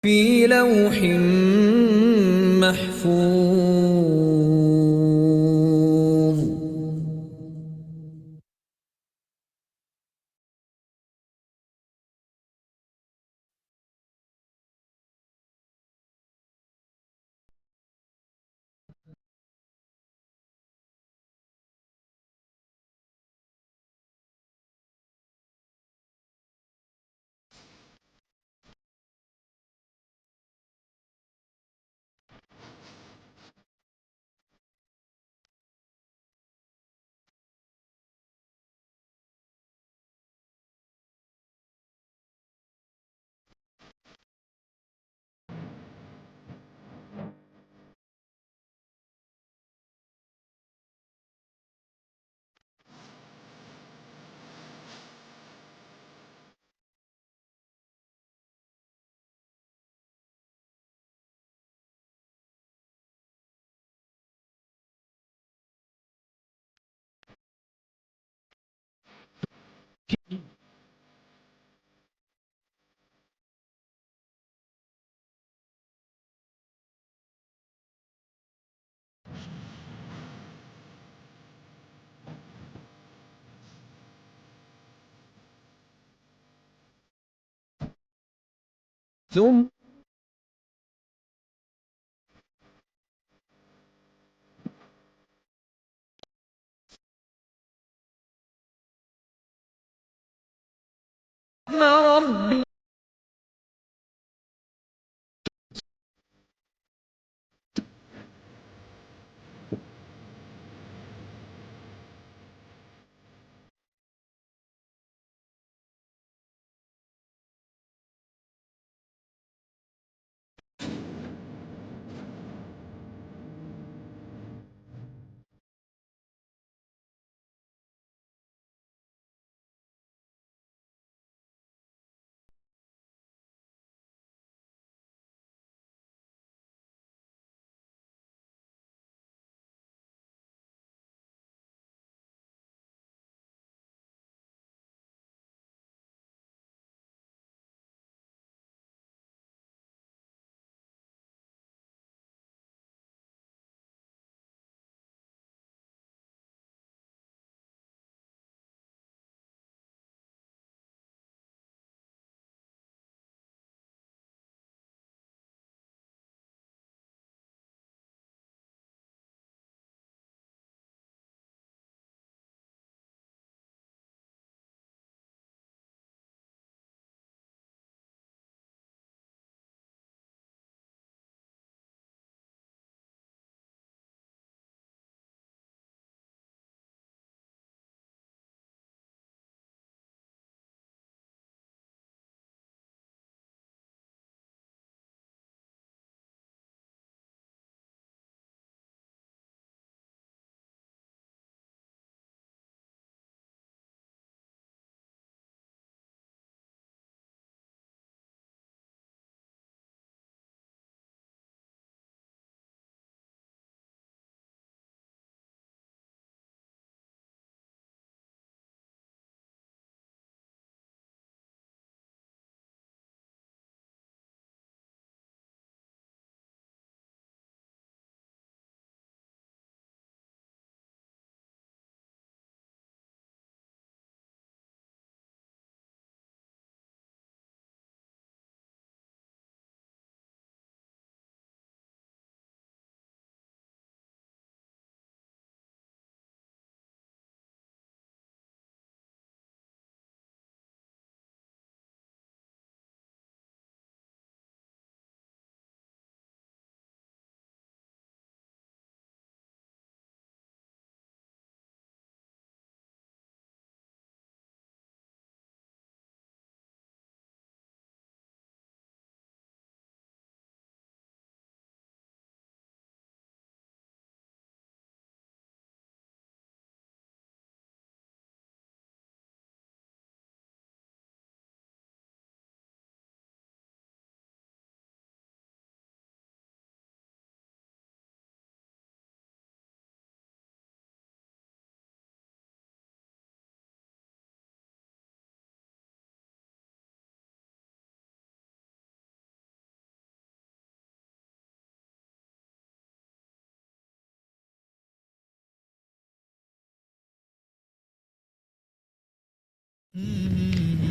في لوح محفوظ ثم ربي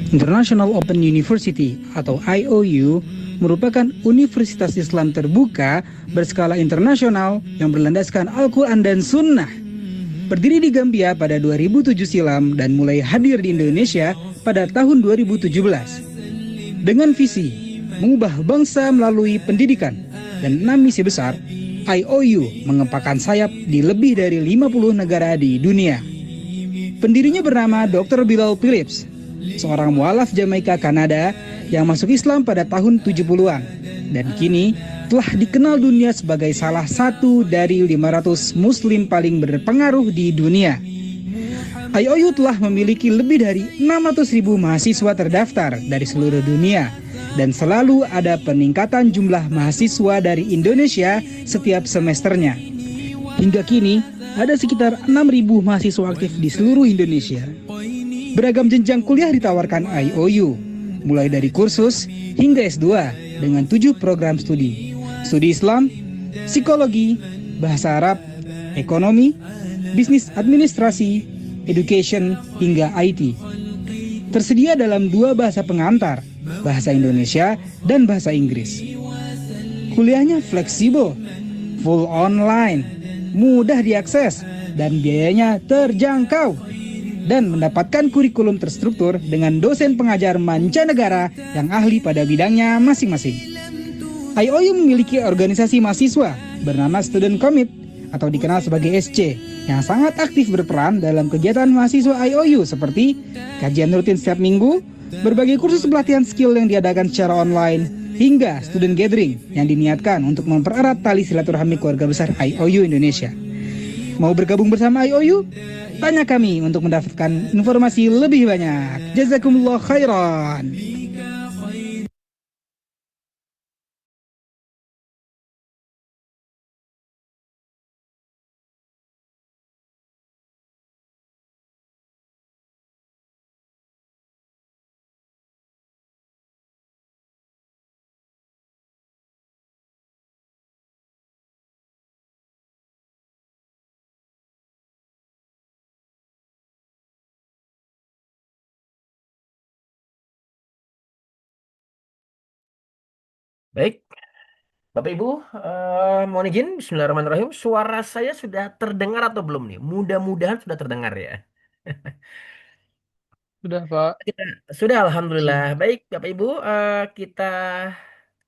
International Open University atau IOU merupakan universitas Islam terbuka berskala internasional yang berlandaskan Al-Quran dan Sunnah. Berdiri di Gambia pada 2007 silam dan mulai hadir di Indonesia pada tahun 2017. Dengan visi mengubah bangsa melalui pendidikan dan 6 misi besar, IOU mengepakkan sayap di lebih dari 50 negara di dunia. Pendirinya bernama Dr. Bilal Phillips, seorang mualaf Jamaika Kanada yang masuk Islam pada tahun 70-an dan kini telah dikenal dunia sebagai salah satu dari 500 muslim paling berpengaruh di dunia. IOU telah memiliki lebih dari 600.000 mahasiswa terdaftar dari seluruh dunia dan selalu ada peningkatan jumlah mahasiswa dari Indonesia setiap semesternya. Hingga kini, ada sekitar 6.000 mahasiswa aktif di seluruh Indonesia. Beragam jenjang kuliah ditawarkan IOU, mulai dari kursus hingga S2 dengan 7 program studi. Studi Islam, psikologi, bahasa Arab, ekonomi, bisnis administrasi, education, hingga IT. Tersedia dalam 2 bahasa pengantar, bahasa Indonesia dan bahasa Inggris. Kuliahnya fleksibel, full online, mudah diakses, dan biayanya terjangkau. Dan mendapatkan kurikulum terstruktur dengan dosen pengajar mancanegara yang ahli pada bidangnya masing-masing. IOU memiliki organisasi mahasiswa bernama Student Commit atau dikenal sebagai SC yang sangat aktif berperan dalam kegiatan mahasiswa IOU seperti kajian rutin setiap minggu, berbagai kursus pelatihan skill yang diadakan secara online, hingga student gathering yang diniatkan untuk mempererat tali silaturahmi keluarga besar IOU Indonesia. Mau bergabung bersama IOU? Tanya kami untuk mendapatkan informasi lebih banyak. Jazakumullah khairan. Baik, Bapak Ibu, mohon izin, Bismillahirrahmanirrahim. Suara saya sudah terdengar atau belum nih? Mudah-mudahan sudah terdengar ya. Sudah, Pak. Kita sudah, Alhamdulillah. Baik, Bapak Ibu, kita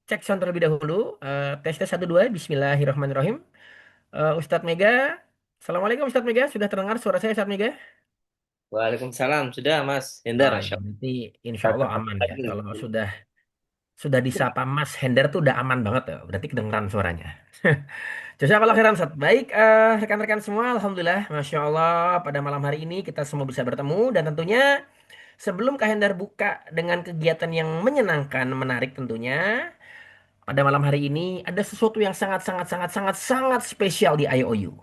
cek sound terlebih dahulu. Tes tes 1 2, Bismillahirrahmanirrahim. Ustadz Mega, Assalamualaikum Ustadz Mega, sudah terdengar suara saya Ustadz Mega? Waalaikumsalam. Sudah, Mas Hendar. Ah, ya, Masya berarti insya Allah. Allah aman ya. Kalau sudah disapa Mas Hender tuh udah aman banget ya. Berarti kedengeran suaranya. Jazakallah khairan Ustaz. Baik, rekan-rekan semua, Alhamdulillah, Masya Allah, pada malam hari ini kita semua bisa bertemu. Dan tentunya sebelum Kak Hendar buka dengan kegiatan yang menyenangkan, menarik tentunya, pada malam hari ini ada sesuatu yang sangat spesial di IOU.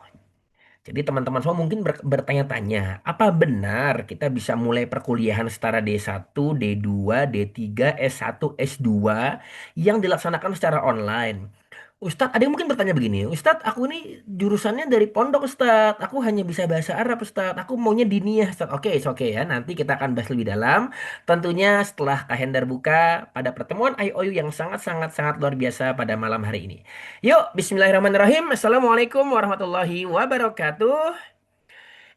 Jadi teman-teman semua mungkin bertanya-tanya, apa benar kita bisa mulai perkuliahan setara D1, D2, D3, S1, S2 yang dilaksanakan secara online? Ustadz, ada yang mungkin bertanya begini, Ustadz, aku ini jurusannya dari pondok, Ustadz. Aku hanya bisa bahasa Arab, Ustadz. Aku maunya diniyah, Ustadz. Oke, oke ya. Nanti kita akan bahas lebih dalam. Tentunya setelah Kak Hendar buka pada pertemuan IOU yang sangat luar biasa pada malam hari ini. Yuk, Bismillahirrahmanirrahim. Assalamualaikum warahmatullahi wabarakatuh.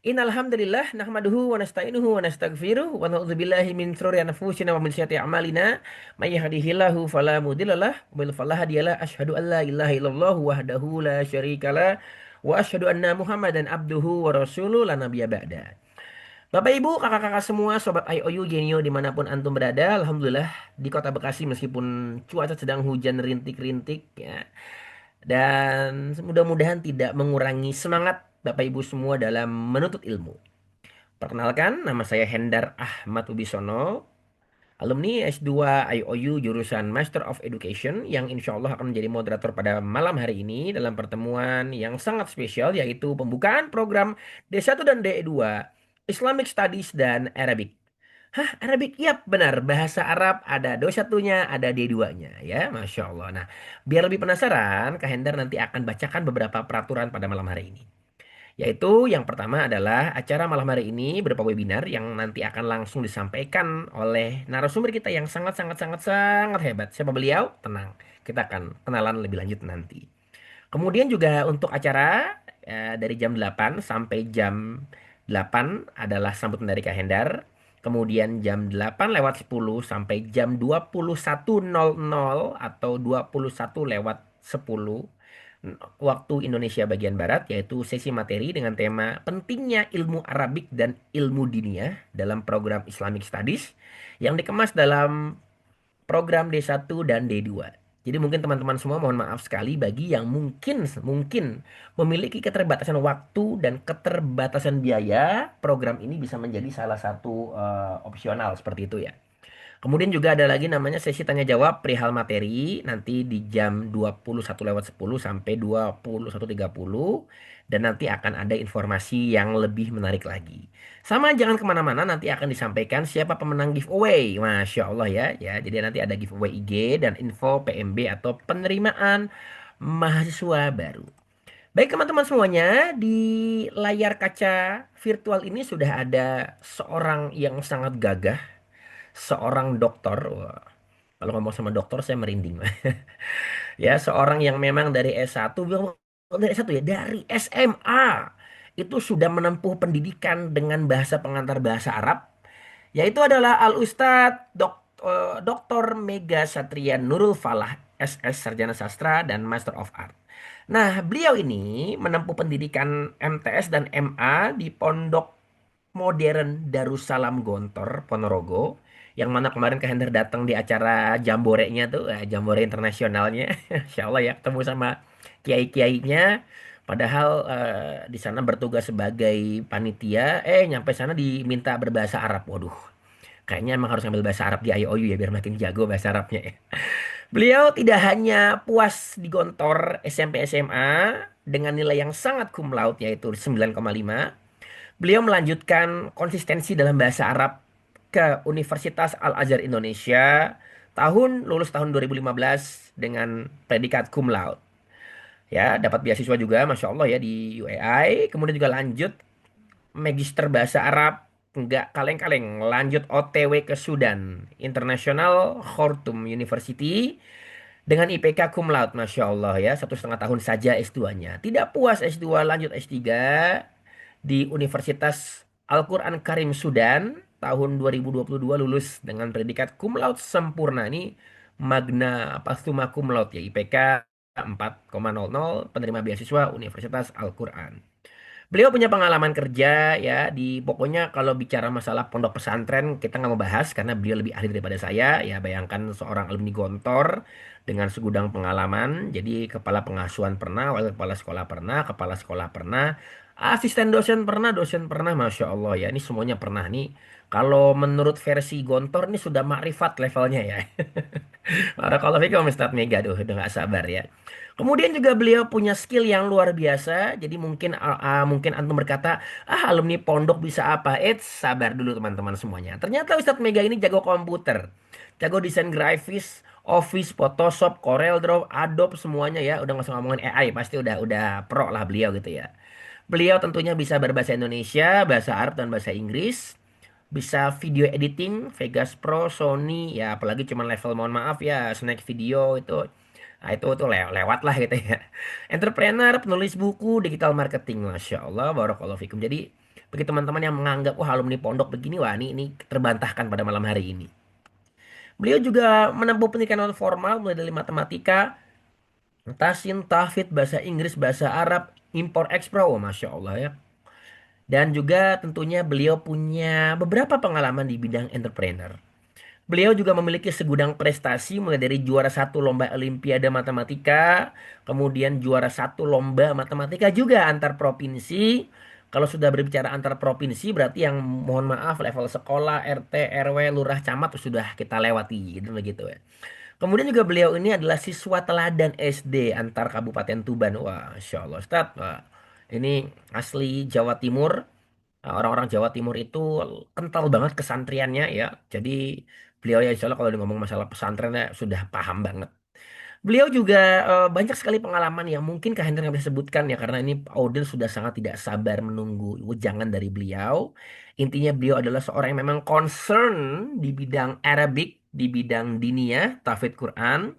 Innal hamdalillah nahmaduhu wa nasta'inuhu wa nastaghfiruh wa na'udzubillahi min shururi anfusina wa min sayyiati a'malina may yahdihillahu fala mudhillalah wa man fala hadiyalah asyhadu an la ilaha illallah wahdahu la syarikalah wa asyhadu anna Muhammadan abduhu wa rasuluh la nabiyya ba'da. Bapak Ibu, kakak-kakak semua, sobat IOU Genio dimanapun antum berada, alhamdulillah di Kota Bekasi meskipun cuaca sedang hujan rintik-rintik ya. Dan mudah-mudahan tidak mengurangi semangat Bapak Ibu semua dalam menuntut ilmu. Perkenalkan, nama saya Hendar Ahmad Wibisono, alumni S2 IOU jurusan Master of Education yang insya Allah akan menjadi moderator pada malam hari ini dalam pertemuan yang sangat spesial yaitu pembukaan program D1 dan D2 Islamic Studies dan Arabic. Hah, Arabic? Yap, benar. Bahasa Arab ada D1-nya, ada D2-nya ya, Masya Allah. Nah, biar lebih penasaran, Kak Hendar nanti akan bacakan beberapa peraturan pada malam hari ini. Yaitu yang pertama adalah acara malam hari ini berupa webinar yang nanti akan langsung disampaikan oleh narasumber kita yang sangat sangat sangat sangat hebat. Siapa beliau? Tenang, kita akan kenalan lebih lanjut nanti. Kemudian juga untuk acara dari jam 8 sampai jam 8 adalah sambut dari Kak Hendar. Kemudian jam 8 lewat 10 sampai jam 21.00 atau 21 lewat 10 waktu Indonesia bagian Barat, yaitu sesi materi dengan tema pentingnya ilmu Arabik dan ilmu diniyah dalam program Islamic Studies yang dikemas dalam program D1 dan D2. Jadi mungkin teman-teman semua mohon maaf sekali bagi yang mungkin mungkin memiliki keterbatasan waktu dan keterbatasan biaya, program ini bisa menjadi salah satu opsional seperti itu ya. Kemudian juga ada lagi namanya sesi tanya jawab perihal materi nanti di jam 21 lewat 10 sampai 21.30 dan nanti akan ada informasi yang lebih menarik lagi. Sama jangan kemana-mana, nanti akan disampaikan siapa pemenang giveaway. Masya Allah ya. Jadi nanti ada giveaway IG dan info PMB atau penerimaan mahasiswa baru. Baik teman-teman semuanya, di layar kaca virtual ini sudah ada seorang yang sangat gagah, seorang dokter. Wah, kalau ngomong sama dokter saya merinding. Ya, seorang yang memang dari S1, bukan dari S1 ya, dari SMA itu sudah menempuh pendidikan dengan bahasa pengantar bahasa Arab, yaitu adalah Al Ustadz Dr. Mega Satria Nurul Falah, SS Sarjana Sastra dan Master of Art. Nah, beliau ini menempuh pendidikan MTS dan MA di Pondok Modern Darussalam Gontor, Ponorogo. Yang mana kemarin Kak Hendar datang di acara jamborenya tuh, jambore internasionalnya. Insya Allah ya, ketemu sama kiai-kiainya. Padahal di sana bertugas sebagai panitia, nyampe sana diminta berbahasa Arab. Waduh, kayaknya emang harus ngambil bahasa Arab di IOU ya, biar makin jago bahasa Arabnya ya. Beliau tidak hanya puas di Gontor SMP SMA dengan nilai yang sangat cum laude yaitu 9,5. Beliau melanjutkan konsistensi dalam bahasa Arab ke Universitas Al-Azhar Indonesia, lulus tahun 2015 dengan predikat cum laude. Ya, dapat beasiswa juga, Masya Allah ya di UAI. Kemudian juga lanjut Magister Bahasa Arab, nggak kaleng-kaleng, lanjut OTW ke Sudan, International Khartoum University dengan IPK cum laude, Masya Allah ya, 1,5 tahun saja S2-nya. Tidak puas S2, lanjut S3 di Universitas Al-Quran Karim Sudan, tahun 2022 lulus dengan predikat cum laude sempurna. Ini magna apa summa cum laude ya, IPK 4,00, penerima beasiswa Universitas Al-Quran. Beliau punya pengalaman kerja ya di pokoknya kalau bicara masalah pondok pesantren kita nggak mau bahas karena beliau lebih ahli daripada saya ya, bayangkan seorang alumni Gontor dengan segudang pengalaman, jadi kepala pengasuhan pernah, wakil kepala sekolah pernah, kepala sekolah pernah, asisten dosen pernah, Masya Allah ya, ini semuanya pernah nih. Kalau menurut versi Gontor ini sudah makrifat levelnya ya. Barakallahu fikum Ustadz Mega, udah nggak sabar ya. Kemudian juga beliau punya skill yang luar biasa. Jadi mungkin mungkin antum berkata, alumni pondok bisa apa? Sabar dulu teman-teman semuanya. Ternyata Ustadz Mega ini jago komputer, jago desain grafis, Office, Photoshop, CorelDRAW, Adobe semuanya ya. Udah nggak usah ngomongin AI, pasti udah pro lah beliau gitu ya. Beliau tentunya bisa berbahasa Indonesia, bahasa Arab dan bahasa Inggris. Bisa video editing, Vegas Pro, Sony, ya apalagi cuma level mohon maaf ya, snack video itu. Nah, itu tuh lewat lah gitu ya. Entrepreneur, penulis buku, digital marketing, Masya Allah, barakallahu fikum. Jadi bagi teman-teman yang menganggap wah alumni pondok begini, wah ini terbantahkan pada malam hari ini. Beliau juga menempuh pendidikan non formal mulai dari matematika, tasin, tahfidz, bahasa Inggris, bahasa Arab, impor ekspor, oh, Masya Allah ya. Dan juga tentunya beliau punya beberapa pengalaman di bidang entrepreneur. Beliau juga memiliki segudang prestasi mulai dari juara satu lomba Olimpiade Matematika, kemudian juara satu lomba matematika juga antar provinsi. Kalau sudah berbicara antar provinsi berarti yang mohon maaf level sekolah, RT, RW, lurah, camat sudah kita lewati gitu begitu ya. Kemudian juga beliau ini adalah siswa teladan SD antar Kabupaten Tuban. Wah, Masya Allah Ustaz. Wah, ini asli Jawa Timur. Nah, orang-orang Jawa Timur itu kental banget kesantriannya ya. Jadi beliau ya insya Allah kalau ngomong masalah pesantren ya sudah paham banget. Beliau juga banyak sekali pengalaman yang mungkin Kak Hendra nggak bisa sebutkan ya karena ini audiens sudah sangat tidak sabar menunggu wejangan dari beliau. Intinya beliau adalah seorang yang memang concern di bidang Arabic, di bidang diniyah, tahfidz Quran.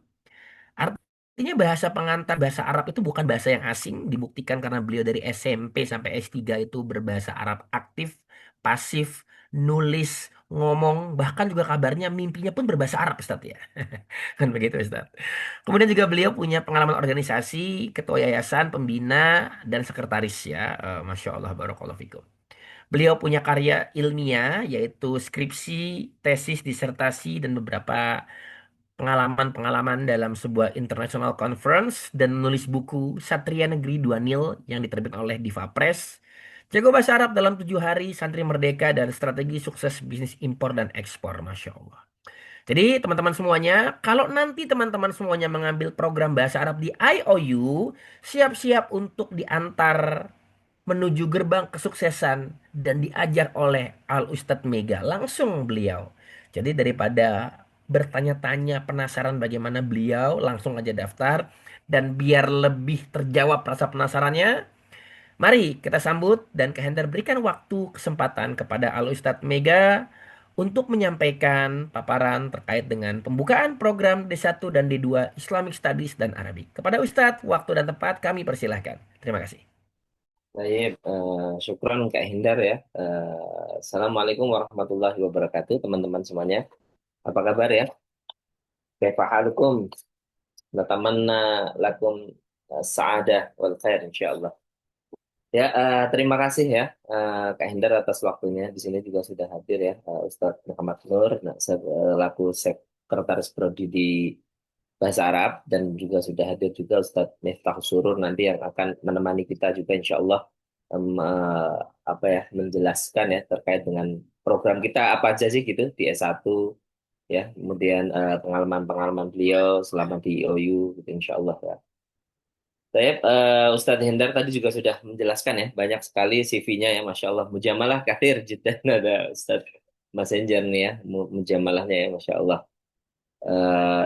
Artinya bahasa pengantar bahasa Arab itu bukan bahasa yang asing, dibuktikan karena beliau dari SMP sampai S3 itu berbahasa Arab aktif, pasif, nulis, ngomong, bahkan juga kabarnya mimpinya pun berbahasa Arab, Ustaz ya. Kan begitu, Ustaz. Kemudian juga beliau punya pengalaman organisasi, ketua yayasan, pembina, dan sekretaris ya. Masya Allah, barakallahu fikum. Beliau punya karya ilmiah, yaitu skripsi, tesis, disertasi, dan beberapa pengalaman-pengalaman dalam sebuah international conference dan menulis buku Satria Negeri Dua Nil yang diterbitkan oleh Diva Press. Jago bahasa Arab dalam 7 hari, santri merdeka dan strategi sukses bisnis impor dan ekspor. Masya Allah. Jadi teman-teman semuanya, kalau nanti teman-teman semuanya mengambil program bahasa Arab di IOU, siap-siap untuk diantar menuju gerbang kesuksesan dan diajar oleh Al Ustadz Mega langsung beliau. Jadi daripada bertanya-tanya penasaran bagaimana beliau, langsung aja daftar dan biar lebih terjawab rasa penasarannya, mari kita sambut dan Kehender berikan waktu kesempatan kepada Al Ustadz Mega untuk menyampaikan paparan terkait dengan pembukaan program D1 dan D2 Islamic Studies dan Arabic. Kepada Ustadz, waktu dan tempat kami persilahkan. Terima kasih. Baik, syukran Kak Hindar ya. Assalamualaikum warahmatullahi wabarakatuh, teman-teman semuanya. Apa kabar ya? Kaifa halukum? Natamanna lakum sa'adah wal khair insyaallah. Ya, terima kasih ya Kak Hindar atas waktunya. Di sini juga sudah hadir ya Ustadz Muhammad Nur, nah, selaku Sekretaris Prodi di Bahasa Arab, dan juga sudah hadir juga Ustadz Miftah Surur nanti yang akan menemani kita juga insya Allah apa ya, menjelaskan ya terkait dengan program kita apa aja sih gitu di S1 ya, kemudian pengalaman-pengalaman beliau selama di OU gitu insya Allah ya. Saya Ustadz Hendar tadi juga sudah menjelaskan ya banyak sekali CV-nya ya, Masya Allah, mujamalah kathir jiddan ada Ustadz Messenger nih ya, mujamalahnya ya Masya Allah.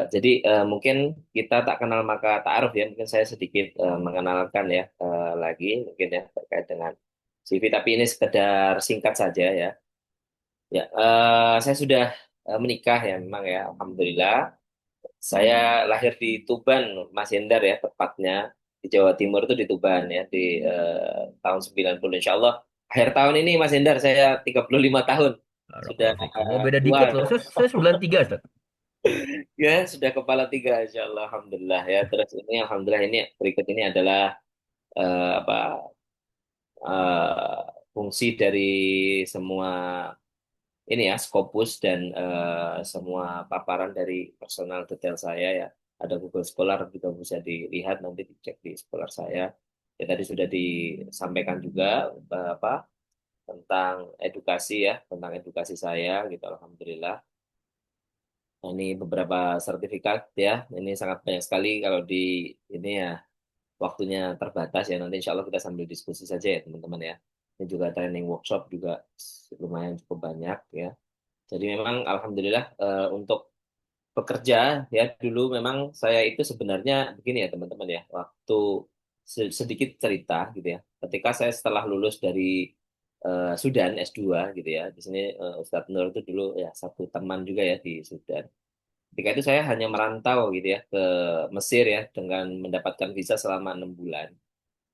Jadi mungkin kita tak kenal maka ta'aruf ya. Mungkin saya sedikit mengenalkan ya lagi mungkin ya terkait dengan CV. Tapi ini sekedar singkat saja ya. Ya, saya sudah menikah ya memang ya. Alhamdulillah. Saya lahir di Tuban, Mas Hendar ya tepatnya di Jawa Timur itu di Tuban ya di tahun 90. Insya Allah akhir tahun ini Mas Hendar saya 35 tahun. Sudah Barakallahu fikum. Oh, beda tua. dikit loh. Saya 93, Ustaz. Ya, sudah kepala tiga, insya Allah, alhamdulillah ya. Terus ini, alhamdulillah ini berikut ini adalah apa fungsi dari semua ini ya, Scopus dan semua paparan dari personal detail saya ya. Ada Google Scholar juga bisa dilihat nanti dicek di Scholar saya. Ya tadi sudah disampaikan juga apa tentang edukasi ya, tentang edukasi saya gitu, alhamdulillah. Nah, ini beberapa sertifikat ya. Ini sangat banyak sekali kalau di ini ya waktunya terbatas ya. Nanti insya Allah kita sambil diskusi saja ya teman-teman ya. Ini juga training workshop juga lumayan cukup banyak ya. Jadi memang alhamdulillah untuk bekerja ya dulu memang saya itu sebenarnya begini ya teman-teman ya. Waktu sedikit cerita gitu ya. Ketika saya setelah lulus dari Sudan S2 gitu ya. Di sini Ustadz Nur itu dulu ya satu teman juga ya di Sudan. Ketika itu saya hanya merantau gitu ya ke Mesir ya dengan mendapatkan visa selama 6 bulan.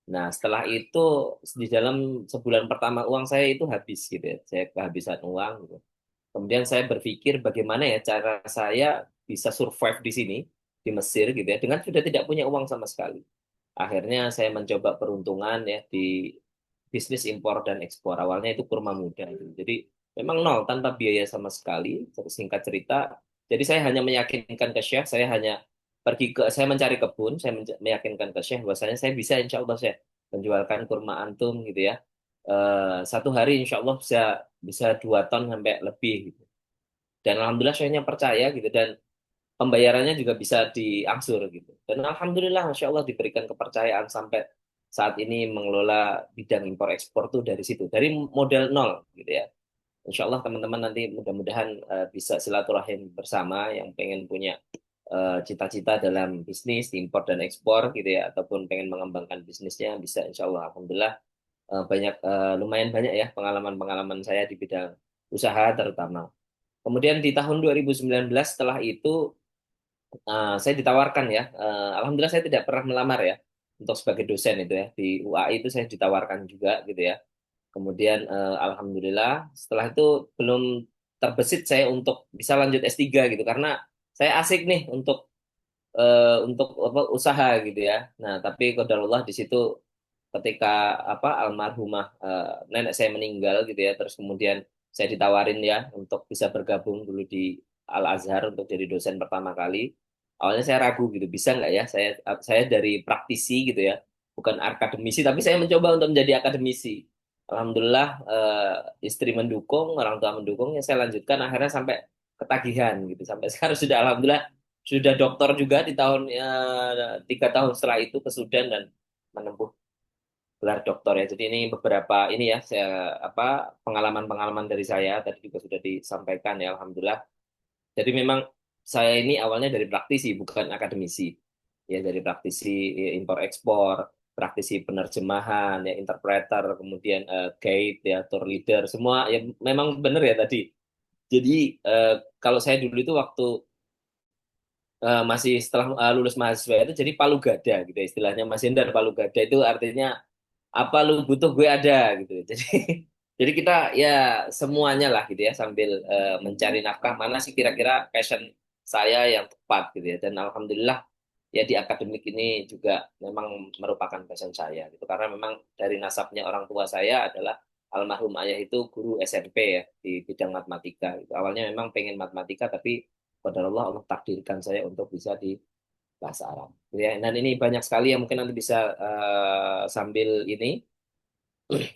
Nah setelah itu di dalam sebulan pertama uang saya itu habis gitu ya, saya kehabisan uang gitu. Kemudian saya berpikir bagaimana ya cara saya bisa survive di sini di Mesir gitu ya dengan sudah tidak punya uang sama sekali. Akhirnya saya mencoba peruntungan ya di bisnis impor dan ekspor. Awalnya itu kurma muda gitu. Jadi memang nol tanpa biaya sama sekali. Singkat cerita, jadi saya hanya meyakinkan ke Syekh, saya mencari kebun, saya meyakinkan ke Syekh bahwasanya saya bisa insya Allah saya menjualkan kurma antum gitu ya. 1 hari insya Allah bisa bisa 2 ton sampai lebih gitu. Dan alhamdulillah Syekhnya percaya gitu dan pembayarannya juga bisa diangsur gitu. Dan alhamdulillah Masya Allah diberikan kepercayaan sampai saat ini mengelola bidang impor ekspor tuh dari situ, dari modal nol gitu ya. Insya Allah teman-teman nanti mudah-mudahan bisa silaturahim bersama yang pengen punya cita-cita dalam bisnis, impor dan ekspor gitu ya, ataupun pengen mengembangkan bisnisnya bisa insya Allah. Alhamdulillah lumayan banyak ya pengalaman-pengalaman saya di bidang usaha terutama. Kemudian di tahun 2019 setelah itu saya ditawarkan ya, alhamdulillah saya tidak pernah melamar ya untuk sebagai dosen itu ya di UAI itu saya ditawarkan juga gitu ya. Kemudian alhamdulillah setelah itu belum terbesit saya untuk bisa lanjut S3 gitu karena saya asik nih untuk apa usaha gitu ya. Nah, tapi qadarullah di situ ketika apa almarhumah nenek saya meninggal gitu ya, terus kemudian saya ditawarin ya untuk bisa bergabung dulu di Al Azhar untuk jadi dosen pertama kali. Awalnya saya ragu gitu, bisa nggak ya? Saya dari praktisi gitu ya, bukan akademisi, tapi saya mencoba untuk menjadi akademisi. Alhamdulillah istri mendukung, orang tua mendukung, ya saya lanjutkan akhirnya sampai ketagihan gitu. Sampai sekarang sudah alhamdulillah sudah doktor juga di tahun 3 tahun setelah itu ke Sudan dan menempuh gelar doktor ya. Jadi ini beberapa ini ya saya apa pengalaman-pengalaman dari saya tadi juga sudah disampaikan ya alhamdulillah. Jadi memang saya ini awalnya dari praktisi bukan akademisi. Ya dari praktisi ya, impor ekspor, praktisi penerjemahan ya interpreter, kemudian guide ya tour leader semua ya memang benar ya tadi. Jadi eh, kalau saya dulu itu waktu masih setelah lulus mahasiswa itu jadi palu gada gitu ya, istilahnya Mas Hendar palu gada itu artinya apa lu butuh gue ada gitu. Jadi jadi kita ya semuanya lah gitu ya sambil mencari nafkah mana sih kira-kira passion saya yang tepat gitu ya. Dan alhamdulillah ya di akademik ini juga memang merupakan passion saya gitu karena memang dari nasabnya orang tua saya adalah almarhum ayah itu guru SMP ya di bidang matematika gitu. Awalnya memang pengen matematika tapi qadarullah Allah takdirkan saya untuk bisa di bahasa Arab. Gitu ya. Dan ini banyak sekali yang mungkin nanti bisa sambil ini.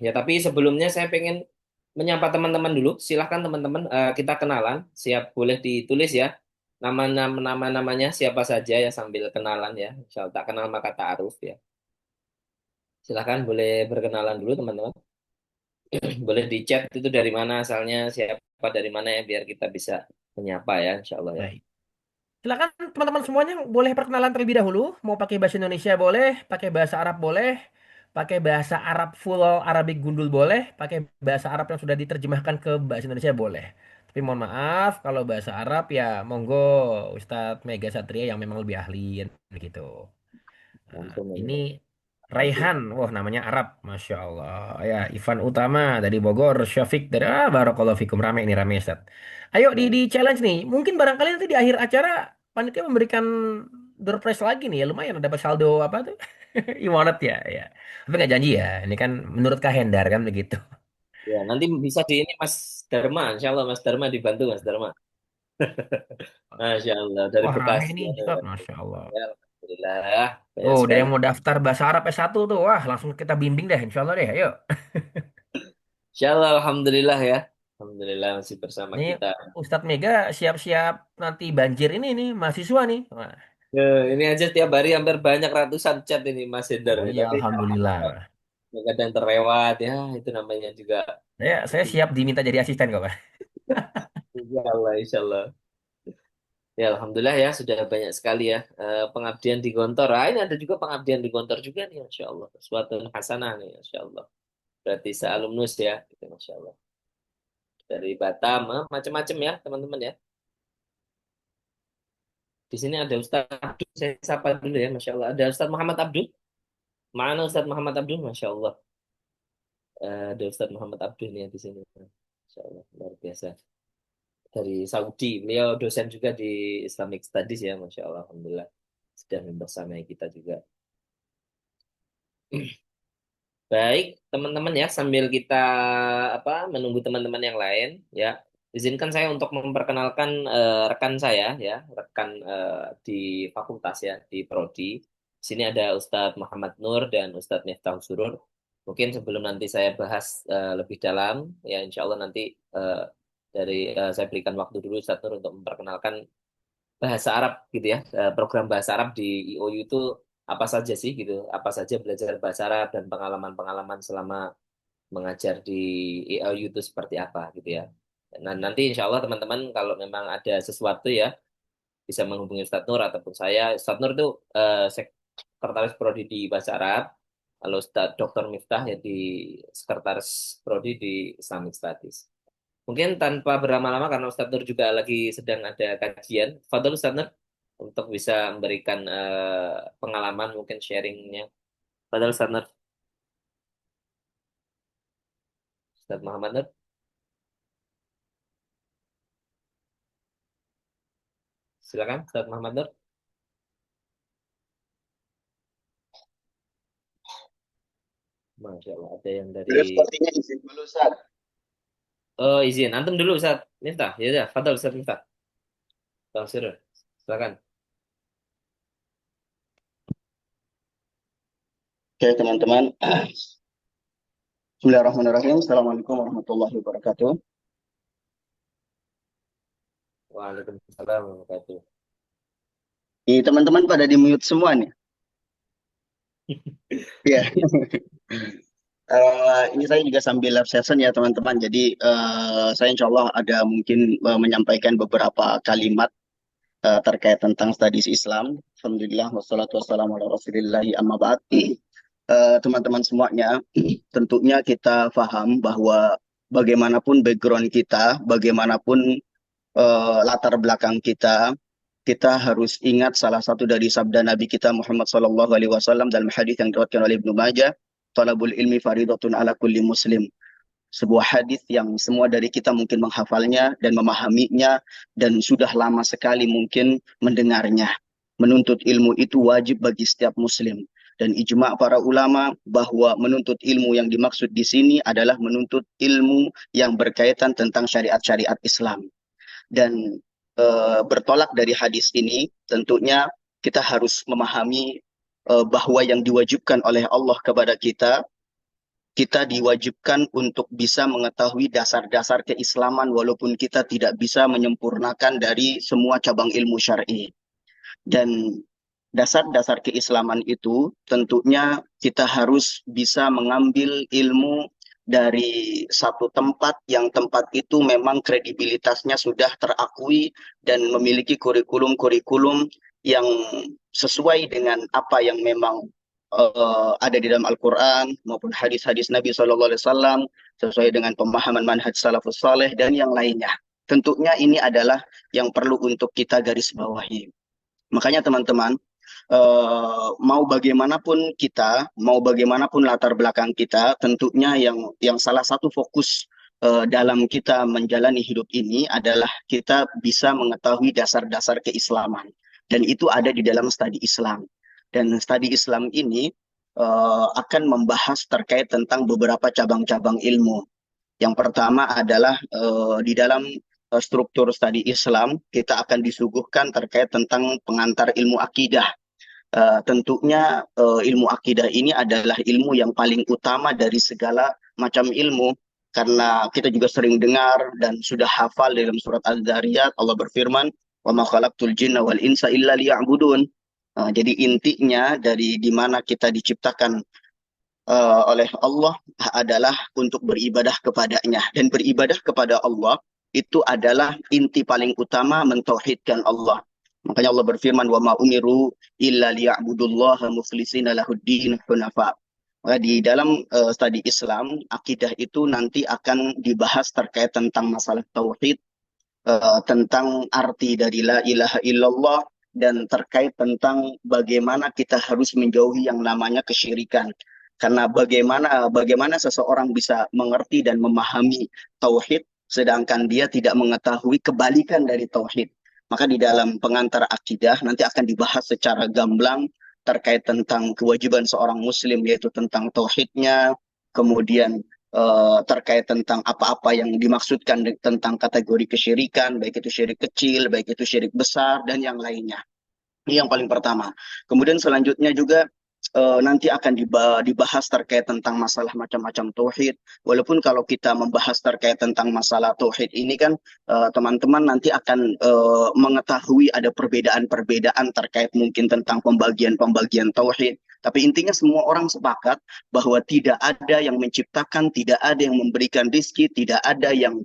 Ya, tapi sebelumnya saya pengen menyapa teman-teman dulu. Silahkan teman-teman kita kenalan. Siap boleh ditulis ya. Nama-namanya siapa saja ya sambil kenalan ya. Insya Allah tak kenal maka ta'aruf ya. Silahkan boleh berkenalan dulu teman-teman. Boleh di chat itu dari mana asalnya, siapa dari mana ya biar kita bisa menyapa ya insya Allah ya. Baik. Silakan teman-teman semuanya boleh perkenalan terlebih dahulu. Mau pakai bahasa Indonesia boleh, pakai bahasa Arab boleh, pakai bahasa Arab full Arabic gundul boleh, pakai bahasa Arab yang sudah diterjemahkan ke bahasa Indonesia boleh. Tapi mohon maaf kalau bahasa Arab ya monggo Ustadz Mega Satria yang memang lebih ahli gitu. Nah, Langsung ini aja. Nanti. Raihan, wah namanya Arab, Masya Allah. Ya, Ivan Utama dari Bogor, Syafiq dari Barakallahu Fikum, rame ini rame Ustaz. Ayo di challenge nih, mungkin barangkali nanti di akhir acara panitia memberikan door prize lagi nih ya, lumayan dapat saldo apa tuh? E-wallet ya, ya. Tapi nggak janji ya, ini kan menurut Kak Hendar kan begitu. Ya, nanti bisa di ini Mas Dharma, insya Allah Mas Dharma dibantu Mas Dharma. Masya Allah dari Wah rame Bekasi. nih Ustaz, Masya Allah. Ya, alhamdulillah banyak Oh, ada sekali. yang mau daftar bahasa Arab S1 tuh, wah langsung kita bimbing deh, insya Allah deh, ayo. Insya Allah alhamdulillah ya. Alhamdulillah masih bersama Nih kita. Ustadz Mega siap-siap nanti banjir ini nih mahasiswa nih. Wah. Ini aja tiap hari hampir banyak ratusan chat ini Mas Hendar. Oh iya Tapi Alhamdulillah. kadang terlewat ya itu namanya juga. Saya siap diminta jadi asisten kok, Pak. Insya Allah, Insya Allah. Ya Alhamdulillah ya sudah banyak sekali ya pengabdian di Gontor. Ah, ini ada juga pengabdian di Gontor juga nih Masya Allah. Suatu hasanah nih Masya Allah. Berarti sealumnus ya. Gitu, Masya Allah. Dari Batam, macam-macam ya teman-teman ya. Di sini ada Ustaz Abdul, saya sapa dulu ya, Masya Allah. Ada Ustaz Muhammad Abdul. Mana Ustaz Muhammad Abdul? Masya Allah. Ada Ustaz Muhammad Abdul nih di sini. Masya Allah, luar biasa. Dari Saudi, beliau dosen juga di Islamic Studies ya, Masya Allah. Alhamdulillah. Sudah membersamai kita juga. Baik, teman-teman ya, sambil kita apa menunggu teman-teman yang lain ya, izinkan saya untuk memperkenalkan rekan saya ya, rekan di fakultas ya, di Prodi. Di sini ada Ustadz Muhammad Nur dan Ustadz Miftah Surur. Mungkin sebelum nanti saya bahas lebih dalam, ya insya Allah nanti eh, saya berikan waktu dulu Ustadz Nur untuk memperkenalkan bahasa Arab gitu ya. Program bahasa Arab di IOU itu apa saja sih gitu? Apa saja belajar bahasa Arab dan pengalaman-pengalaman selama mengajar di IOU itu seperti apa gitu ya. Nah, nanti insya Allah teman-teman kalau memang ada sesuatu ya bisa menghubungi Ustadz Nur ataupun saya. Ustadz Nur itu sekretaris prodi di Bahasa Arab. Kalau Ustadz Dr. Miftah ya di sekretaris prodi di Islamic Studies. Mungkin tanpa berlama-lama karena Ustadz Nur juga lagi sedang ada kajian. Fadol Ustadz Nur untuk bisa memberikan pengalaman mungkin sharingnya. Fadol Ustadz Nur. Ustadz Muhammad Nur. Silakan Ustadz Muhammad Nur. Masya Allah ada yang dari Beliau sepertinya izin dulu, Ustaz. oh izin antum dulu Ustadz Miftah. Ya udah, Fadol Ustadz Miftah. Bang Sirul. Silakan. Oke, teman-teman. Bismillahirrahmanirrahim. Assalamualaikum warahmatullahi wabarakatuh. Waalaikumsalam warahmatullahi wabarakatuh. Ini teman-teman pada di-mute semua nih. Iya. Ini saya juga sambil live session ya, teman-teman. Jadi saya insya Allah ada mungkin menyampaikan beberapa kalimat terkait tentang studies Islam. Alhamdulillah, wassalatu wassalamu ala rasulillahi amma ba'd. Teman-teman semuanya, tentunya kita paham bahwa bagaimanapun background kita, bagaimanapun latar belakang kita, kita harus ingat salah satu dari sabda Nabi kita Muhammad SAW dalam hadis yang diriwayatkan oleh Ibnu Majah, "Talabul ilmi faridatun ala kulli muslim." Sebuah hadis yang semua dari kita mungkin menghafalnya dan memahaminya dan sudah lama sekali mungkin mendengarnya. Menuntut ilmu itu wajib bagi setiap muslim. Dan ijma' para ulama bahwa menuntut ilmu yang dimaksud di sini adalah menuntut ilmu yang berkaitan tentang syariat-syariat Islam. Dan bertolak dari hadis ini, tentunya kita harus memahami bahwa yang diwajibkan oleh Allah kepada kita, kita diwajibkan untuk bisa mengetahui dasar-dasar keislaman walaupun kita tidak bisa menyempurnakan dari semua cabang ilmu syar'i. Dan dasar-dasar keislaman itu tentunya kita harus bisa mengambil ilmu dari satu tempat yang tempat itu memang kredibilitasnya sudah terakui dan memiliki kurikulum-kurikulum yang sesuai dengan apa yang memang ada di dalam Al-Quran maupun hadis-hadis Nabi SAW, sesuai dengan pemahaman manhaj salafus saleh dan yang lainnya. Tentunya ini adalah yang perlu untuk kita garis bawahi. Makanya teman-teman, mau bagaimanapun kita, mau bagaimanapun latar belakang kita, tentunya yang salah satu fokus dalam kita menjalani hidup ini adalah kita bisa mengetahui dasar-dasar keislaman. Dan itu ada di dalam studi Islam. Dan studi Islam ini akan membahas terkait tentang beberapa cabang-cabang ilmu. Yang pertama adalah di dalam struktur studi Islam, kita akan disuguhkan terkait tentang pengantar ilmu akidah. Tentunya ilmu akidah ini adalah ilmu yang paling utama dari segala macam ilmu, karena kita juga sering dengar dan sudah hafal dalam surat Al-Dzariyat Allah berfirman, "Wa ma khalaqtul jinna wal insa illa liya'budun." Jadi intinya dari di mana kita diciptakan oleh Allah adalah untuk beribadah kepadanya, dan beribadah kepada Allah itu adalah inti paling utama mentauhidkan Allah. Makanya Allah berfirman, "Wa ma umiru illa liya'budullaha mukhlishina lahuddin hunafa." Maka di dalam studi Islam, akidah itu nanti akan dibahas terkait tentang masalah tauhid, tentang arti dari la ilaha illallah, dan terkait tentang bagaimana kita harus menjauhi yang namanya kesyirikan. Karena bagaimana seseorang bisa mengerti dan memahami tauhid sedangkan dia tidak mengetahui kebalikan dari tauhid. Maka di dalam pengantar akidah nanti akan dibahas secara gamblang terkait tentang kewajiban seorang muslim, yaitu tentang tauhidnya, kemudian terkait tentang apa-apa yang dimaksudkan tentang kategori kesyirikan, baik itu syirik kecil, baik itu syirik besar, dan yang lainnya. Ini yang paling pertama. Kemudian selanjutnya juga nanti akan dibahas terkait tentang masalah macam-macam tauhid. Walaupun kalau kita membahas terkait tentang masalah tauhid ini kan teman-teman nanti akan mengetahui ada perbedaan-perbedaan terkait mungkin tentang pembagian-pembagian tauhid. Tapi intinya semua orang sepakat bahwa tidak ada yang menciptakan, tidak ada yang memberikan rizki, tidak ada yang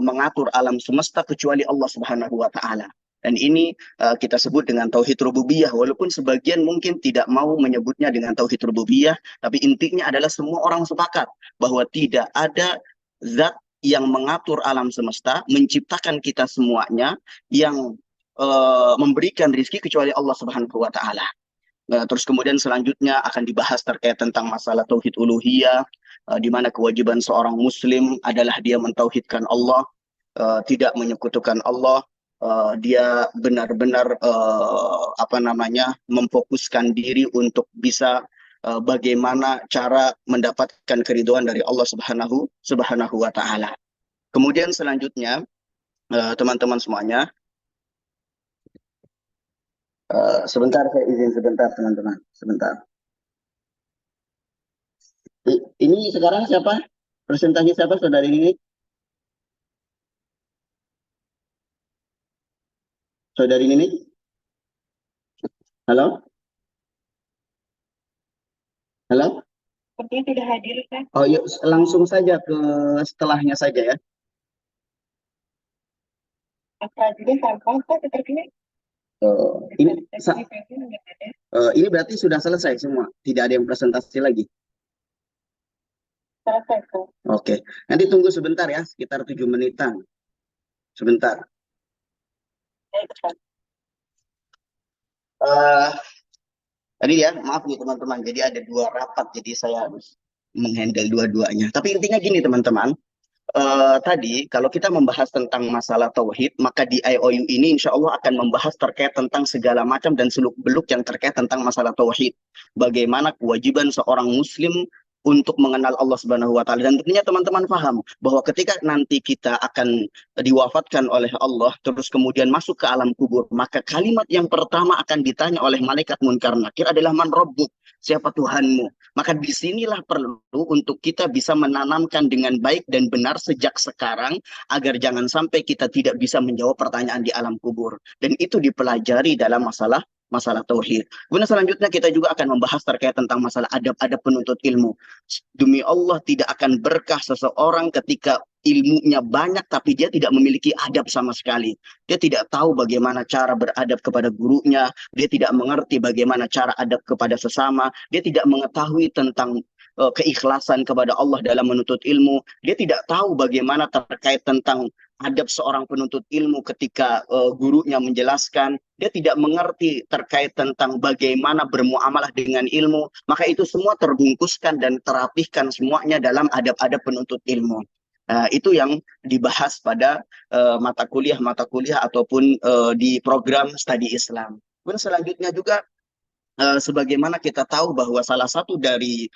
mengatur alam semesta kecuali Allah Subhanahu wa Ta'ala. Dan ini kita sebut dengan tauhid rububiyah, walaupun sebagian mungkin tidak mau menyebutnya dengan tauhid rububiyah, tapi intinya adalah semua orang sepakat bahwa tidak ada zat yang mengatur alam semesta, menciptakan kita semuanya, yang memberikan rizki kecuali Allah Subhanahu wa Ta'ala. Terus kemudian selanjutnya akan dibahas terkait tentang masalah tauhid uluhiyah, di mana kewajiban seorang muslim adalah dia mentauhidkan Allah, tidak menyekutukan Allah, dia benar-benar memfokuskan diri untuk bisa bagaimana cara mendapatkan keridhaan dari Allah Subhanahu wa Ta'ala. Kemudian selanjutnya teman-teman semuanya, sebentar saya izin sebentar teman-teman, sebentar. Ini sekarang siapa? Presentasi siapa saudari ini? Saudari Nini? Halo? Halo? Sepertinya tidak hadir, Ustaz. Oh, yuk langsung saja ke setelahnya saja ya. Apa juga sampah, Ustaz, sepertinya. Ini berarti sudah selesai semua, tidak ada yang presentasi lagi. Selesai, Ustaz. Oke, nanti tunggu sebentar ya, sekitar 7 menitan. Sebentar. Baik, Ustaz. Tadi ya, maaf nih teman-teman, jadi ada 2 rapat, jadi saya harus menghandle dua-duanya. Tapi intinya gini teman-teman, tadi kalau kita membahas tentang masalah tauhid, maka di IOU ini insya Allah akan membahas terkait tentang segala macam dan seluk-beluk yang terkait tentang masalah tauhid. Bagaimana kewajiban seorang muslim untuk mengenal Allah Subhanahu wa Ta'ala. Dan tentunya teman-teman paham bahwa ketika nanti kita akan diwafatkan oleh Allah, terus kemudian masuk ke alam kubur, maka kalimat yang pertama akan ditanya oleh malaikat munkar nakir adalah man rabbuk, siapa Tuhanmu. Maka disinilah perlu untuk kita bisa menanamkan dengan baik dan benar sejak sekarang, agar jangan sampai kita tidak bisa menjawab pertanyaan di alam kubur. Dan itu dipelajari dalam masalah tauhid. Kemudian selanjutnya kita juga akan membahas terkait tentang masalah adab-adab penuntut ilmu. Demi Allah tidak akan berkah seseorang ketika ilmunya banyak tapi dia tidak memiliki adab sama sekali. Dia tidak tahu bagaimana cara beradab kepada gurunya, dia tidak mengerti bagaimana cara adab kepada sesama, dia tidak mengetahui tentang keikhlasan kepada Allah dalam menuntut ilmu, dia tidak tahu bagaimana terkait tentang adab seorang penuntut ilmu ketika gurunya menjelaskan, dia tidak mengerti terkait tentang bagaimana bermuamalah dengan ilmu, maka itu semua terbungkuskan dan terapihkan semuanya dalam adab-adab penuntut ilmu. Itu yang dibahas pada mata kuliah ataupun di program studi Islam. Kemudian selanjutnya juga sebagaimana kita tahu bahwa salah satu dari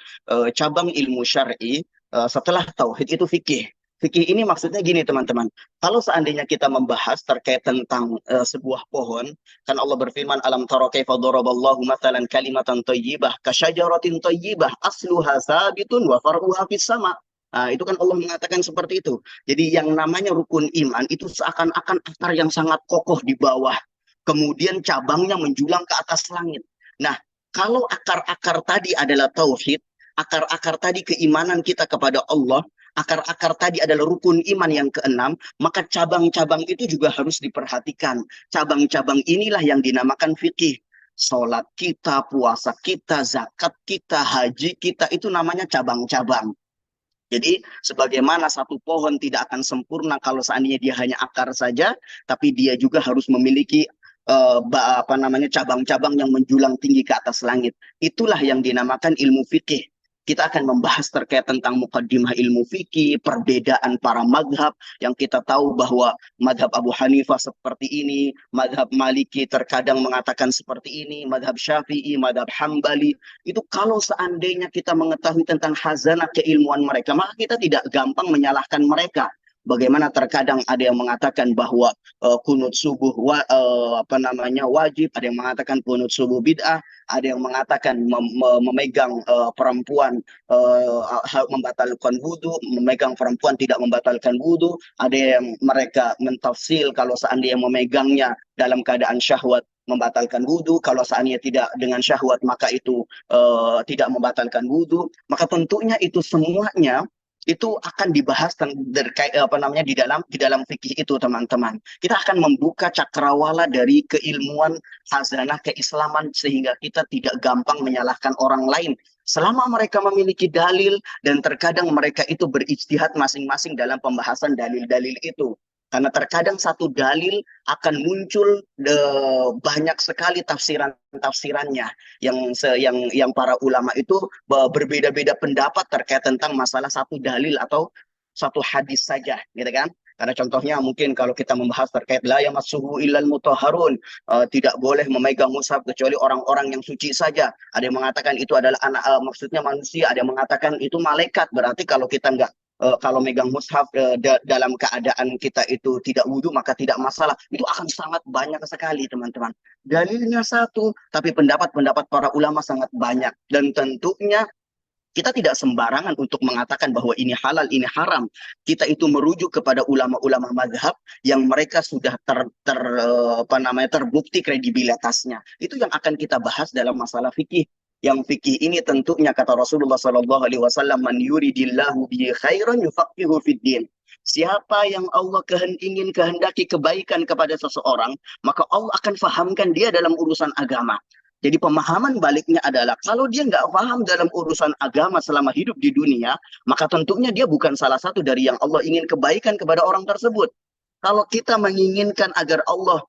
cabang ilmu syar'i setelah tauhid itu fikih. Fikih ini maksudnya gini teman-teman, kalau seandainya kita membahas terkait tentang sebuah pohon, kan Allah berfirman, alam tara kaifa daraballahu mathalan kalimatan thayyibah kasyajaratin thayyibah asluha sabitun wa far'uha fis sama. Itu kan Allah mengatakan seperti itu. Jadi yang namanya rukun iman itu seakan-akan akar yang sangat kokoh di bawah, kemudian cabangnya menjulang ke atas langit. Nah, kalau akar-akar tadi adalah tauhid, akar-akar tadi keimanan kita kepada Allah, akar-akar tadi adalah rukun iman yang keenam, maka cabang-cabang itu juga harus diperhatikan. Cabang-cabang inilah yang dinamakan fikih. Salat kita, puasa kita, zakat kita, haji kita, itu namanya cabang-cabang. Jadi sebagaimana satu pohon tidak akan sempurna kalau seandainya dia hanya akar saja, tapi dia juga harus memiliki cabang-cabang yang menjulang tinggi ke atas langit. Itulah yang dinamakan ilmu fikih. Kita akan membahas terkait tentang muqaddimah ilmu fikih, perbedaan para madhab, yang kita tahu bahwa madhab Abu Hanifah seperti ini, madhab Maliki terkadang mengatakan seperti ini, madhab Syafi'i, madhab Hambali. Itu kalau seandainya kita mengetahui tentang khazanah keilmuan mereka, maka kita tidak gampang menyalahkan mereka. Bagaimana terkadang ada yang mengatakan bahwa kunut subuh wajib, ada yang mengatakan kunut subuh bid'ah, ada yang mengatakan memegang perempuan membatalkan wudhu, memegang perempuan tidak membatalkan wudhu, ada yang mereka mentafsir kalau seandainya memegangnya dalam keadaan syahwat membatalkan wudhu, kalau seandainya tidak dengan syahwat maka itu tidak membatalkan wudhu. Maka tentunya itu semuanya itu akan dibahas di dalam fikih itu, teman-teman. Kita akan membuka cakrawala dari keilmuan khazanah keislaman sehingga kita tidak gampang menyalahkan orang lain selama mereka memiliki dalil, dan terkadang mereka itu berijtihad masing-masing dalam pembahasan dalil-dalil itu. Karena terkadang satu dalil akan muncul banyak sekali tafsiran-tafsirannya yang para ulama itu berbeda-beda pendapat terkait tentang masalah satu dalil atau satu hadis saja, gitu kan? Karena contohnya mungkin kalau kita membahas terkait la yamassuhu illal mutahharun, tidak boleh memegang mushaf kecuali orang-orang yang suci saja. Ada yang mengatakan itu adalah maksudnya manusia, ada yang mengatakan itu malaikat. Berarti kalau kita nggak kalau megang mushaf dalam keadaan kita itu tidak wudhu maka tidak masalah. Itu akan sangat banyak sekali, teman-teman. Dalilnya satu, tapi pendapat-pendapat para ulama sangat banyak. Dan tentunya kita tidak sembarangan untuk mengatakan bahwa ini halal, ini haram. Kita itu merujuk kepada ulama-ulama mazhab yang mereka sudah terbukti kredibilitasnya. Itu yang akan kita bahas dalam masalah fikih. Yang fikih ini tentunya kata Rasulullah Shallallahu Alaihi Wasallam, "Man yuridillahu bihi khairan yufaqihu fid din." Siapa yang Allah ingin kehendaki kebaikan kepada seseorang, maka Allah akan fahamkan dia dalam urusan agama. Jadi pemahaman baliknya adalah kalau dia nggak paham dalam urusan agama selama hidup di dunia, maka tentunya dia bukan salah satu dari yang Allah ingin kebaikan kepada orang tersebut. Kalau kita menginginkan agar Allah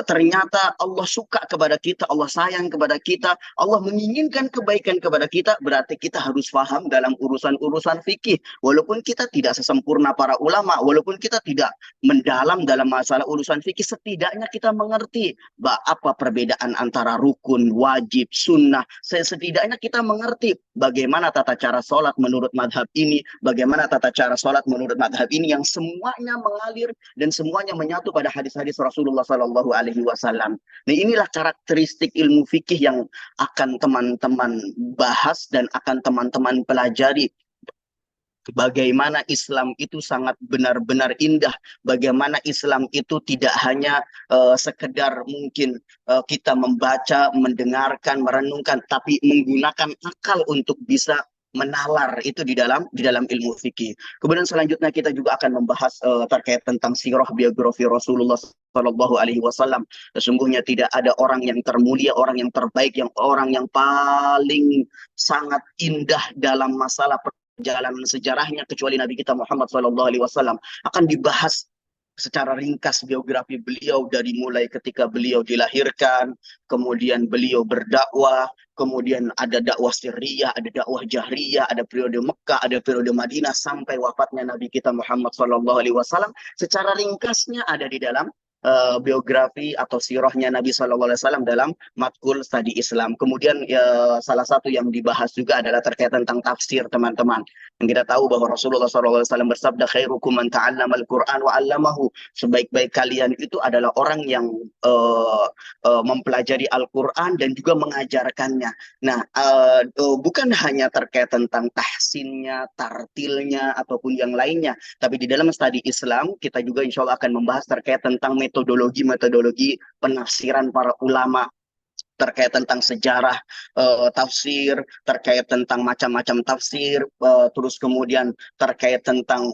ternyata Allah suka kepada kita, Allah sayang kepada kita, Allah menginginkan kebaikan kepada kita, berarti kita harus paham dalam urusan-urusan fikih. Walaupun kita tidak sesempurna para ulama, walaupun kita tidak mendalam dalam masalah urusan fikih, setidaknya kita mengerti apa perbedaan antara rukun, wajib, sunnah. Setidaknya kita mengerti bagaimana tata cara sholat menurut madhab ini, bagaimana tata cara sholat menurut madhab ini, yang semuanya mengalir dan semuanya menyatu pada hadis-hadis Rasulullah Sallallahu Alaihi Wasallam. Nah, inilah karakteristik ilmu fikih yang akan teman-teman bahas dan akan teman-teman pelajari. Bagaimana Islam itu sangat benar-benar indah. Bagaimana Islam itu tidak hanya sekedar mungkin kita membaca, mendengarkan, merenungkan, tapi menggunakan akal untuk bisa menalar itu di dalam ilmu fikih. Kemudian selanjutnya kita juga akan membahas terkait tentang sirah biografi Rasulullah Shallallahu Alaihi Wasallam. Sesungguhnya tidak ada orang yang termulia, orang yang terbaik, orang yang paling sangat indah dalam masalah perjalanan sejarahnya kecuali Nabi kita Muhammad Shallallahu Alaihi Wasallam. Akan dibahas secara ringkas biografi beliau dari mulai ketika beliau dilahirkan, kemudian beliau berdakwah, kemudian ada dakwah sirriyah, ada dakwah jahriyah, ada periode Mekah, ada periode Madinah, sampai wafatnya Nabi kita Muhammad Shallallahu Alaihi Wasallam. Secara ringkasnya ada di dalam biografi atau sirahnya Nabi Shallallahu Alaihi Wasallam dalam matkul studi Islam. Kemudian salah satu yang dibahas juga adalah terkait tentang tafsir, teman-teman. Yang kita tahu bahwa Rasulullah Shallallahu Alaihi Wasallam bersabda, "Khairukum man ta'allama al-Quran wa 'allamahu." Sebaik-baik kalian itu adalah orang yang mempelajari Al-Quran dan juga mengajarkannya. Nah, bukan hanya terkait tentang tahsinnya, tartilnya, ataupun yang lainnya, tapi di dalam studi Islam kita juga insya Allah akan membahas terkait tentang metodologi penafsiran para ulama, terkait tentang sejarah tafsir, terkait tentang macam-macam tafsir, terus kemudian terkait tentang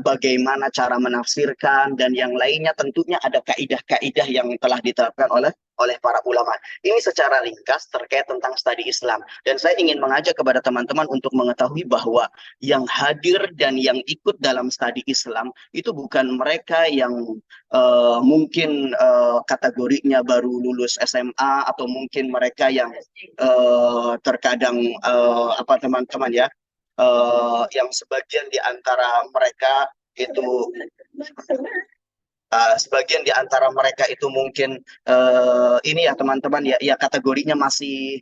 bagaimana cara menafsirkan dan yang lainnya. Tentunya ada kaidah-kaidah yang telah diterapkan oleh para ulama. Ini secara ringkas terkait tentang studi Islam. Dan saya ingin mengajak kepada teman-teman untuk mengetahui bahwa yang hadir dan yang ikut dalam studi Islam itu bukan mereka yang mungkin kategorinya baru lulus SMA, atau mungkin mereka yang terkadang teman-teman ya, yang sebagian di antara mereka itu mungkin ini ya teman-teman ya kategorinya masih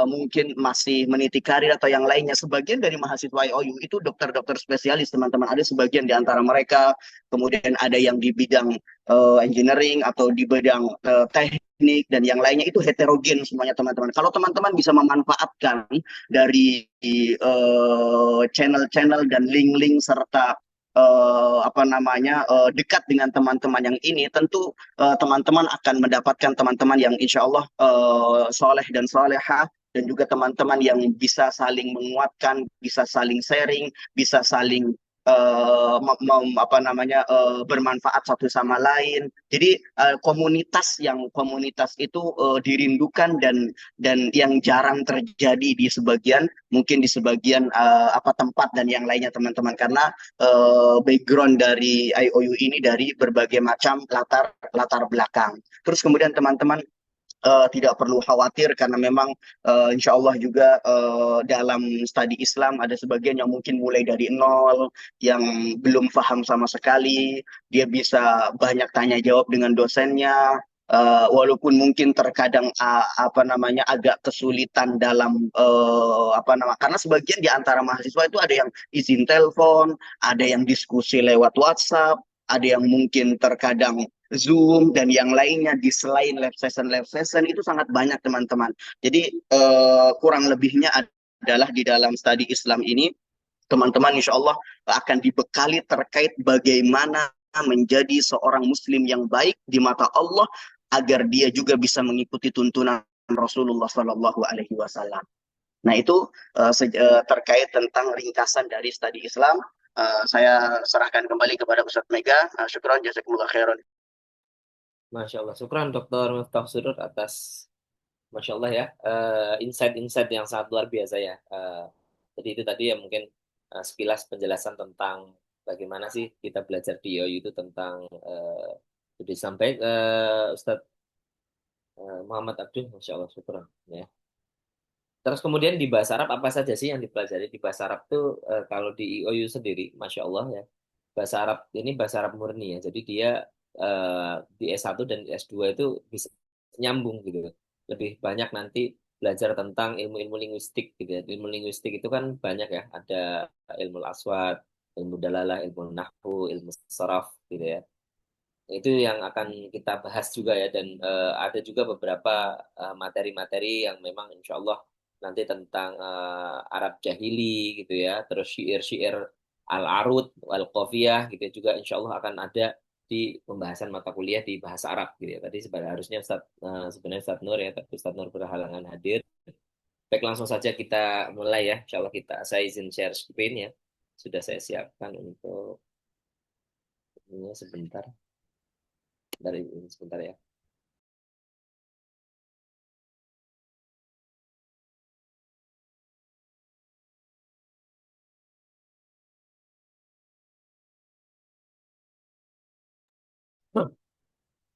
mungkin masih meniti karir atau yang lainnya. Sebagian dari mahasiswa IOU itu dokter-dokter spesialis, teman-teman. Ada sebagian di antara mereka, kemudian ada yang di bidang engineering atau di bidang teknik dan yang lainnya. Itu heterogen semuanya, teman-teman. Kalau teman-teman bisa memanfaatkan dari channel-channel dan link-link serta dekat dengan teman-teman yang ini, tentu teman-teman akan mendapatkan teman-teman yang insya Allah soleh dan soleha, dan juga teman-teman yang bisa saling menguatkan, bisa saling sharing, bisa saling bermanfaat satu sama lain. Jadi komunitas itu dirindukan dan yang jarang terjadi di sebagian mungkin di sebagian tempat dan yang lainnya teman-teman, karena background dari IOU ini dari berbagai macam latar latar belakang. Terus kemudian teman-teman tidak perlu khawatir karena memang insya Allah juga dalam studi Islam ada sebagian yang mungkin mulai dari nol, yang belum paham sama sekali, dia bisa banyak tanya jawab dengan dosennya. Walaupun mungkin terkadang agak kesulitan dalam karena sebagian di antara mahasiswa itu ada yang izin telepon, ada yang diskusi lewat WhatsApp, ada yang mungkin terkadang Zoom dan yang lainnya di selain live session itu sangat banyak teman-teman. Jadi kurang lebihnya adalah di dalam studi Islam ini teman-teman insya Allah akan dibekali terkait bagaimana menjadi seorang muslim yang baik di mata Allah agar dia juga bisa mengikuti tuntunan Rasulullah Shallallahu Alaihi Wasallam. Nah itu terkait tentang ringkasan dari studi Islam. Saya serahkan kembali kepada Ustadz Mega. Syukran, jazakumullah khairan. Masya Allah, syukran Dr. Miftah Surur atas Masya Allah ya, insight-insight yang sangat luar biasa ya. Jadi itu tadi ya mungkin sekilas penjelasan tentang bagaimana sih kita belajar di IOU itu tentang sudah disampaikan Ustadz Muhammad Abdul, Masya Allah, syukran ya. Terus kemudian di bahasa Arab apa saja sih yang dipelajari di bahasa Arab tuh kalau di IOU sendiri, Masya Allah ya, bahasa Arab ini bahasa Arab murni ya. Jadi dia di S1 dan S2 itu bisa nyambung gitu. Lebih banyak nanti belajar tentang ilmu-ilmu linguistik gitu ya. Ilmu linguistik itu kan banyak ya. Ada ilmu aswad, ilmu dalalah, ilmu nahwu, ilmu saraf gitu ya. Itu yang akan kita bahas juga ya. Dan ada juga beberapa materi-materi yang memang insya Allah nanti tentang Arab Jahili gitu ya. Terus syair-syair Al-Arud, Al-Qafiyah gitu ya, juga insya Allah akan ada di pembahasan mata kuliah di bahasa Arab gitu ya. Tadi sebenarnya harusnya sebenarnya Ustaz Nur ya, tapi Ustaz Nur berhalangan hadir. Baik, langsung saja kita mulai ya. Insya Allah saya izin share screen ya. Sudah saya siapkan untuk ini sebentar. Dari ini sebentar ya.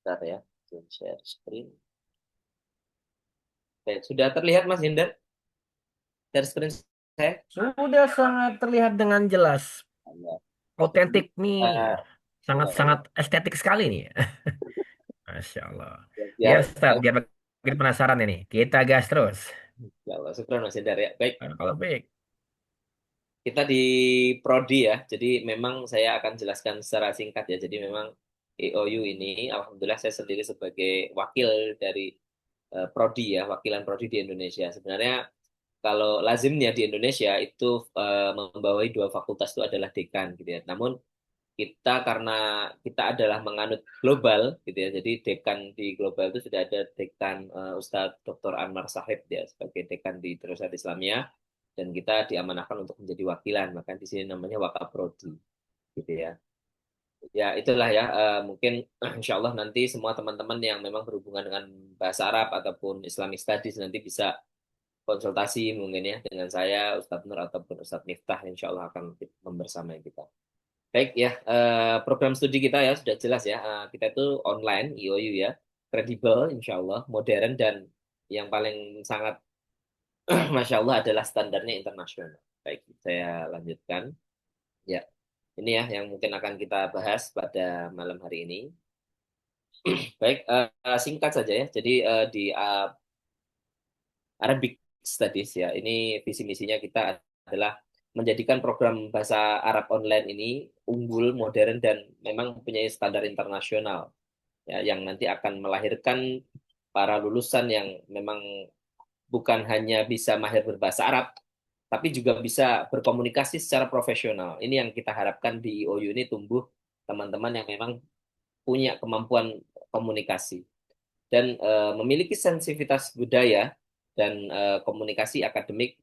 Bentar ya. Izin share screen. Oke, sudah terlihat Mas Hindar? Share screen saya? Sudah sangat terlihat dengan jelas. Ya. Otentik nih. Ah, Sangat-sangat estetik sekali nih. Masya Allah. Ya biar, Ustaz, biar makin penasaran ini. Kita gas terus. ya Allah, syukran Mas Hindar ya. Baik, Kalau baik. kita di Prodi ya. Jadi memang saya akan jelaskan secara singkat ya. Jadi memang EOU ini, alhamdulillah saya sendiri sebagai wakil dari Prodi ya, wakilan Prodi di Indonesia. Sebenarnya kalau lazimnya di Indonesia itu membawahi dua fakultas itu adalah dekan gitu ya. Namun kita karena kita adalah menganut global gitu ya. Jadi dekan di global itu sudah ada dekan Ustadz Dr. Anwar Sahib ya sebagai dekan di Darussalam Islamiyah, dan kita diamanahkan untuk menjadi wakilan, maka di sini namanya Wakaprodi gitu ya. Ya itulah ya, mungkin insya Allah nanti semua teman-teman yang memang berhubungan dengan bahasa Arab ataupun Islamic Studies nanti bisa konsultasi mungkin ya dengan saya, Ustadz Nur ataupun Ustadz Miftah, insya Allah akan membersamai kita. Baik ya, program studi kita ya sudah jelas ya. Kita itu online, IOU ya, kredibel, insya Allah, modern, dan yang paling sangat Masya Allah adalah standarnya internasional. Baik, saya lanjutkan. Ya, ini ya yang mungkin akan kita bahas pada malam hari ini. Baik, singkat saja ya. Jadi di Arabic Studies ya, ini visi misinya kita adalah menjadikan program bahasa Arab online ini unggul, modern, dan memang mempunyai standar internasional ya, yang nanti akan melahirkan para lulusan yang memang bukan hanya bisa mahir berbahasa Arab, tapi juga bisa berkomunikasi secara profesional. Ini yang kita harapkan di IOU ini tumbuh teman-teman yang memang punya kemampuan komunikasi dan memiliki sensitivitas budaya dan komunikasi akademik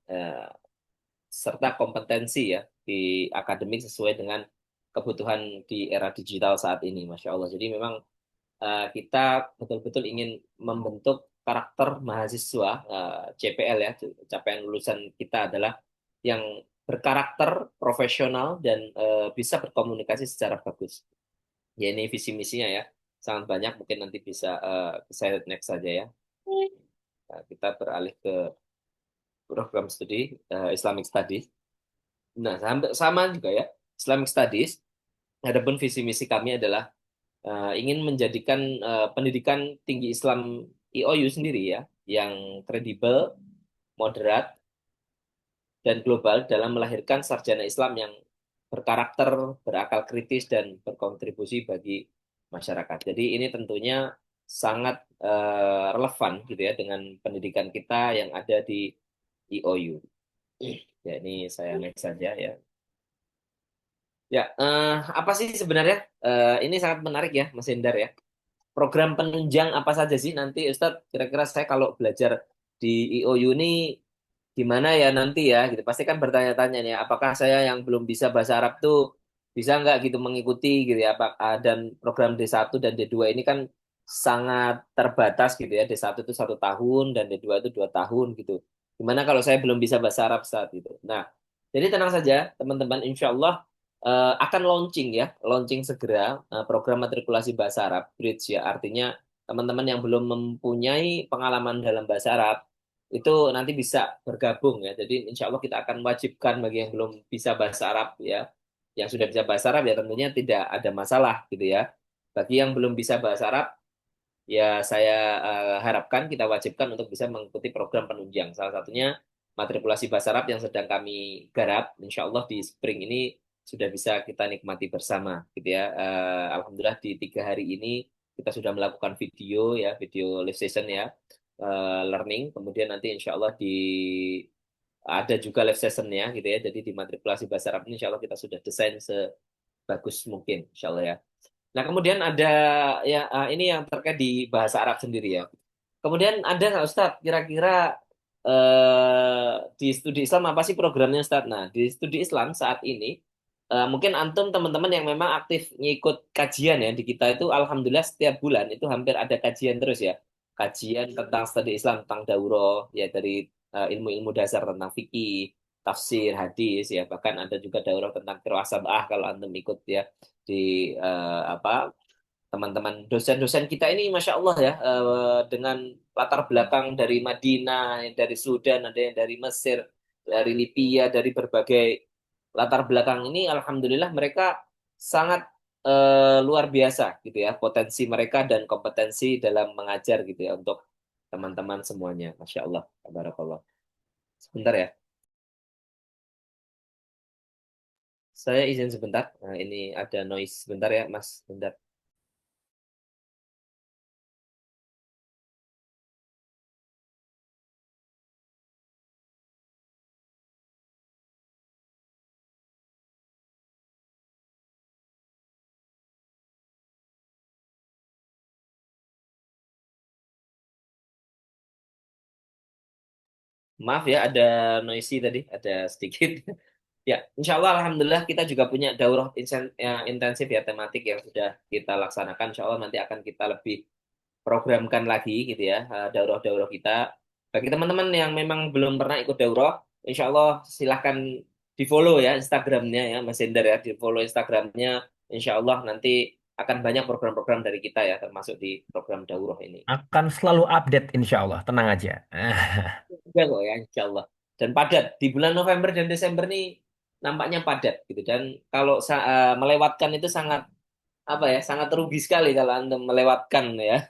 serta kompetensi ya di akademik sesuai dengan kebutuhan di era digital saat ini, Masya Allah. Jadi memang kita betul-betul ingin membentuk karakter mahasiswa CPL ya, capaian lulusan kita adalah yang berkarakter profesional dan bisa berkomunikasi secara bagus. Ya ini visi misinya ya, sangat banyak, mungkin nanti bisa saya next saja ya. Nah, kita beralih ke program studi Islamic Studies. Nah, sama juga ya, Islamic Studies. Adapun visi misi kami adalah ingin menjadikan pendidikan tinggi Islam IOU sendiri ya, yang kredibel, moderat, dan global dalam melahirkan sarjana Islam yang berkarakter, berakal kritis, dan berkontribusi bagi masyarakat. Jadi ini tentunya sangat relevan gitu ya dengan pendidikan kita yang ada di IOU. Ya ini saya next saja ya. Ya, apa sih sebenarnya? Ini sangat menarik ya, Mas Hendar ya. Program penunjang apa saja sih nanti Ustadz? Kira-kira saya kalau belajar di IOU ini gimana ya nanti ya? Gitu. Pasti kan bertanya-tanya nih, apakah saya yang belum bisa bahasa Arab tuh bisa nggak gitu mengikuti gitu ya? Dan program D1 dan D2 ini kan sangat terbatas gitu ya. D1 itu 1 tahun dan D2 itu 2 tahun gitu. Gimana kalau saya belum bisa bahasa Arab saat itu? Nah, jadi tenang saja teman-teman, insya Allah akan launching ya, launching segera program matrikulasi bahasa Arab, Bridge ya, artinya teman-teman yang belum mempunyai pengalaman dalam bahasa Arab, itu nanti bisa bergabung ya, jadi insya Allah kita akan wajibkan bagi yang belum bisa bahasa Arab ya, yang sudah bisa bahasa Arab ya tentunya tidak ada masalah gitu ya, bagi yang belum bisa bahasa Arab, ya saya harapkan kita wajibkan untuk bisa mengikuti program penunjang. Salah satunya matrikulasi bahasa Arab yang sedang kami garap. Insya Allah di spring ini sudah bisa kita nikmati bersama, gitu ya. Alhamdulillah di 3 hari ini kita sudah melakukan video ya, video live session ya, learning. Kemudian nanti Insya Allah ada juga live sessionnya gitu ya. Jadi di matrikulasi bahasa Arab ini Insya Allah kita sudah desain sebagus mungkin, Insya Allah ya. Nah, kemudian ada ya ini yang terkait di bahasa Arab sendiri ya. Kemudian ada nggak Ustadz kira-kira di studi Islam apa sih programnya Ustadz? Nah, di studi Islam saat ini mungkin antum teman-teman yang memang aktif ngikut kajian ya di kita itu alhamdulillah setiap bulan itu hampir ada kajian terus ya. Kajian tentang studi Islam, tentang daurah ya dari ilmu-ilmu dasar tentang fikih, tafsir, hadis ya, bahkan ada juga daurah tentang qiraah sab'ah kalau antum ikut ya di apa teman-teman dosen-dosen kita ini masya Allah ya dengan latar belakang dari Madinah, dari Sudan, ada yang dari Mesir, dari Libya, dari berbagai latar belakang ini, alhamdulillah mereka sangat luar biasa gitu ya potensi mereka dan kompetensi dalam mengajar gitu ya untuk teman-teman semuanya, masya Allah, tabarakallah. Sebentar ya, saya izin sebentar. Nah, ini ada noise sebentar ya, Mas. Sebentar. Maaf ya, ada noisy tadi, ada sedikit. Ya, insya Allah, alhamdulillah kita juga punya daurah intensif ya tematik yang sudah kita laksanakan. Insya Allah nanti akan kita lebih programkan lagi gitu ya daurah-daurah kita. Bagi teman-teman yang memang belum pernah ikut daurah, insya Allah silahkan di follow ya Instagramnya ya Mas Hendar ya, di follow Instagramnya. Insya Allah nanti akan banyak program-program dari kita ya, termasuk di program daurah ini. Akan selalu update insya Allah, tenang aja. Juga kok ya, insya Allah. Dan padat di bulan November dan Desember nih nampaknya padat gitu. Dan kalau melewatkan itu sangat apa ya, sangat rugi sekali kalau Anda melewatkan ya.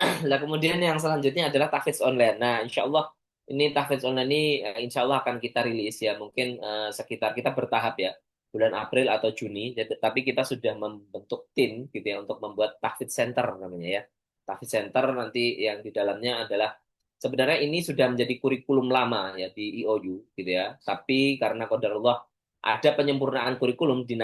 Nah, kemudian yang selanjutnya adalah tahfidz online. Nah, insya Allah ini tahfidz online ini insya Allah akan kita rilis ya. Mungkin sekitar kita bertahap ya. Bulan April atau Juni. Tapi kita sudah membentuk tim gitu ya untuk membuat tahfidz center namanya ya. Tahfidz center nanti yang di dalamnya adalah sebenarnya ini sudah menjadi kurikulum lama ya di IOU gitu ya. Tapi karena qadarullah ada penyempurnaan kurikulum di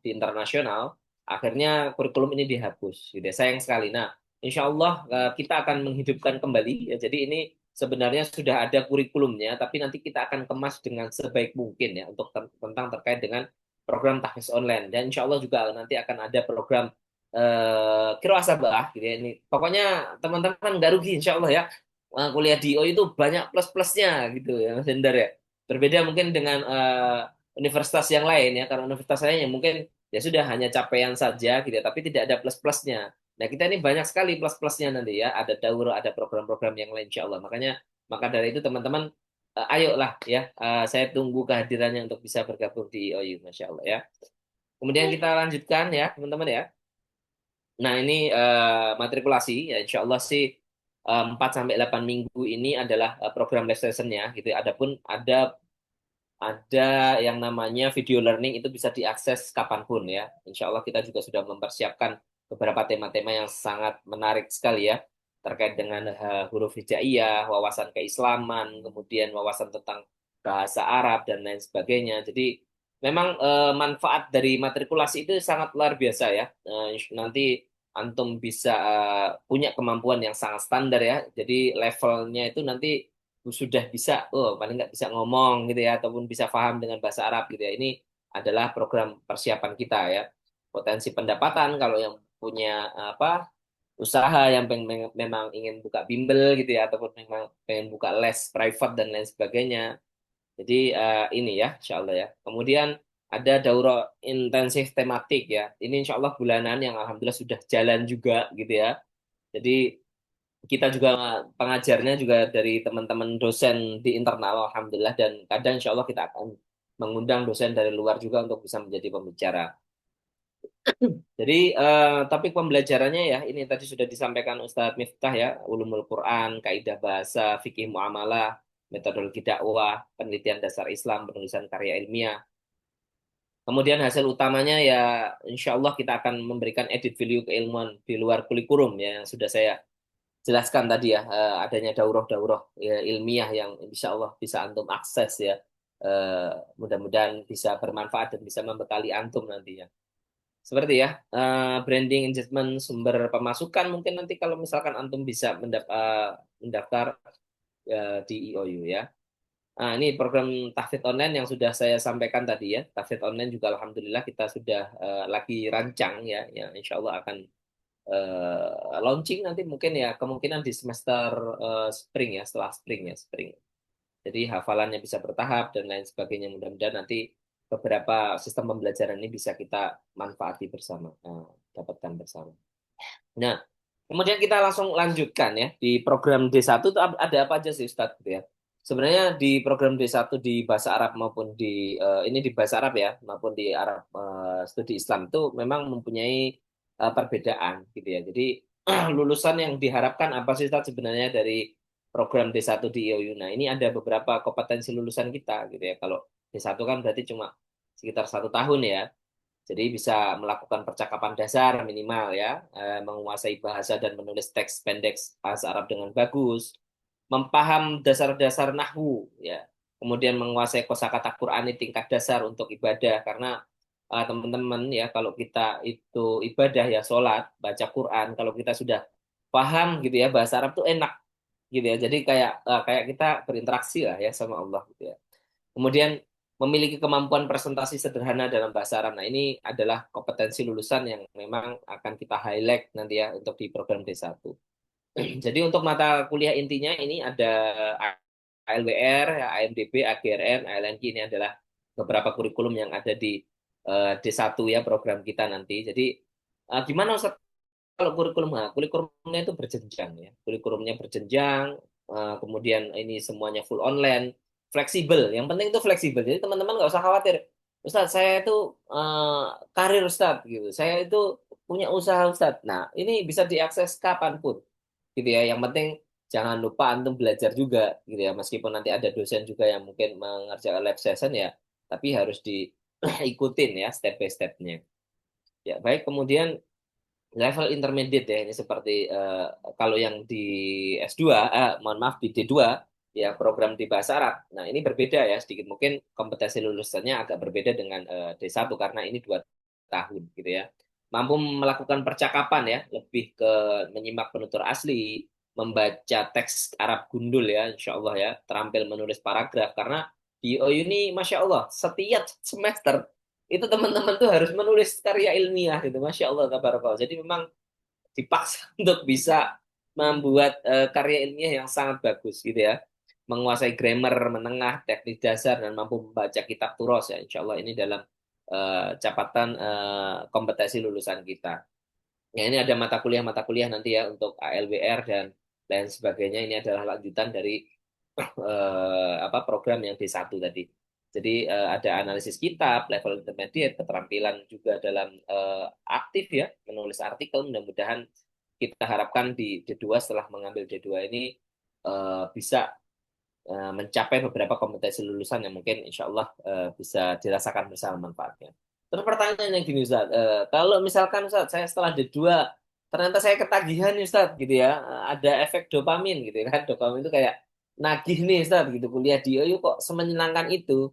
di internasional, akhirnya kurikulum ini dihapus gitu ya. Sayang sekali. Nah, Insya Allah kita akan menghidupkan kembali. Ya, jadi ini sebenarnya sudah ada kurikulumnya, tapi nanti kita akan kemas dengan sebaik mungkin ya untuk tentang terkait dengan program tahfiz online. Dan insya Allah juga nanti akan ada program Qiraah Sabah gitu ya. Ini pokoknya teman-teman nggak rugi insya Allah ya. Kuliah di IO itu banyak plus-plusnya gitu ya Mas Hendar ya. Berbeda mungkin dengan universitas yang lain ya, karena universitas lain yang mungkin ya sudah hanya capaian saja gitu ya, tapi tidak ada plus-plusnya. Nah, kita ini banyak sekali plus-plusnya nanti ya, ada daurah, ada program-program yang lain insya Allah. Maka dari itu teman-teman, ayolah ya, saya tunggu kehadirannya untuk bisa bergabung di IOU, Masya Allah ya. Kemudian kita lanjutkan ya, teman-teman ya. Nah, ini matrikulasi ya, insya Allah sih 4 sampai 8 minggu ini adalah program live session-nya gitu. Adapun ada yang namanya video learning itu bisa diakses kapanpun ya. Insya Allah kita juga sudah mempersiapkan beberapa tema-tema yang sangat menarik sekali ya. Terkait dengan huruf hijaiyah, wawasan keislaman, kemudian wawasan tentang bahasa Arab, dan lain sebagainya. Jadi memang manfaat dari matrikulasi itu sangat luar biasa ya. Nanti antum bisa punya kemampuan yang sangat standar ya. Jadi levelnya itu nanti sudah bisa, paling nggak bisa ngomong gitu ya, ataupun bisa paham dengan bahasa Arab gitu ya. Ini adalah program persiapan kita ya. Potensi pendapatan kalau yang punya apa usaha yang memang ingin buka bimbel gitu ya, ataupun memang pengen buka les private dan lain sebagainya. Jadi ini ya, insya Allah ya. Kemudian ada daurah intensif tematik ya. Ini insya Allah bulanan yang alhamdulillah sudah jalan juga gitu ya. Jadi kita juga pengajarnya juga dari teman-teman dosen di internal alhamdulillah, dan kadang insya Allah kita akan mengundang dosen dari luar juga untuk bisa menjadi pembicara. Jadi topik pembelajarannya ya ini tadi sudah disampaikan Ustadz Miftah ya, ulumul Quran, kaidah bahasa, fikih muamalah, metodologi dakwah, penelitian dasar Islam, penulisan karya ilmiah. Kemudian hasil utamanya ya insya Allah kita akan memberikan edit value keilmuan di luar kurikulum ya, yang sudah saya jelaskan tadi ya, adanya daurah-daurah ya, ilmiah yang insya Allah bisa antum akses ya. Eh, Mudah-mudahan bisa bermanfaat dan bisa membekali antum nantinya. Seperti ya, branding, engagement, sumber pemasukan mungkin nanti kalau misalkan antum bisa mendaftar di IOU ya. Nah, ini program tahfidz online yang sudah saya sampaikan tadi ya. Tahfidz online juga alhamdulillah kita sudah lagi rancang ya, yang insya Allah akan launching nanti mungkin ya, kemungkinan di semester spring ya, setelah spring ya, spring. Jadi hafalannya bisa bertahap dan lain sebagainya. Mudah-mudahan nanti beberapa sistem pembelajaran ini bisa kita manfaati bersama, dapatkan bersama. Nah, kemudian kita langsung lanjutkan ya. Di program D1 itu ada apa aja sih Ustadz gitu ya? Sebenarnya di program D1 di bahasa Arab maupun ini di bahasa Arab ya, maupun di Arab studi Islam itu memang mempunyai perbedaan gitu ya. Jadi lulusan yang diharapkan apa sih Ustadz sebenarnya dari program D1 di IOU? Nah, ini ada beberapa kompetensi lulusan kita gitu ya. Kalau D1 kan berarti cuma sekitar 1 tahun ya. Jadi bisa melakukan percakapan dasar minimal ya, menguasai bahasa dan menulis teks pendek bahasa Arab dengan bagus, memaham dasar-dasar nahwu ya, kemudian menguasai kosakata Qurani tingkat dasar untuk ibadah, karena teman-teman ya kalau kita itu ibadah ya sholat, baca Quran, kalau kita sudah paham gitu ya bahasa Arab tuh enak gitu ya, jadi kayak kita berinteraksi lah ya sama Allah gitu ya. Kemudian memiliki kemampuan presentasi sederhana dalam bahasa Arab. Nah, ini adalah kompetensi lulusan yang memang akan kita highlight nanti ya untuk di program D1. Jadi untuk mata kuliah intinya ini ada ALWR, AMDB, AGRN, ALNQ, ini adalah beberapa kurikulum yang ada di D1 ya program kita nanti. Jadi gimana Ustaz kalau kurikulum? Nah, kurikulumnya itu berjenjang ya. Kurikulumnya berjenjang, kemudian ini semuanya full online, fleksibel. Yang penting itu fleksibel. Jadi teman-teman nggak usah khawatir. Ustaz, saya itu karir Ustaz gitu. Saya itu punya usaha Ustaz. Nah, ini bisa diakses kapanpun gitu ya. Yang penting jangan lupa antum belajar juga gitu ya. Meskipun nanti ada dosen juga yang mungkin mengerjakan lab session ya, tapi harus diikutin ya step by step-nya. Ya, baik. Kemudian level intermediate ya, ini seperti kalau yang di S2, mohon maaf di D2 ya, program di bahasa Arab. Nah, ini berbeda ya, sedikit mungkin kompetensi lulusannya agak berbeda dengan D1 karena ini 2 tahun gitu ya. Mampu melakukan percakapan ya, lebih ke menyimak penutur asli, membaca teks Arab gundul ya, insya Allah ya, terampil menulis paragraf. Karena di OU ini, Masya Allah, setiap semester itu teman-teman tuh harus menulis karya ilmiah gitu, Masya Allah, tabarakallah. Jadi memang dipaksa untuk bisa membuat karya ilmiah yang sangat bagus gitu ya. Menguasai grammar menengah, teknik dasar, dan mampu membaca kitab turos ya. Insya Allah ini dalam catatan kompetensi lulusan kita. Ya, ini ada mata kuliah nanti ya untuk ALWR dan lain sebagainya. Ini adalah lanjutan dari program yang D1 tadi. Jadi ada analisis kitab, level intermediate, keterampilan juga dalam aktif ya, menulis artikel. Mudah-mudahan kita harapkan di D2 setelah mengambil D2 ini bisa mencapai beberapa kompetensi lulusan yang mungkin insya Allah bisa dirasakan bersama manfaatnya. Terus pertanyaannya gini Ustaz, kalau misalkan Ustaz, saya setelah D2 ternyata saya ketagihan nih Ustaz gitu ya, ada efek dopamin gitu kan, dopamin itu kayak nagih nih Ustaz gitu, kuliah di OU kok semenyenangkan itu.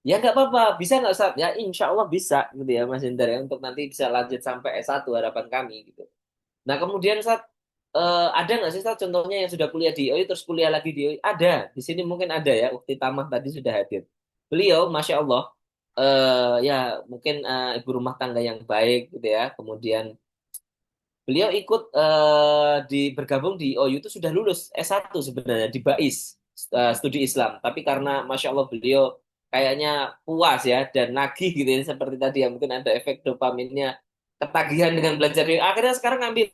Ya nggak apa-apa, bisa nggak Ustaz? Ya insya Allah bisa gitu ya Mas Hendar ya, untuk nanti bisa lanjut sampai S1 harapan kami gitu. Nah, kemudian Ustaz, ada nggak sih Ustaz contohnya yang sudah kuliah di UI terus kuliah lagi di UI? Ada, di sini mungkin ada ya. Ukti Tamah tadi sudah hadir. Beliau, Masya Allah, ya mungkin ibu rumah tangga yang baik gitu ya. Kemudian beliau ikut bergabung di OU itu sudah lulus S1 sebenarnya di BAIS, studi Islam. Tapi karena Masya Allah beliau kayaknya puas ya dan nagih gitu ya, seperti tadi ya, mungkin ada efek dopaminnya, ketagihan dengan belajar. Akhirnya sekarang ngambil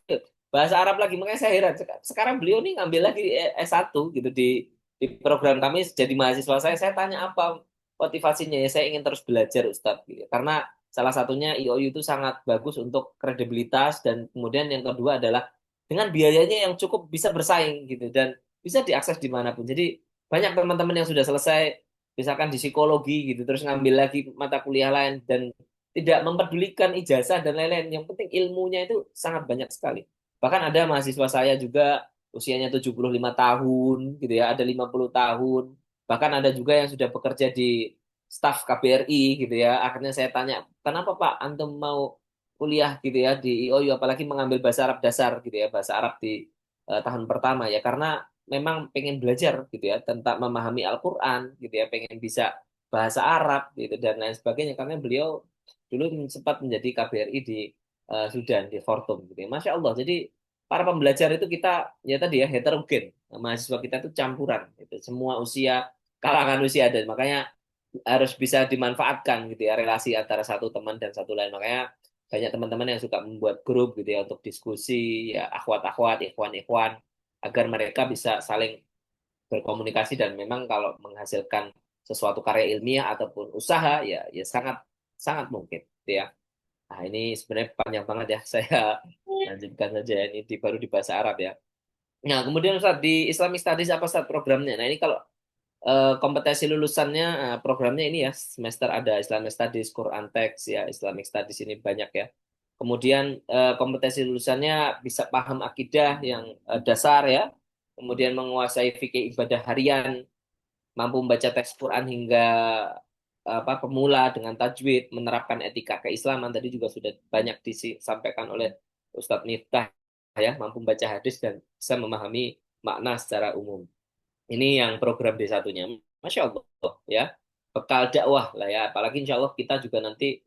bahasa Arab lagi. Makanya saya heran, sekarang beliau nih ngambil lagi S1 gitu di program kami jadi mahasiswa saya tanya apa motivasinya, ya saya ingin terus belajar Ustadz gitu. Karena salah satunya IOU itu sangat bagus untuk kredibilitas, dan kemudian yang kedua adalah dengan biayanya yang cukup bisa bersaing gitu dan bisa diakses dimanapun. Jadi banyak teman-teman yang sudah selesai misalkan di psikologi gitu terus ngambil lagi mata kuliah lain dan tidak mempedulikan ijazah dan lain-lain. Yang penting ilmunya itu sangat banyak sekali. Bahkan ada mahasiswa saya juga usianya 75 tahun gitu ya, ada 50 tahun. Bahkan ada juga yang sudah bekerja di staf KBRI gitu ya. Akhirnya saya tanya, kenapa Pak Antum mau kuliah gitu ya di IOU, apalagi mengambil bahasa Arab dasar gitu ya, bahasa Arab di tahun pertama ya, karena memang pengen belajar gitu ya tentang memahami Al-Quran gitu ya, pengen bisa bahasa Arab gitu dan lain sebagainya, karena beliau dulu sempat menjadi KBRI di Sudan, di Khartoum gitu ya. Masya Allah, jadi para pembelajar itu kita ya tadi ya heterogen, mahasiswa kita itu campuran gitu, semua usia, kalangan usia, dan makanya harus bisa dimanfaatkan gitu ya relasi antara satu teman dan satu lain. Makanya banyak teman-teman yang suka membuat grup gitu ya untuk diskusi ya, akhwat-akhwat, ikhwan-ikhwan, agar mereka bisa saling berkomunikasi, dan memang kalau menghasilkan sesuatu karya ilmiah ataupun usaha ya ya sangat sangat mungkin gitu ya. Nah, ini sebenarnya panjang banget ya, saya lanjutkan saja ya, ini baru di bahasa Arab ya. Nah, kemudian Ustaz, di Islamic Studies apa Ustaz programnya? Nah, ini kalau kompetensi lulusannya, programnya ini ya semester ada Islamic Studies, Quran Text ya, Islamic Studies ini banyak ya. Kemudian kompetensi lulusannya bisa paham akidah yang dasar ya, kemudian menguasai fikih ibadah harian, mampu membaca teks Quran hingga pemula dengan tajwid, menerapkan etika keislaman tadi juga sudah banyak disampaikan oleh Ustadz Miftah ya, mampu membaca hadis dan bisa memahami makna secara umum. Ini yang program D1-nya. Masya Allah ya. Bekal dakwah lah ya. Apalagi insya Allah kita juga nanti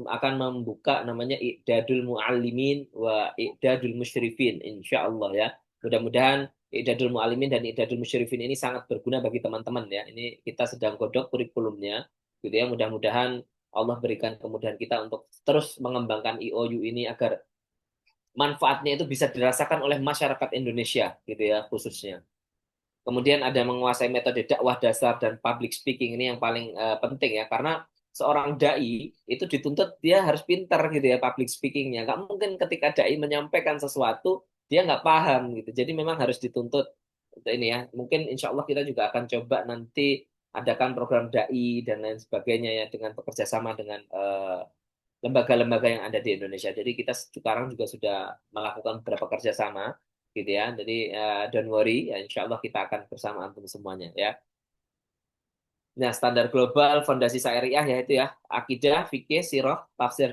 akan membuka namanya I'dadul Mu'allimin wa I'dadul Musyrifin. Insya Allah ya. Mudah-mudahan I'dadul Mu'allimin dan I'dadul Musyrifin ini sangat berguna bagi teman-teman ya. Ini kita sedang godok kurikulumnya gitu ya. Mudah-mudahan Allah berikan kemudahan kita untuk terus mengembangkan IOU ini agar manfaatnya itu bisa dirasakan oleh masyarakat Indonesia gitu ya khususnya. Kemudian ada menguasai metode dakwah dasar dan public speaking, ini yang paling penting ya, karena seorang dai itu dituntut dia harus pintar gitu ya public speakingnya. Nggak mungkin ketika dai menyampaikan sesuatu dia nggak paham gitu. Jadi memang harus dituntut untuk ini ya. Mungkin insya Allah kita juga akan coba nanti adakan program dai dan lain sebagainya ya, dengan bekerja sama dengan lembaga-lembaga yang ada di Indonesia. Jadi kita sekarang juga sudah melakukan beberapa kerjasama gitu ya. Jadi don't worry, ya, insya Allah kita akan bersama antum semuanya ya. Nah, standar global fondasi syariah yaitu ya akidah, fikih, sirah, tafsir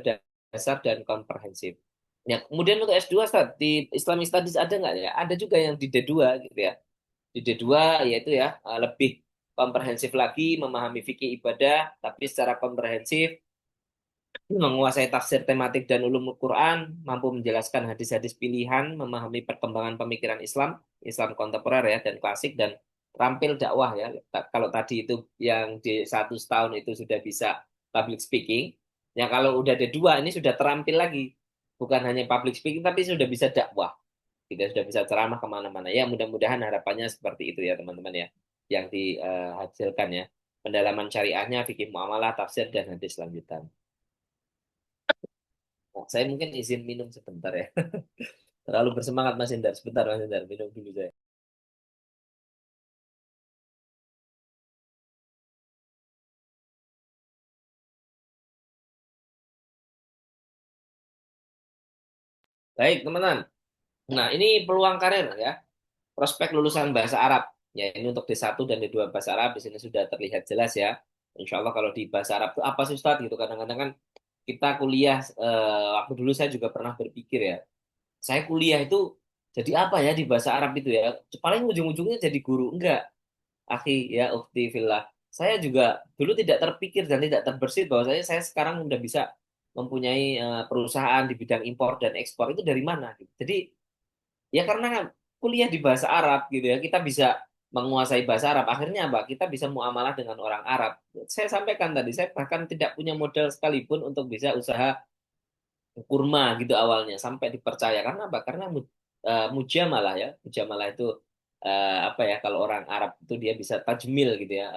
dasar dan komprehensif. Ya, kemudian untuk S2 Ustaz, di Islamic Studies ada nggak ya? Ada juga yang di D2 gitu ya. Di D2 yaitu ya lebih komprehensif lagi, memahami fikih ibadah, tapi secara komprehensif, menguasai tafsir tematik dan ulumul Quran, mampu menjelaskan hadis-hadis pilihan, memahami perkembangan pemikiran Islam, Islam kontemporer ya, dan klasik, dan terampil dakwah ya. Kalau tadi itu yang di 1 tahun itu sudah bisa public speaking, ya kalau udah D2 ini sudah terampil lagi. Bukan hanya public speaking, tapi sudah bisa dakwah. Kita sudah bisa ceramah kemana-mana. Ya mudah-mudahan harapannya seperti itu ya teman-teman ya. Yang dihasilkan ya. Pendalaman syariahnya, fikih muamalah, tafsir, dan hadis lanjutan. Nah, saya mungkin izin minum sebentar ya. Terlalu bersemangat Mas Indar. Sebentar Mas Indar, minum dulu saya. Baik teman-teman. Nah ini peluang karir ya. Prospek lulusan bahasa Arab. Ya ini untuk D1 dan D2 bahasa Arab. Di sini sudah terlihat jelas ya. Insya Allah kalau di bahasa Arab itu apa sih Ustadz gitu. Kadang-kadang kan kita kuliah, waktu dulu saya juga pernah berpikir ya. Saya kuliah itu jadi apa ya di bahasa Arab itu ya. Paling ujung-ujungnya jadi guru. Enggak. Akhi ya ukti fillah. Saya juga dulu tidak terpikir dan tidak terbersit bahwa saya sekarang udah bisa mempunyai perusahaan di bidang impor dan ekspor itu dari mana gitu. Jadi ya karena kuliah di bahasa Arab gitu ya, kita bisa menguasai bahasa Arab. Akhirnya apa? Kita bisa muamalah dengan orang Arab. Saya sampaikan tadi, saya bahkan tidak punya modal sekalipun untuk bisa usaha kurma gitu awalnya sampai dipercaya. Karena apa? Karena mujamalah ya. Mujamalah itu apa ya, kalau orang Arab itu dia bisa tajmil gitu ya.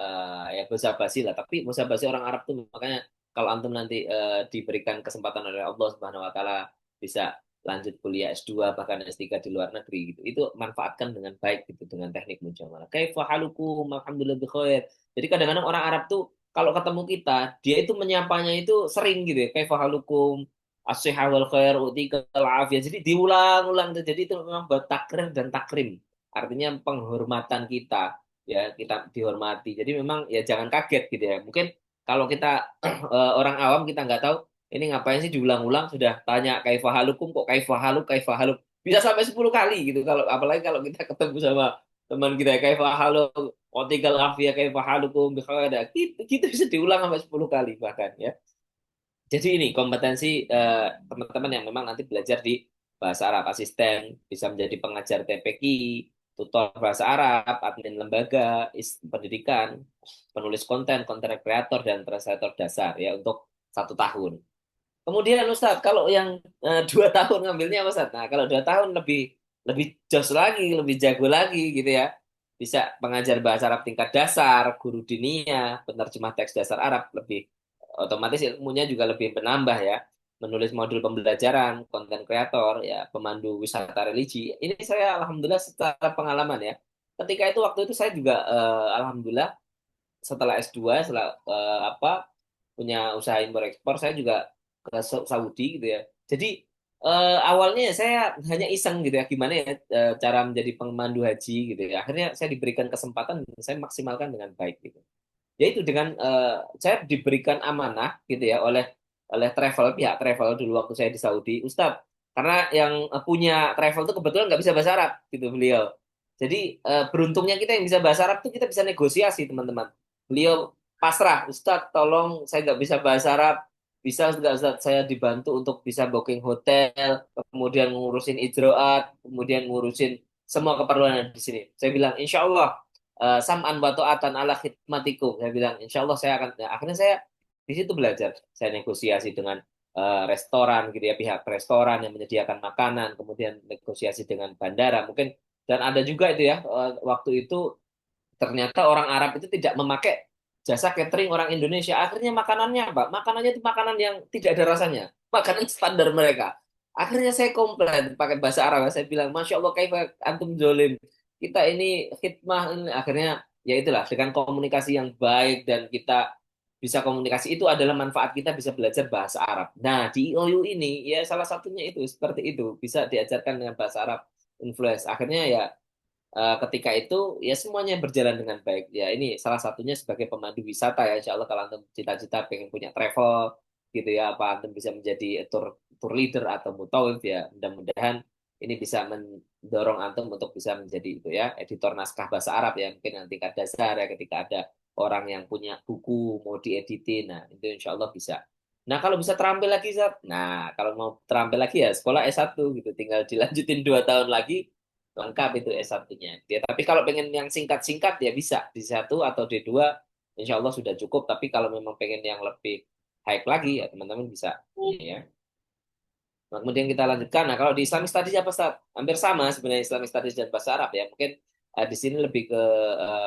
Ya basa-basi lah, tapi basa-basi orang Arab tuh makanya kalau antum nanti diberikan kesempatan oleh Allah Subhanahu wa taala bisa lanjut kuliah S2 bahkan S3 di luar negeri gitu. Itu manfaatkan dengan baik gitu dengan teknik mujamalah. Kaifa halukum? Alhamdulillah bi khair. Jadi kadang-kadang orang Arab tuh kalau ketemu kita, dia itu menyapanya itu sering gitu ya. Kaifa halukum? As-sihah wal khair utikal afiyah. Jadi diulang-ulang. Jadi itu memang buat takrir dan takrim. Artinya penghormatan kita. Ya, kita dihormati. Jadi memang ya jangan kaget gitu ya. Mungkin kalau kita orang awam kita nggak tahu ini ngapain sih diulang-ulang sudah tanya kaifahalukum kok kaifahaluk kaifahaluk. Bisa sampai 10 kali gitu kalau apalagi kalau kita ketemu sama teman kita kaifahaluk otikal afiyah kaifahalukum bikhada. Kita bisa diulang sampai 10 kali bahkan ya. Jadi ini kompetensi teman-teman yang memang nanti belajar di bahasa Arab, asisten, bisa menjadi pengajar TPQ, tutor bahasa Arab, admin lembaga, pendidikan, penulis konten, konten kreator, dan translator dasar ya untuk 1 tahun. Kemudian Ustadz, kalau yang 2 tahun ngambilnya apa Ustadz? Nah, kalau 2 tahun lebih lebih jos lagi, lebih jago lagi gitu ya. Bisa pengajar bahasa Arab tingkat dasar, guru dinia, penerjemah teks dasar Arab, lebih otomatis ilmunya juga lebih menambah ya. Menulis modul pembelajaran, konten kreator, ya pemandu wisata religi. Ini saya alhamdulillah secara pengalaman ya. Ketika itu waktu itu saya juga alhamdulillah setelah S2, setelah apa punya usaha impor ekspor, saya juga ke Saudi gitu ya. Jadi awalnya saya hanya iseng gitu ya, gimana ya cara menjadi pemandu haji gitu ya. Akhirnya saya diberikan kesempatan, saya maksimalkan dengan baik gitu. Yaitu dengan saya diberikan amanah gitu ya oleh pihak travel dulu waktu saya di Saudi, Ustadz, karena yang punya travel itu kebetulan nggak bisa bahasa Arab gitu beliau. Jadi beruntungnya kita yang bisa bahasa Arab tuh kita bisa negosiasi teman-teman. Beliau pasrah, Ustadz, tolong saya nggak bisa bahasa Arab, bisa nggak Ustadz saya dibantu untuk bisa booking hotel, kemudian ngurusin ijroat, kemudian ngurusin semua keperluan di sini. Saya bilang, insya Allah sam'an wa ta'atan ala khidmatikum. Saya bilang, insya Allah saya akan, ya, akhirnya saya di situ belajar. Saya negosiasi dengan restoran gitu ya, pihak restoran yang menyediakan makanan, kemudian negosiasi dengan bandara mungkin, dan ada juga itu ya, waktu itu ternyata orang Arab itu tidak memakai jasa catering orang Indonesia. Akhirnya makanannya apa? Makanannya itu makanan yang tidak ada rasanya. Makanan standar mereka. Akhirnya saya komplain pakai bahasa Arab. Saya bilang, Masya Allah, kaifa antum zolim. Kita ini khidmah. Ini. Akhirnya, ya itulah. Dengan komunikasi yang baik dan kita bisa komunikasi, itu adalah manfaat kita bisa belajar bahasa Arab. Nah, di IOU ini, ya salah satunya itu, seperti itu. Bisa diajarkan dengan bahasa Arab. Influence. Akhirnya ya ketika itu ya semuanya berjalan dengan baik. Ya ini salah satunya sebagai pemandu wisata ya. Insya Allah kalau antum cita-cita pengen punya travel gitu ya, apa antum bisa menjadi tour tour leader atau mutawif ya. Mudah-mudahan ini bisa mendorong antum untuk bisa menjadi itu ya editor naskah bahasa Arab ya. Mungkin nanti tingkat dasar ya ketika ada orang yang punya buku mau dieditin. Nah, itu insya Allah bisa. Nah, kalau bisa terampil lagi, Zat. Nah, kalau mau terampil lagi ya sekolah S1 gitu. Tinggal dilanjutin 2 tahun lagi, lengkap itu S1-nya. Ya, tapi kalau pengen yang singkat-singkat ya bisa. D1 atau D2, insya Allah sudah cukup. Tapi kalau memang pengen yang lebih high lagi, ya teman-teman bisa. Ya. Nah, kemudian kita lanjutkan. Nah, kalau di Islamic Studies apa, Ustaz? Hampir sama sebenarnya Islamic Studies dan bahasa Arab ya. Mungkin di sini lebih ke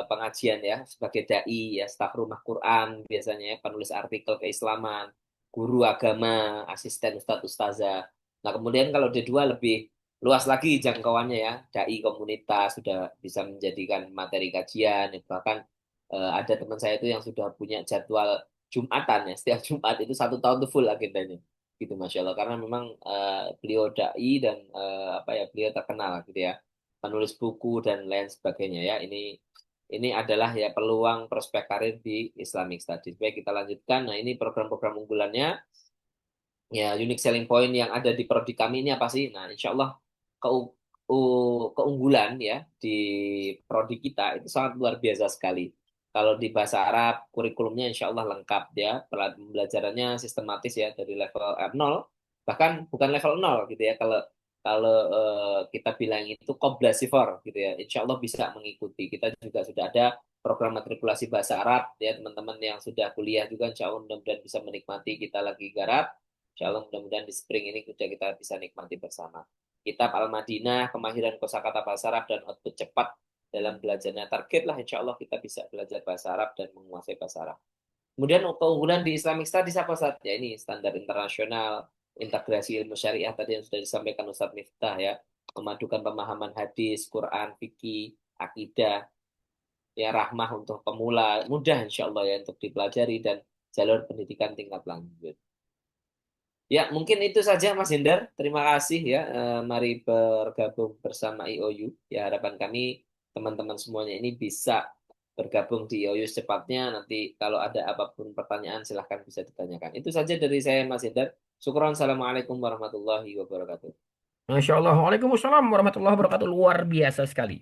pengajian ya, sebagai dai ya, staf rumah Quran biasanya ya, penulis artikel keislaman, guru agama, asisten ustadz ustazah. Nah, kemudian kalau D2 lebih luas lagi jangkauannya ya, dai komunitas sudah bisa menjadikan materi kajian, ya, bahkan ada teman saya itu yang sudah punya jadwal Jumatan ya, setiap Jumat itu 1 tahun tuh full agendanya gitu Masya Allah karena memang beliau dai dan apa ya beliau terkenal gitu ya penulis buku dan lain sebagainya ya ini adalah ya peluang prospek karir di Islamic Studies. Baik kita lanjutkan. Nah ini program-program unggulannya ya unique selling point yang ada di prodi kami ini apa sih? Nah Insya Allah keunggulan ya di prodi kita itu sangat luar biasa sekali. Kalau di bahasa Arab, kurikulumnya insya Allah lengkap ya. Pembelajarannya sistematis ya dari level nol, bahkan bukan level nol gitu ya. Kalau kalau kita bilang itu Qobla gitu ya, insya Allah bisa mengikuti. Kita juga sudah ada program matrikulasi bahasa Arab ya teman-teman yang sudah kuliah juga insya Allah mudah-mudahan bisa menikmati kita lagi garap. Insya Allah mudah-mudahan di spring ini sudah kita bisa nikmati bersama. Kitab Al-Madinah, kemahiran kosakata bahasa Arab dan output cepat dalam belajarnya. Target lah insya Allah kita bisa belajar bahasa Arab dan menguasai bahasa Arab. Kemudian keunggulan di Islamic Studies apa Ustaz? Ya ini standar internasional, integrasi ilmu syariah tadi yang sudah disampaikan Ustaz Miftah ya. Memadukan pemahaman hadis, Quran, fikih, akidah, ya rahmah untuk pemula. Mudah insya Allah ya untuk dipelajari dan jalur pendidikan tingkat lanjut. Ya, mungkin itu saja Mas Hindar. Terima kasih ya. Mari bergabung bersama IOU. Ya, harapan kami teman-teman semuanya ini bisa bergabung di IOU secepatnya. Nanti kalau ada apapun pertanyaan silahkan bisa ditanyakan. Itu saja dari saya Mas Hindar. Syukron. Assalamualaikum warahmatullahi wabarakatuh. Masya Allah. Waalaikumsalam warahmatullahi wabarakatuh. Luar biasa sekali.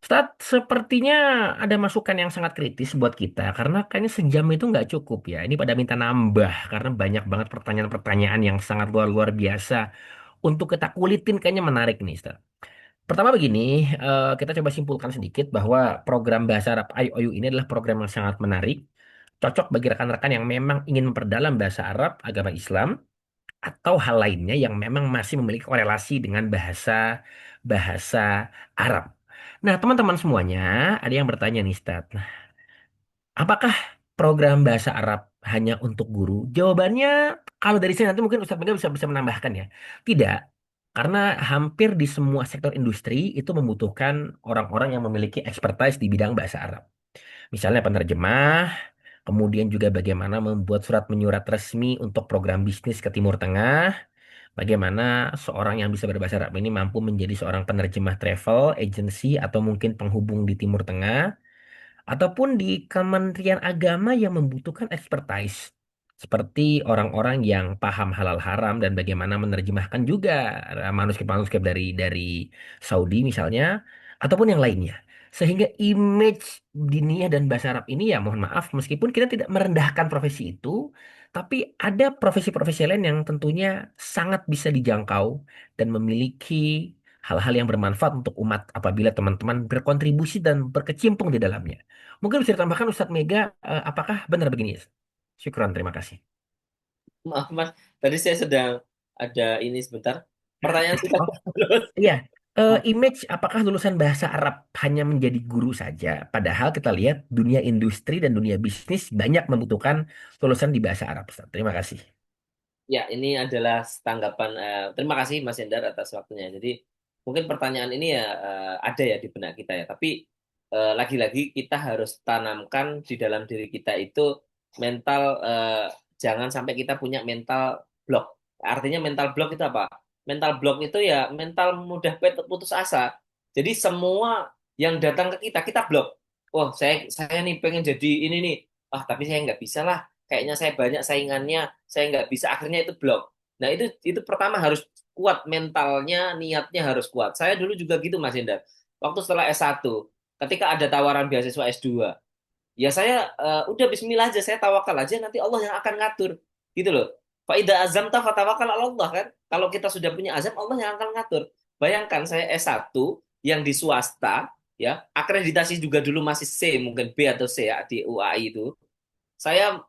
Ustadz, sepertinya ada masukan yang sangat kritis buat kita karena kayaknya sejam itu nggak cukup ya. Ini pada minta nambah karena banyak banget pertanyaan-pertanyaan yang sangat luar biasa untuk kita kulitin kayaknya menarik nih, Ustadz. Pertama begini, kita coba simpulkan sedikit bahwa program Bahasa Arab IOU ini adalah program yang sangat menarik, cocok bagi rekan-rekan yang memang ingin memperdalam bahasa Arab, agama Islam, atau hal lainnya yang memang masih memiliki korelasi dengan bahasa bahasa Arab. Nah, teman-teman semuanya, ada yang bertanya nih, Ustaz. Nah, apakah program bahasa Arab hanya untuk guru? Jawabannya, kalau dari saya nanti mungkin Ustaz Mega bisa menambahkan ya. Tidak, karena hampir di semua sektor industri itu membutuhkan orang-orang yang memiliki expertise di bidang bahasa Arab. Misalnya penerjemah, kemudian juga bagaimana membuat surat menyurat resmi untuk program bisnis ke Timur Tengah, bagaimana seorang yang bisa berbahasa Arab ini mampu menjadi seorang penerjemah travel, agency, atau mungkin penghubung di Timur Tengah, ataupun di Kementerian Agama yang membutuhkan expertise, seperti orang-orang yang paham halal haram dan bagaimana menerjemahkan juga manuskrip-manuskrip dari Saudi misalnya, ataupun yang lainnya. Sehingga image diniyah dan bahasa Arab ini ya mohon maaf, meskipun kita tidak merendahkan profesi itu, tapi ada profesi-profesi lain yang tentunya sangat bisa dijangkau dan memiliki hal-hal yang bermanfaat untuk umat apabila teman-teman berkontribusi dan berkecimpung di dalamnya. Mungkin bisa ditambahkan Ustadz Mega, apakah benar begini? Syukron, terima kasih. Maaf Mas, tadi saya sedang ada ini sebentar. Pertanyaan kita Oh, iya. Image apakah lulusan bahasa Arab hanya menjadi guru saja? Padahal kita lihat dunia industri dan dunia bisnis banyak membutuhkan lulusan di bahasa Arab. Ustadz. Terima kasih. Ya, ini adalah tanggapan. Terima kasih Mas Hendar atas waktunya. Jadi mungkin pertanyaan ini ya ada ya di benak kita ya. Tapi lagi-lagi kita harus tanamkan di dalam diri kita itu mental. Jangan sampai kita punya mental block. Artinya mental block itu apa? Mental block itu ya mental mudah putus asa. Jadi semua yang datang ke kita blok. Oh, saya nih pengen jadi ini nih. Ah, tapi saya nggak bisa lah. Kayaknya saya banyak saingannya, saya nggak bisa. Akhirnya itu blok. Nah, itu pertama harus kuat mentalnya, niatnya harus kuat. Saya dulu juga gitu Mas Indra. Waktu setelah S1, ketika ada tawaran beasiswa S2, ya saya udah bismillah aja, saya tawakal aja, nanti Allah yang akan ngatur. Gitu loh. Faida azamta fatawakal ala Allah kan. Kalau kita sudah punya azam, Allah yang akan ngatur. Bayangkan saya S1 yang di swasta, ya, akreditasi juga dulu masih C, mungkin B atau C ya di UAI itu. Saya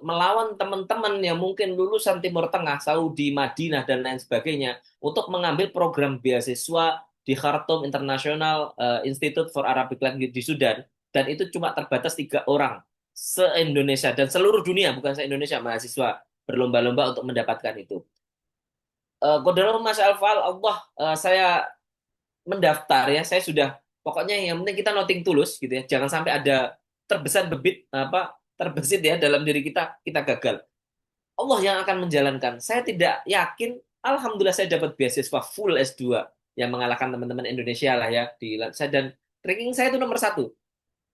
melawan teman-teman yang mungkin lulusan Timur Tengah, Saudi, Madinah, dan lain sebagainya, untuk mengambil program beasiswa di Khartoum International Institute for Arabic Language di Sudan. Dan itu cuma terbatas 3 orang se-Indonesia dan seluruh dunia, bukan se-Indonesia, mahasiswa berlomba-lomba untuk mendapatkan itu. Qadarullah Masya Allah, saya mendaftar ya, saya sudah, pokoknya yang penting kita noting tulus gitu ya, jangan sampai ada terbesit bebit apa terbesit ya dalam diri kita gagal. Allah yang akan menjalankan. Saya tidak yakin, alhamdulillah saya dapat beasiswa full S2 yang mengalahkan teman-teman Indonesia lah ya di saya, dan ranking saya itu nomor 1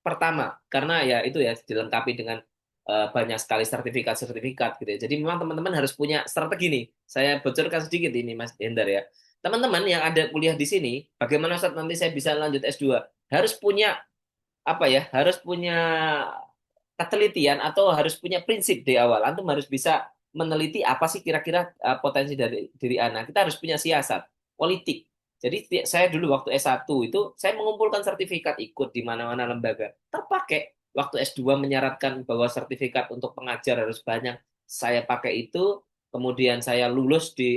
pertama, karena ya itu ya dilengkapi dengan banyak sekali sertifikat-sertifikat gitu ya. Jadi memang teman-teman harus punya strategi nih. Saya bocorkan sedikit ini Mas Hendar ya. Teman-teman yang ada kuliah di sini, bagaimana saat nanti saya bisa lanjut S2? Harus punya apa ya? Harus punya ketelitian atau harus punya prinsip di awal. Antum harus bisa meneliti apa sih kira-kira potensi dari diri anak. Kita harus punya siasat, politik. Jadi saya dulu waktu S1 itu saya mengumpulkan sertifikat, ikut di mana-mana lembaga. Terpakai waktu S2 menyaratkan bahwa sertifikat untuk pengajar harus banyak. Saya pakai itu, kemudian saya lulus di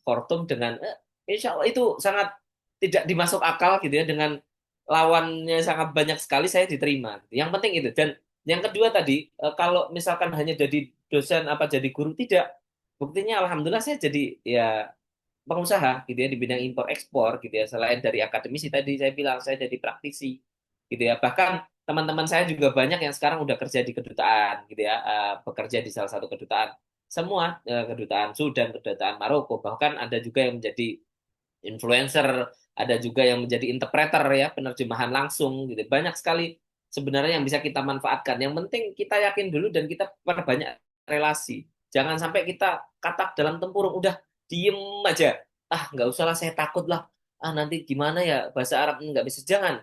Fortum dengan insya Allah itu sangat tidak dimasuk akal gitu ya, dengan lawannya sangat banyak sekali saya diterima. Yang penting itu. Dan yang kedua tadi, kalau misalkan hanya jadi dosen apa jadi guru, tidak. Buktinya alhamdulillah saya jadi ya pengusaha gitu ya di bidang impor ekspor gitu ya. Selain dari akademisi tadi saya bilang saya jadi praktisi gitu ya. Bahkan teman-teman saya juga banyak yang sekarang udah kerja di kedutaan gitu ya, bekerja di salah satu kedutaan. Semua kedutaan Sudan, kedutaan Maroko, bahkan ada juga yang menjadi influencer, ada juga yang menjadi interpreter ya, penerjemahan langsung gitu. Banyak sekali sebenarnya yang bisa kita manfaatkan. Yang penting kita yakin dulu dan kita perbanyak relasi. Jangan sampai kita katak dalam tempurung, udah diem aja. Ah, nggak usah lah, saya takut lah. Ah, nanti gimana ya, bahasa Arab nggak bisa. Jangan.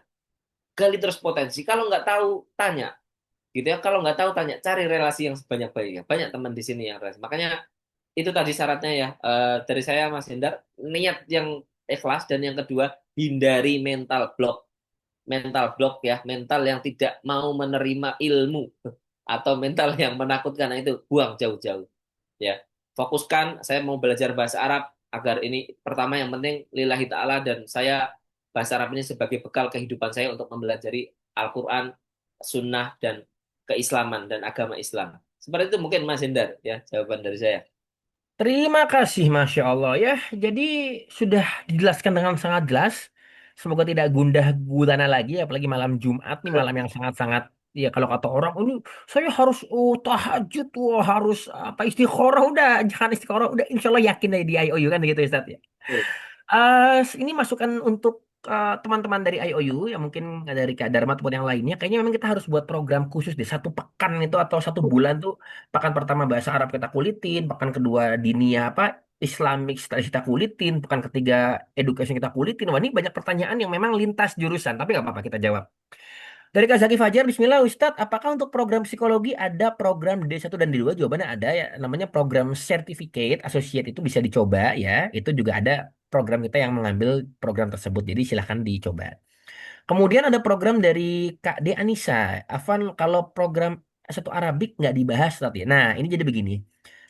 Gali terus potensi. Kalau nggak tahu, tanya. Gitu ya. Kalau nggak tahu, tanya. Cari relasi yang sebanyak-banyaknya. Banyak teman di sini yang relasi. Makanya itu tadi syaratnya ya, dari saya Mas Hendar, niat yang ikhlas, dan yang kedua hindari mental block ya, mental yang tidak mau menerima ilmu atau mental yang menakutkan. Nah, itu buang jauh-jauh ya. Fokuskan, saya mau belajar bahasa Arab agar ini pertama yang penting lillahi ta'ala, dan saya bahasa Arab ini sebagai bekal kehidupan saya untuk mempelajari Al-Quran, Sunnah, dan keislaman dan agama Islam. Seperti itu mungkin Mas Hendar ya, jawaban dari saya. Terima kasih, Masya Allah ya. Jadi sudah dijelaskan dengan sangat jelas. Semoga tidak gundah gulana lagi, apalagi malam Jumat nih, malam yang sangat-sangat, ya kalau kata orang, ini saya harus tahajud, harus apa, istikharah, udah jangan istikharah, udah insya Allah yakin deh di IOU kan gitu Ustaz ya. Ini masukan untuk teman-teman dari IOU yang mungkin dari Kak Dharma ataupun yang lainnya. Kayaknya memang kita harus buat program khusus di 1 pekan itu atau 1 bulan tuh. Pekan pertama bahasa Arab kita kulitin, pekan kedua dinia apa Islamic Studies kita kulitin, pekan ketiga education kita kulitin. Wah, ini banyak pertanyaan yang memang lintas jurusan, tapi nggak apa-apa kita jawab. Dari Kak Zaki Fajar, Bismillah Ustadz, apakah untuk program psikologi ada program D1 dan D2? Jawabannya ada ya, namanya program Certificate Associate, itu bisa dicoba ya. Itu juga ada program kita yang mengambil program tersebut, jadi silahkan dicoba. Kemudian ada program dari Kak D Anissa. Afan, kalau program satu Arabik nggak dibahas tadi. Nah, ini jadi begini.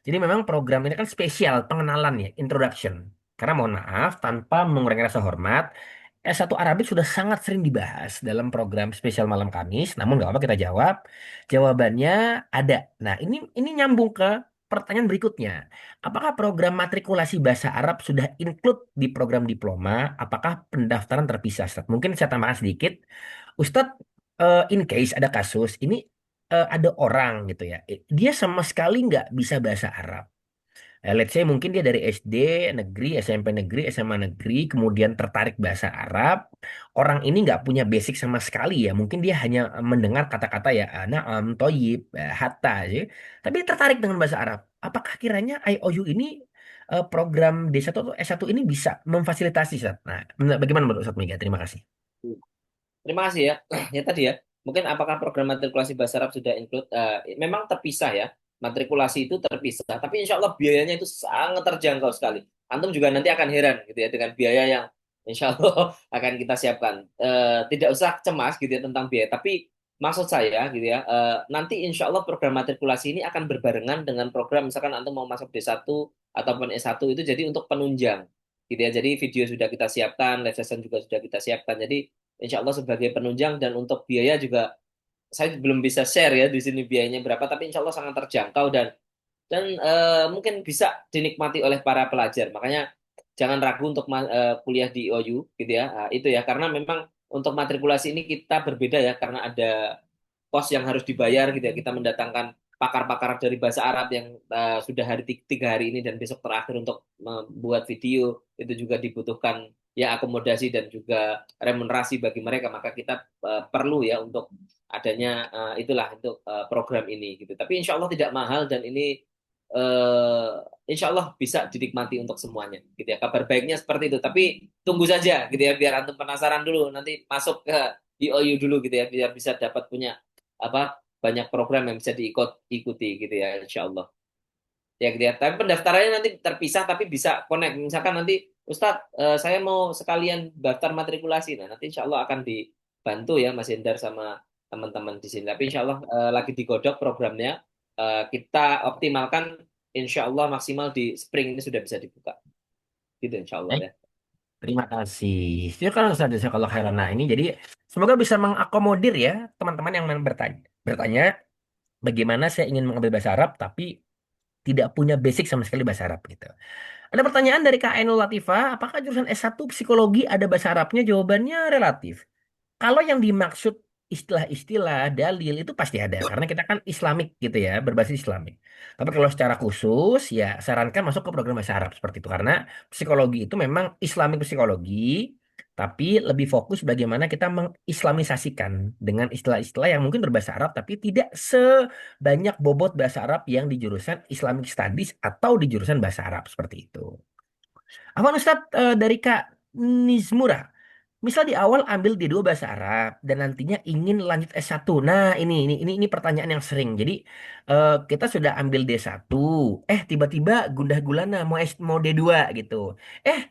Jadi memang program ini kan spesial, pengenalan ya, introduction. Karena mohon maaf, tanpa mengurangi rasa hormat, S1 Arabik sudah sangat sering dibahas dalam program spesial malam Kamis. Namun nggak apa, kita jawab. Jawabannya ada. Nah, ini nyambung ke pertanyaan berikutnya. Apakah program matrikulasi bahasa Arab sudah include di program diploma? Apakah pendaftaran terpisah, Ustadz? Mungkin saya tambahkan sedikit. Ustadz, in case ada kasus, ini ada orang gitu ya, dia sama sekali nggak bisa bahasa Arab. Let's say mungkin dia dari SD negeri, SMP negeri, SMA negeri, kemudian tertarik bahasa Arab. Orang ini nggak punya basic sama sekali ya. Mungkin dia hanya mendengar kata-kata ya, naam, toyib, hatta, ya. Tapi tertarik dengan bahasa Arab. Apakah kiranya IOU ini program D1 atau S1 ini bisa memfasilitasi, Ustaz? Nah, bagaimana menurut Ustaz Mega? Terima kasih. Terima kasih ya. Ya tadi ya, mungkin apakah program matrikulasi bahasa Arab sudah include? Memang terpisah ya, matrikulasi itu terpisah. Tapi insya Allah biayanya itu sangat terjangkau sekali. Antum juga nanti akan heran gitu ya dengan biaya yang insya Allah akan kita siapkan. Tidak usah cemas gitu ya tentang biaya. Tapi maksud saya gitu ya, nanti insya Allah program matrikulasi ini akan berbarengan dengan program misalkan antum mau masuk D1 ataupun S1 itu jadi untuk penunjang gitu ya. Jadi video sudah kita siapkan, live session juga sudah kita siapkan. Jadi insya Allah sebagai penunjang dan untuk biaya juga saya belum bisa share ya di sini biayanya berapa, tapi insya Allah sangat terjangkau dan mungkin bisa dinikmati oleh para pelajar. Makanya jangan ragu untuk kuliah di OU gitu ya. Nah, itu ya karena memang untuk matrikulasi ini kita berbeda ya karena ada kos yang harus dibayar gitu ya. Kita mendatangkan pakar-pakar dari bahasa Arab yang sudah tiga hari ini dan besok terakhir untuk membuat video itu juga dibutuhkan ya akomodasi dan juga remunerasi bagi mereka, maka kita perlu ya untuk adanya itulah untuk program ini gitu. Tapi insya Allah tidak mahal dan ini insya Allah bisa dinikmati untuk semuanya gitu ya. Kabar baiknya seperti itu. Tapi tunggu saja gitu ya biar antum penasaran dulu nanti masuk ke IOU dulu gitu ya biar bisa dapat punya apa banyak program yang bisa ikuti gitu ya insya Allah. Ya gitu ya. Tapi pendaftarannya nanti terpisah tapi bisa connect. Misalkan nanti Ustadz, saya mau sekalian daftar matrikulasi. Nah, nanti insya Allah akan dibantu ya Mas Hendar sama teman-teman di sini. Tapi insya Allah lagi digodok programnya. Kita optimalkan insya Allah maksimal di spring ini sudah bisa dibuka. Gitu insya Allah Baik, ya. terima kasih. Itu kan Ustaz kalau Khairana ini, jadi semoga bisa mengakomodir ya teman-teman yang bertanya. Bertanya, bagaimana saya ingin mengambil bahasa Arab tapi tidak punya basic sama sekali bahasa Arab gitu. Ada pertanyaan dari Kak Ainul Latifah, apakah jurusan S1 psikologi ada bahasa Arabnya? Jawabannya relatif. Kalau yang dimaksud istilah-istilah dalil itu pasti ada karena kita kan Islamik gitu ya, berbasis Islamik. Tapi kalau secara khusus ya sarankan masuk ke program bahasa Arab seperti itu karena psikologi itu memang Islamik psikologi, tapi lebih fokus bagaimana kita mengislamisasikan dengan istilah-istilah yang mungkin berbahasa Arab tapi tidak sebanyak bobot bahasa Arab yang di jurusan Islamic Studies atau di jurusan bahasa Arab seperti itu. Afwan Ustadz, dari Kak Nizmura. Misal di awal ambil D2 bahasa Arab dan nantinya ingin lanjut S1. Nah, ini pertanyaan yang sering. Jadi kita sudah ambil D1, tiba-tiba gundah gulana mau D2 gitu. Eh,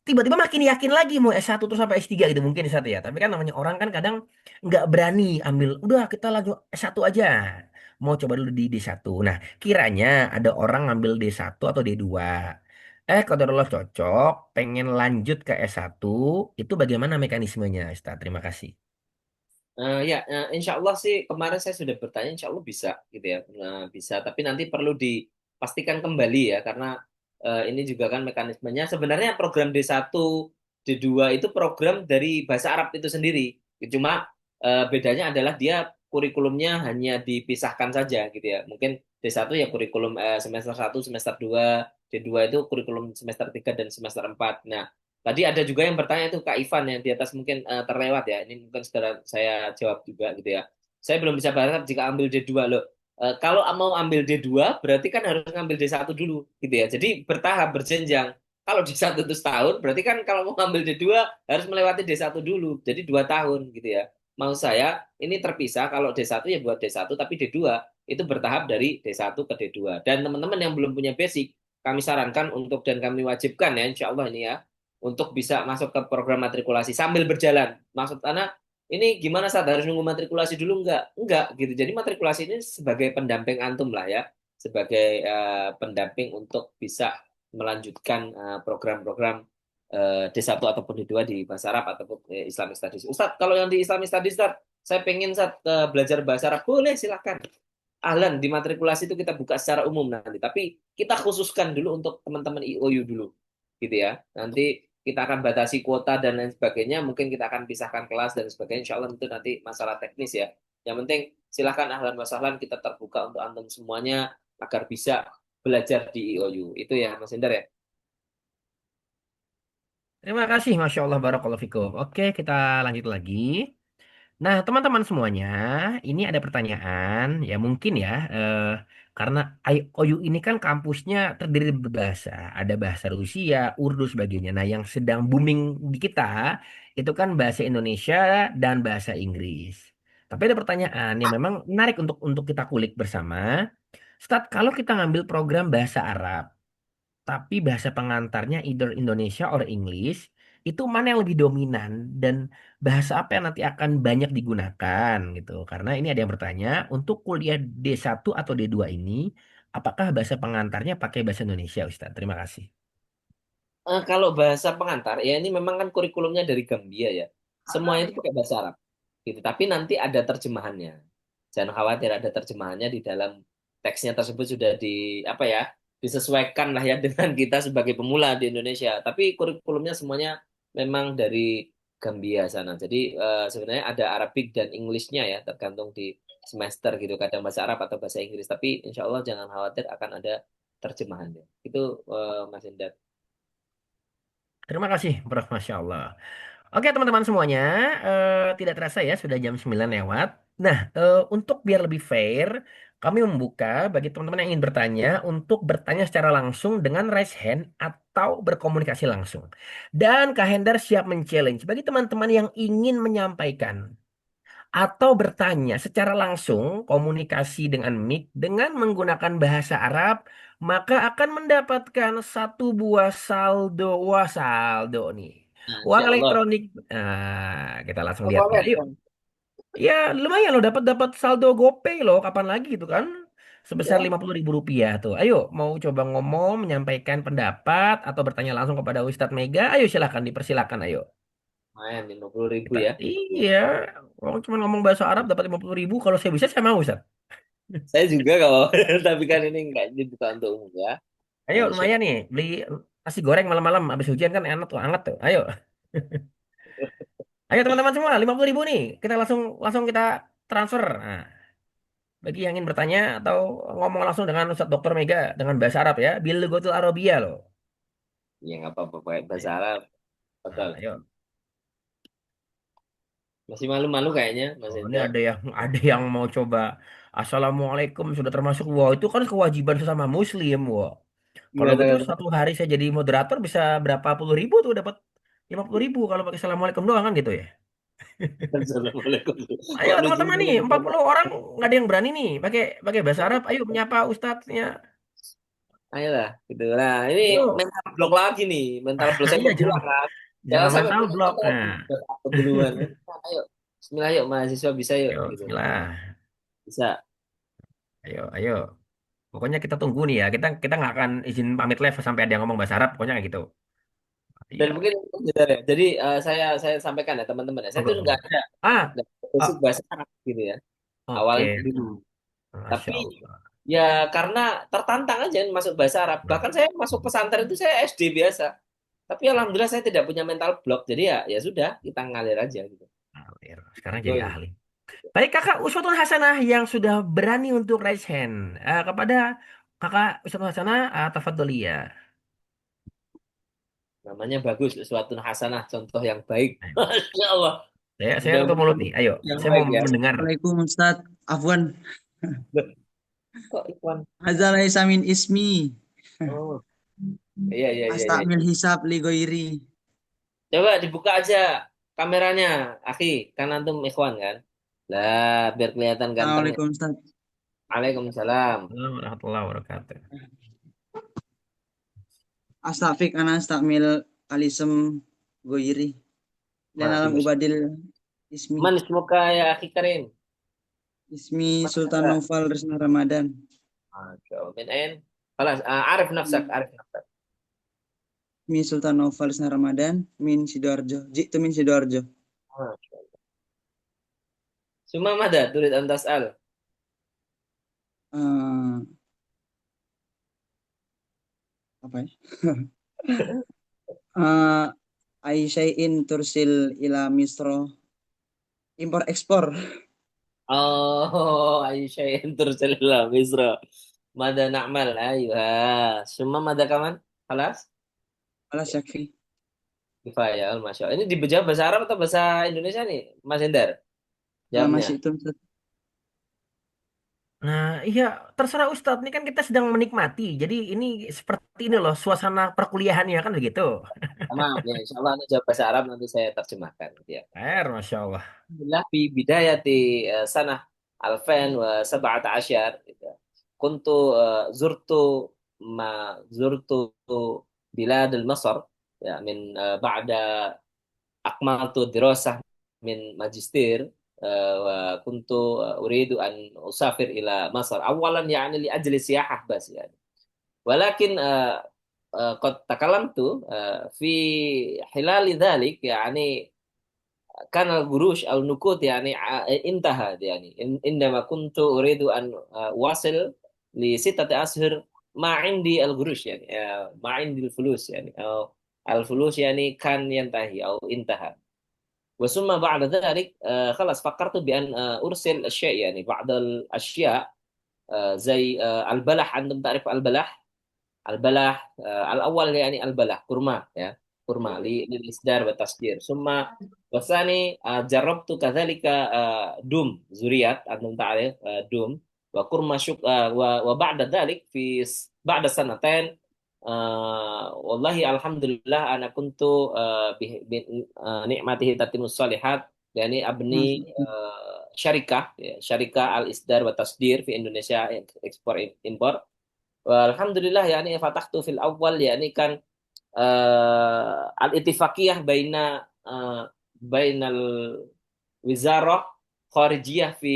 tiba-tiba makin yakin lagi mau S1 terus sampai S3 gitu mungkin S1 ya. Tapi kan namanya orang kan kadang nggak berani ambil, udah kita lanjut S1 aja. Mau coba dulu di D1. Nah, kiranya ada orang ngambil D1 atau D2. Kalau Allah cocok, pengen lanjut ke S1, itu bagaimana mekanismenya, Ustaz? Terima kasih. Ya, insya Allah sih kemarin saya sudah bertanya, insya Allah bisa gitu ya, bisa. Tapi nanti perlu dipastikan kembali ya, karena ini juga kan mekanismenya. Sebenarnya program D1, D2 itu program dari bahasa Arab itu sendiri. Cuma bedanya adalah dia kurikulumnya hanya dipisahkan saja gitu ya. Mungkin D1 ya kurikulum semester 1, semester 2, D2 itu kurikulum semester 3 dan semester 4. Nah, tadi ada juga yang bertanya itu Kak Ivan yang di atas mungkin terlewat ya. Ini mungkin segera saya jawab juga gitu ya. Saya belum bisa bahas jika ambil D2 loh. Kalau mau ambil D2 berarti kan harus ngambil D1 dulu gitu ya. Jadi bertahap berjenjang. Kalau D1 itu setahun berarti kan kalau mau ngambil D2 harus melewati D1 dulu. Jadi 2 tahun gitu ya. Mau saya ini terpisah kalau D1 ya buat D1 tapi D2 itu bertahap dari D1 ke D2. Dan teman-teman yang belum punya basic kami sarankan untuk dan kami wajibkan ya insya Allah ini ya untuk bisa masuk ke program matrikulasi sambil berjalan. Maksud Ana, ini gimana saat harus nunggu matrikulasi dulu enggak? Enggak gitu. Jadi matrikulasi ini sebagai pendamping antum lah ya, sebagai pendamping untuk bisa melanjutkan program-program D1 ataupun D2 di bahasa Arab ataupun Islamic Studies. Ustadz, kalau yang di Islamic Studies, Ustadz, saya pengen belajar bahasa Arab, boleh silakan. Ahlan, di matrikulasi itu kita buka secara umum nanti, tapi kita khususkan dulu untuk teman-teman IOU dulu, gitu ya. Nanti kita akan batasi kuota dan lain sebagainya, mungkin kita akan pisahkan kelas dan sebagainya, insya Allah itu nanti masalah teknis ya. Yang penting silahkan ahlan wasahlan kita terbuka untuk antum semuanya agar bisa belajar di IOU. Itu ya Mas Hendar ya. Terima kasih, Masya Allah, Barakallahu Fikum. Oke, kita lanjut lagi. Nah, teman-teman semuanya, ini ada pertanyaan, ya mungkin ya, Karena IOU ini kan kampusnya terdiri dari berbahasa. Ada bahasa Rusia, Urdu, sebagainya. Nah, yang sedang booming di kita itu kan bahasa Indonesia dan bahasa Inggris. Tapi ada pertanyaan yang memang menarik untuk kita kulik bersama. Ustaz, kalau kita ngambil program bahasa Arab, tapi bahasa pengantarnya either Indonesia or English, itu mana yang lebih dominan dan bahasa apa yang nanti akan banyak digunakan gitu. Karena ini ada yang bertanya, untuk kuliah D1 atau D2 ini, apakah bahasa pengantarnya pakai bahasa Indonesia, Ustaz? Terima kasih. Kalau bahasa pengantar, ya ini memang kan kurikulumnya dari Gambia ya. Semuanya itu pakai bahasa Arab. Gitu. Tapi nanti ada terjemahannya. Jangan khawatir ada terjemahannya di dalam teksnya tersebut sudah apa ya, disesuaikan lah ya dengan kita sebagai pemula di Indonesia. Tapi kurikulumnya semuanya memang dari Gambia sana. Jadi sebenarnya ada Arabic dan English-nya ya, tergantung di semester gitu. Kadang bahasa Arab atau bahasa Inggris. Tapi insya Allah jangan khawatir akan ada terjemahannya. Itu Mas Indra. Terima kasih, Prof. Masya Allah. Oke, teman-teman semuanya, tidak terasa ya, sudah jam 9 lewat. Nah, untuk biar lebih fair, kami membuka bagi teman-teman yang ingin bertanya untuk bertanya secara langsung dengan raise hand atau berkomunikasi langsung. Dan Kak Hendar siap men-challenge bagi teman-teman yang ingin menyampaikan atau bertanya secara langsung komunikasi dengan mic dengan menggunakan bahasa Arab, maka akan mendapatkan satu buah saldo. Wah, saldo nih. Nah, Uang insya Allah. elektronik. Nah, kita langsung Oh, lihat nih. boleh Ayo. dong. Ya, lumayan loh, dapat dapat saldo GoPay loh. Kapan lagi gitu kan? Sebesar Ya, Rp50.000 tuh. Ayo, mau coba ngomong, menyampaikan pendapat atau bertanya langsung kepada Ustadz Mega? Ayo silakan, dipersilakan. Ayo. main 50.000 Kita, ya. iya, orang cuma ngomong bahasa Arab dapat 50.000. Kalau saya bisa, saya mau, Ustaz. Saya juga kalau tapi kan ini enggak dibuka untuk umum ya. Ayo, Masya lumayan nih. Beli nasi goreng malam-malam habis hujan kan enak tuh, hangat tuh. Ayo. Ayo teman-teman semua, 50.000 nih. Kita langsung langsung kita transfer. Nah, bagi yang ingin bertanya atau ngomong langsung dengan Ustadz Dr. Mega dengan bahasa Arab ya. Bil Lugatul Arabia loh. ya nggak apa-apa pakai bahasa Ayo. Arab. Nah, Betul. ayo. Masih malu-malu kayaknya Mas Oh, ini Hendra. ada yang mau coba. Assalamualaikum sudah termasuk. Wah, itu kan kewajiban sesama Muslim. Wah. Kalau Gimana gitu kata? satu hari saya jadi moderator bisa berapa puluh ribu tuh dapat 50.000 kalau pakai Assalamualaikum doang kan gitu ya. Assalamualaikum. Ayo Kok lucu teman-teman nih, banget. 40 orang nggak ada yang berani nih pakai pakai bahasa Arab. Ayo menyapa ustadznya. Ayolah, gitu. Nah, ini Ayo. mental block lagi nih. Mental block saya Iya bilang jangan kan. Jangan jangan sampai mental punya block. mental Nah, block aku duluan. Nah, ayo. Bismillah yuk mahasiswa bisa yuk ayo gitu. bismillah. Bisa. Ayo. Pokoknya kita tunggu nih ya. Kita kita nggak akan izin pamit live sampai ada yang ngomong bahasa Arab. Pokoknya kayak gitu. Dan Iya. mungkin benar ya. Jadi saya sampaikan ya teman-teman ya. Saya tuh Ngobrol, ngobrol. Ah, nggak ada basic ah, bahasa Arab gitu ya. Awalnya oke. dulu. Masya Tapi Allah. ya karena tertantang aja masuk bahasa Arab. Bahkan saya masuk pesantren itu saya SD biasa. Tapi alhamdulillah saya tidak punya mental block. Jadi ya sudah kita ngalir aja gitu. Alir. Sekarang jadi Betul. ahli. Baik kakak Uswatun Hasanah yang sudah berani untuk raise hand. Kepada kakak Uswatun Hasanah, tafadholi ya. Namanya bagus, suatu hasanah, contoh yang baik. Ayo. Masya Allah. Saya tutup mulut Mudah-mudahan nih. Ayo, yang saya mau baik ya. mendengar. Assalamualaikum Ustaz. Afwan. Loh, kok Ikhwan? Hadza laisa min ismi. Oh, iya, iya, iya, iya. Astamil hisab li ghairi. Coba dibuka aja kameranya, Akhi. Kan antum Ikhwan kan? Lah, biar kelihatan gantengnya. Assalamualaikum Ustaz. Waalaikumsalam. Assalamualaikum warahmatullahi wabarakatuh. Astafik ana astamil alisem ghairi. Dan alam Masih. ubadil ismi. Man semoga ya Akhi Karim. Ismi Sultan Masa. Noval Resna Ramadan. Masya Allah. Min ain? خلاص عارف نفسك عارف نفسك. Ismi Sultan Noval Resna Ramadan min Sidoarjo. Jitu min Sidoarjo. Masya Allah. ثم ماذا تريد أن تسأل؟ Eh, apa ya? Aisyai'in tursil ila Misro. Impor ekspor. Oh, أي شيء ترسل إلى مصر ماذا نعمل أيوه ثم ماذا كمان خلاص Alas yakfi. kifayah Masya Allah ini dijawab bahasa Arab atau bahasa Indonesia nih Mas Hendar jawabnya Masih itu Ustaz. Nah, iya, terserah Ustadz. Ini kan kita sedang menikmati. Jadi ini seperti ini loh suasana perkuliahannya kan begitu. Maaf ya, insya Allah jawab bahasa Arab nanti saya terjemahkan gitu ya. Masya Allah. Alhamdulillah fi bidayati sanah 2017 gitu. Kuntu zurtu ma zurtu biladul Masar ya min ba'da akmaltu dirasah min magister wa kuntu uridu an usafir ila Masar awalan yani li ajli siyahah bas yani. Walakin qad takalamtu fi hilali dhalik yani كان القروش أو النقود يعني انتهت يعني عندما كنت أريد أن أواصل لستة أشهر ما عندي القروش يعني ما عندي الفلوس يعني أو الفلوس يعني كان ينتهي أو انتهى وثم بعد ذلك خلاص فكرت بأن أرسل الشيء يعني بعض الأشياء زي البلح أنتم تعرف البلح البلح الأول يعني البلح كرما يا كرما للإصدار والتصدير ثم والثاني جربت كذلك دوم زريات أنتم تعرف دوم وكرما وبعد ذلك بعد سنتين والله الحمد لله أنا كنت بنعمته تتم الصالحات يعني أبني شركة شركة الإصدار والتصدير في إندونيسيا إكسبور إمبور Alhamdulillah ya ini fatahtu fil awal ya ini kan al-ittifaqiyah bainal wizarah kharijiyah fi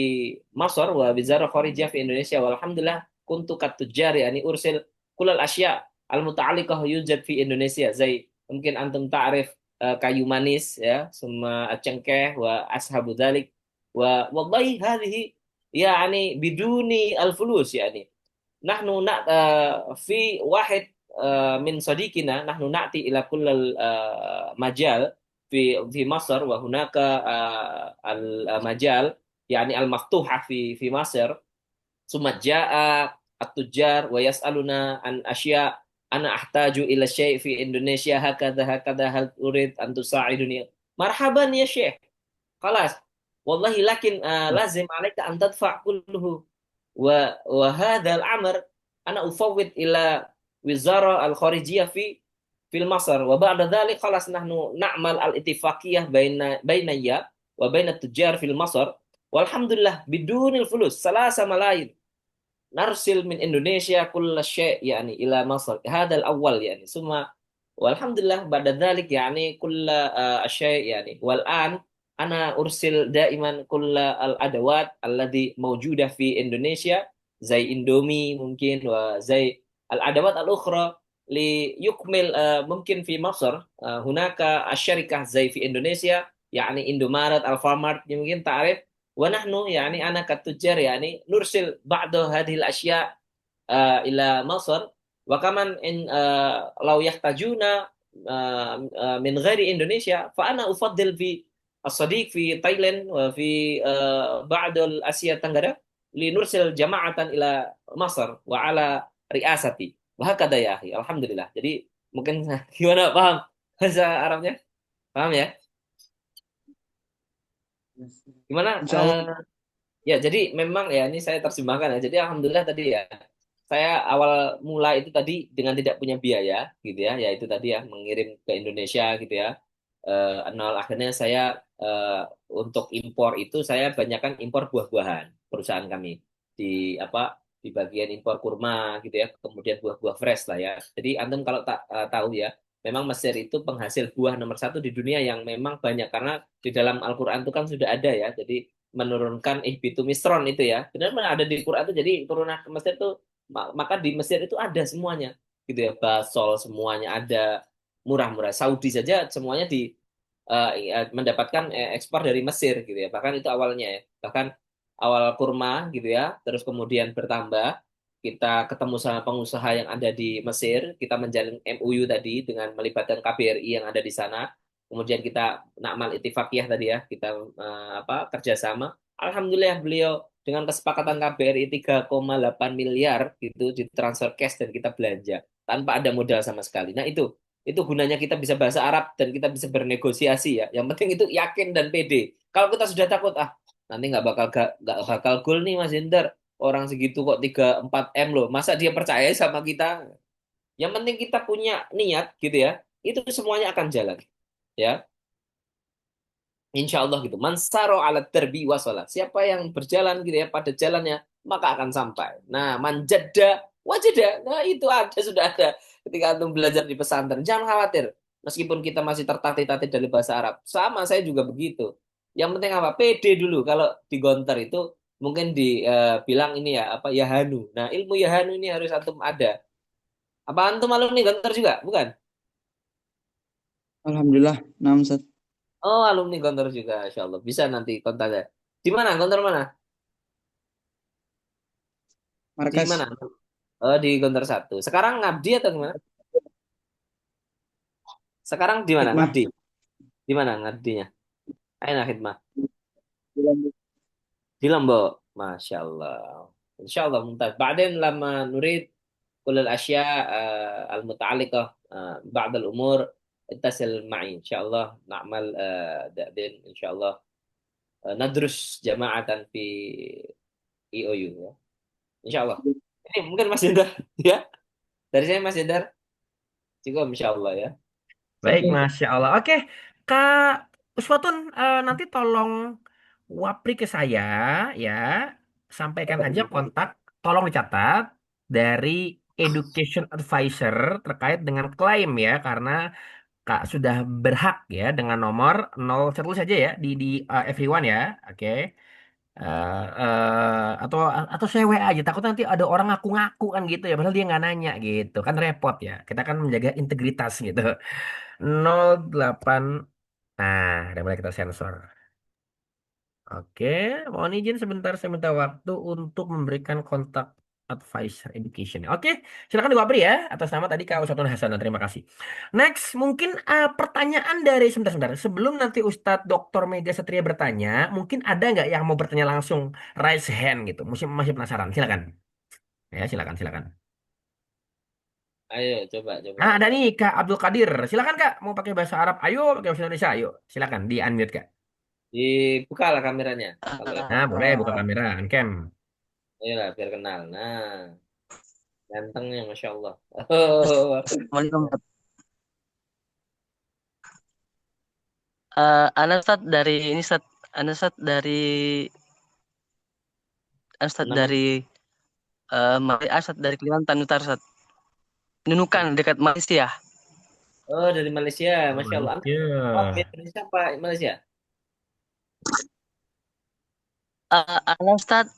Masar wa wizarah kharijiyah fi Indonesia walhamdulillah kuntu katujar ya ini ursil kulal asya al muta'alliqah yujad fi Indonesia zai mungkin antum ta'rif kayu manis ya semua cengkeh wa ashabu dzalik wa wallahi hadhihi yani biduni al fulus yani nahnu fi wahid min sadiqina nahnu na'ti ila kullal majal fi Masar wa hunaka al majal yani al maftuha fi Masar summa jaa at-tujjar wa yas'aluna an asya ana ahtaju ila syai' fi Indonesia hakadha hal urid an tusa'iduni marhaban ya syekh خلاص والله لكن لازم عليك أن تدفع كله وهذا الأمر أنا أفوض إلى وزارة الخارجية في مصر وبعد ذلك خلاص نحن نعمل الاتفاقية بيني وبين التجار في مصر والحمد لله بدون الفلوس 3 ملايين نرسل من إندونيسيا كل شيء يعني إلى مصر هذا الأول يعني ثم والحمد لله بعد ذلك يعني كل الشيء يعني والآن أنا أرسل دائما كل الأدوات التي موجودة في إندونيسيا زي إندومي ممكن وزي الأدوات الأخرى ليكمل ممكن في مصر هناك الشركة زي في إندونيسيا يعني إندومارت الفامارت ممكن تعرف ونحن يعني أنا كتجار يعني نرسل بعض هذه الأشياء إلى مصر وكمان إن لو يحتاجون من غير إندونيسيا فأنا أفضل في الصديق في تايلاند وفي بعض آسيا التنغرة لنرسل جماعة إلى مصر وعلى رئاستي وهكذا يا أخي Alhamdulillah jadi mungkin gimana paham bahasa Arabnya paham ya gimana Insya Allah. ya jadi memang ya ini saya terjemahkan ya jadi Alhamdulillah tadi ya saya awal mula itu tadi dengan tidak punya biaya gitu ya yaitu tadi ya mengirim ke Indonesia gitu ya nol akhirnya saya untuk impor itu saya banyakkan impor buah-buahan perusahaan kami di apa di bagian impor kurma gitu ya kemudian buah-buah fresh lah ya jadi antum kalau tahu ya memang Mesir itu penghasil buah nomor satu di dunia yang memang banyak karena di dalam Al-Quran itu kan sudah ada ya jadi menurunkan ihbitu misron itu ya benar-benar ada di Quran itu jadi turunan ke Mesir itu maka di Mesir itu ada semuanya gitu ya basol semuanya ada murah-murah Saudi saja semuanya mendapatkan ekspor dari Mesir gitu ya. Bahkan itu awalnya ya. Bahkan awal kurma gitu ya. Terus kemudian bertambah kita ketemu sama pengusaha yang ada di Mesir, kita menjalin MOU tadi dengan melibatkan KBRI yang ada di sana. Kemudian kita nakmal itifakiyah tadi ya, kita kerjasama. Alhamdulillah beliau dengan kesepakatan KBRI 3,8 miliar gitu ditransfer cash dan kita belanja tanpa ada modal sama sekali. Nah itu gunanya kita bisa bahasa Arab dan kita bisa bernegosiasi ya. Yang penting itu yakin dan pede. Kalau kita sudah takut nanti nggak bakal gol nih Mas Hendar. orang segitu kok 3-4 M loh. Masa dia percaya sama kita? Yang penting kita punya niat gitu ya. Itu semuanya akan jalan. Ya, insya Allah gitu. Mansaro ala terbi wasolat. Siapa yang berjalan gitu ya pada jalannya, maka akan sampai. Nah, manjada wajada. Nah, itu ada, sudah ada. Ketika antum belajar di pesantren, jangan khawatir. Meskipun kita masih tertatih-tatih dari bahasa Arab. Sama, saya juga begitu. Yang penting apa? PD dulu. Kalau di Gontar itu mungkin dibilang ini ya, apa, Yahanu. Nah, ilmu Yahanu ini harus antum ada. Apa antum alumni Gontar juga? Bukan? Alhamdulillah, nah Ustaz. Oh, alumni Gontar juga, Insya Allah. Bisa nanti kontaknya. Di mana? Gontar mana? Di Markas mana? Oh, di Gontor 1. Sekarang ngabdi atau gimana? Sekarang di mana Hikmah. ngabdi? Di mana ngabdinya? Aina khidmah. Di Lombok. Masya Allah. Insya Allah. Mumtaz. Ba'din lama nurid كل الأشياء المتعلقة بعض الأمور اتصل معي إن شاء الله نعمل بعدين إن شاء الله ندرس جماعة في EOU ya. Insya Allah. Ini mungkin Mas Hendar ya. Dari saya Mas Hendar. Cukup Insya Allah ya. Baik, Masya Allah. Oke, Kak Uswatun, nanti tolong wapri ke saya, ya. Sampaikan aja kontak, tolong dicatat, dari Education Advisor terkait dengan klaim ya, karena Kak sudah berhak ya dengan nomor 01 saja ya di everyone ya. Oke. Atau saya WA aja, takut nanti ada orang ngaku-ngaku kan gitu ya, padahal dia nggak nanya gitu kan, repot ya, kita kan menjaga integritas gitu. 08. Nah, udah mulai kita sensor. Oke, mohon izin sebentar, saya minta waktu untuk memberikan kontak advisor education. Oke, silakan diwabri ya atas nama tadi Kak Usatun Hasan. Terima kasih. Next, mungkin pertanyaan dari sebentar. Sebelum nanti Ustadz Dr. Mega Satria bertanya, mungkin ada nggak yang mau bertanya langsung, raise hand gitu. Masih penasaran? Silakan. Ya, silakan. Ayo coba coba. Nah, ada nih Kak Abdul Qadir. Silakan Kak, mau pakai bahasa Arab? Ayo, pakai bahasa Indonesia. Ayo, silakan di unmute Kak. Dibuka lah kameranya. Kalau Nah, boleh buka kamera, cam. ayolah biar kenal. Nah, gantengnya Masya Allah. Oh, Assalamualaikum. Ana Ustad dari ini Ustad. Ana Ustad dari nama. Ustad dari Kalimantan Utara Ustad. Nunukan dekat Malaysia. Oh, dari Malaysia. Masya Allah. Oh, Ya. Indonesia apa Malaysia? Ana Ustad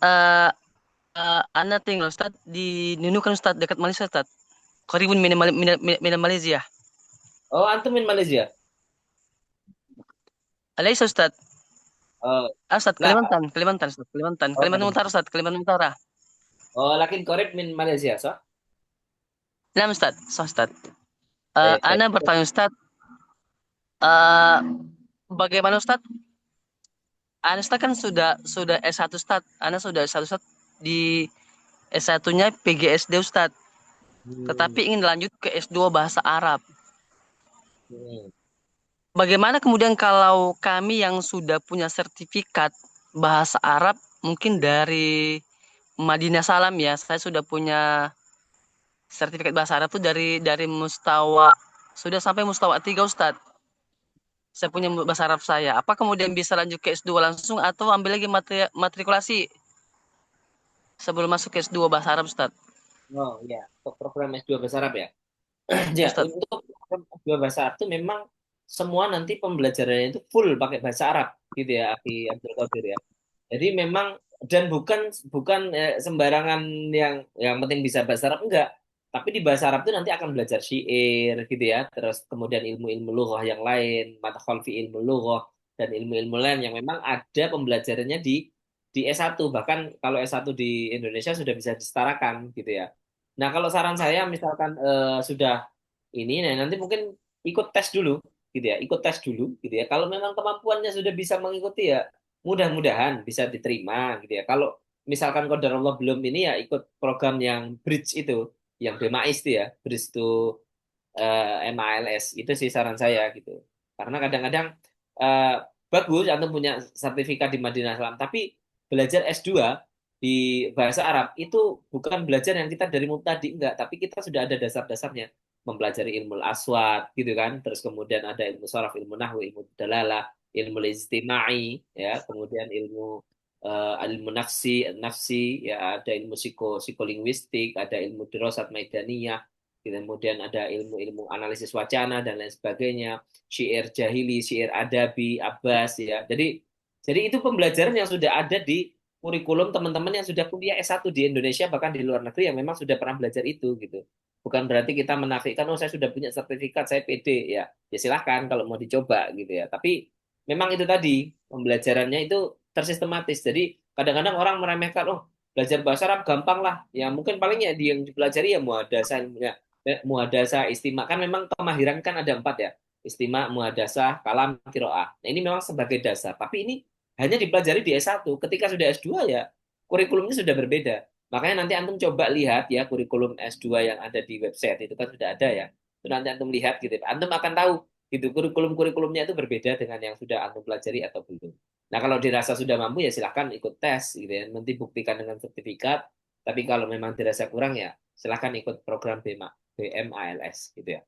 Ana tinggal Ustad di Nunukan Ustad dekat Malaysia Ustad. Koribun mina Malaysia. Oh, antum in Malaysia. Alaysa Ustad. Oh, Ustad lah. Kalimantan Ustad. Kalimantan Oh, Utara Ustad. Kalimantan Utara. Oh, lakin korib min Malaysia, so? Nah Ustad, Ustad. Baik. Ana bertanya Ustad. Bagaimana Ustad? Ana Ustad kan sudah S1 Ustad. Ana sudah S1 Ustad di S1-nya PGSD Ustad. Tetapi ingin lanjut ke S2 bahasa Arab. Bagaimana kemudian kalau kami yang sudah punya sertifikat bahasa Arab, mungkin dari Madinah Salam ya, saya sudah punya sertifikat bahasa Arab itu dari mustawa, sudah sampai mustawa 3 Ustadz. Saya punya bahasa Arab saya. Apa kemudian bisa lanjut ke S2 langsung atau ambil lagi matrikulasi sebelum masuk ke S2 bahasa Arab Ustadz? Oh ya, untuk program S2 bahasa Arab ya. Ya, Ustadz. untuk program S2 bahasa Arab itu memang semua nanti pembelajarannya itu full pakai bahasa Arab gitu ya, Aki Abdul Qadir ya. Jadi memang dan bukan sembarangan yang penting bisa bahasa Arab, enggak. Tapi di bahasa Arab itu nanti akan belajar syair gitu ya, terus kemudian ilmu-ilmu lughah yang lain, mata khalfi ilmu lughah dan ilmu-ilmu lain yang memang ada pembelajarannya di S1. Bahkan kalau S1 di Indonesia sudah bisa disetarakan gitu ya. Nah, kalau saran saya misalkan sudah ini, nah nanti mungkin ikut tes dulu gitu ya, ikut tes dulu gitu ya. Kalau memang kemampuannya sudah bisa mengikuti ya, mudah-mudahan bisa diterima gitu ya. Kalau misalkan qadarullah belum ini ya, ikut program yang bridge itu, yang BMAIS itu ya, bridge to MALS itu sih saran saya gitu. Karena kadang-kadang eh, bagus antum punya sertifikat di Madinah Islam, tapi belajar S2 di bahasa Arab itu bukan belajar yang kita dari mubtadi enggak, tapi kita sudah ada dasar-dasarnya, mempelajari ilmu aswad gitu kan, terus kemudian ada ilmu sharaf, ilmu nahwu, ilmu dalalah, ilmu istimai, ya, kemudian ilmu nafsi, ya, ada ilmu psikolinguistik, ada ilmu dirosat maidaniyah, kemudian ada ilmu-ilmu analisis wacana dan lain sebagainya, syair jahili, syair adabi, abbas, ya. Jadi itu pembelajaran yang sudah ada di kurikulum teman-teman yang sudah kuliah S1 di Indonesia bahkan di luar negeri yang memang sudah pernah belajar itu gitu. Bukan berarti kita menafikan, oh saya sudah punya sertifikat, saya PD, ya. Ya silahkan kalau mau dicoba gitu ya. Tapi memang itu tadi pembelajarannya itu tersistematis. Jadi kadang-kadang orang meremehkan, oh belajar bahasa Arab gampang lah. Ya mungkin palingnya di yang dipelajari ya muhadasah, ya, muhadasah, istimak, kan memang kemahiran kan ada 4 ya. Istimak, muhadasah, kalam, kiroah. Nah ini memang sebagai dasar. Tapi ini hanya dipelajari di S1. Ketika sudah S2 ya kurikulumnya sudah berbeda. Makanya nanti antum coba lihat ya kurikulum S2 yang ada di website itu kan sudah ada ya. Itu nanti antum lihat gitu. Antum akan tahu gitu kurikulumnya itu berbeda dengan yang sudah antum pelajari atau belum. Nah, kalau dirasa sudah mampu ya silahkan ikut tes gitu ya. Nanti buktikan dengan sertifikat. Tapi kalau memang dirasa kurang ya silahkan ikut program BMALS gitu ya.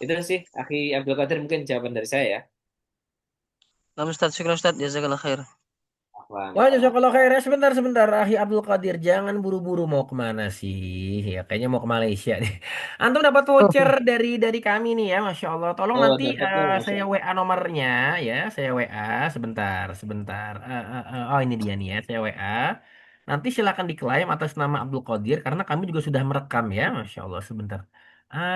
Itu sih, Akhi Abdul Qadir, mungkin jawaban dari saya ya. Nah, Ustaz, syukur Ustaz, jazakallah khair. Wah, Wah, jazakallah khair. Sebentar, Ahi Abdul Qadir. Jangan buru-buru mau kemana sih? Ya, kayaknya mau ke Malaysia nih. Antum dapat voucher dari kami nih ya, Masya Allah. Tolong oh nanti dapatnya Masya saya Allah. WA nomornya ya. Saya WA sebentar. Oh, ini dia nih ya, saya WA. Nanti silakan diklaim atas nama Abdul Qadir karena kami juga sudah merekam ya, Masya Allah. Sebentar.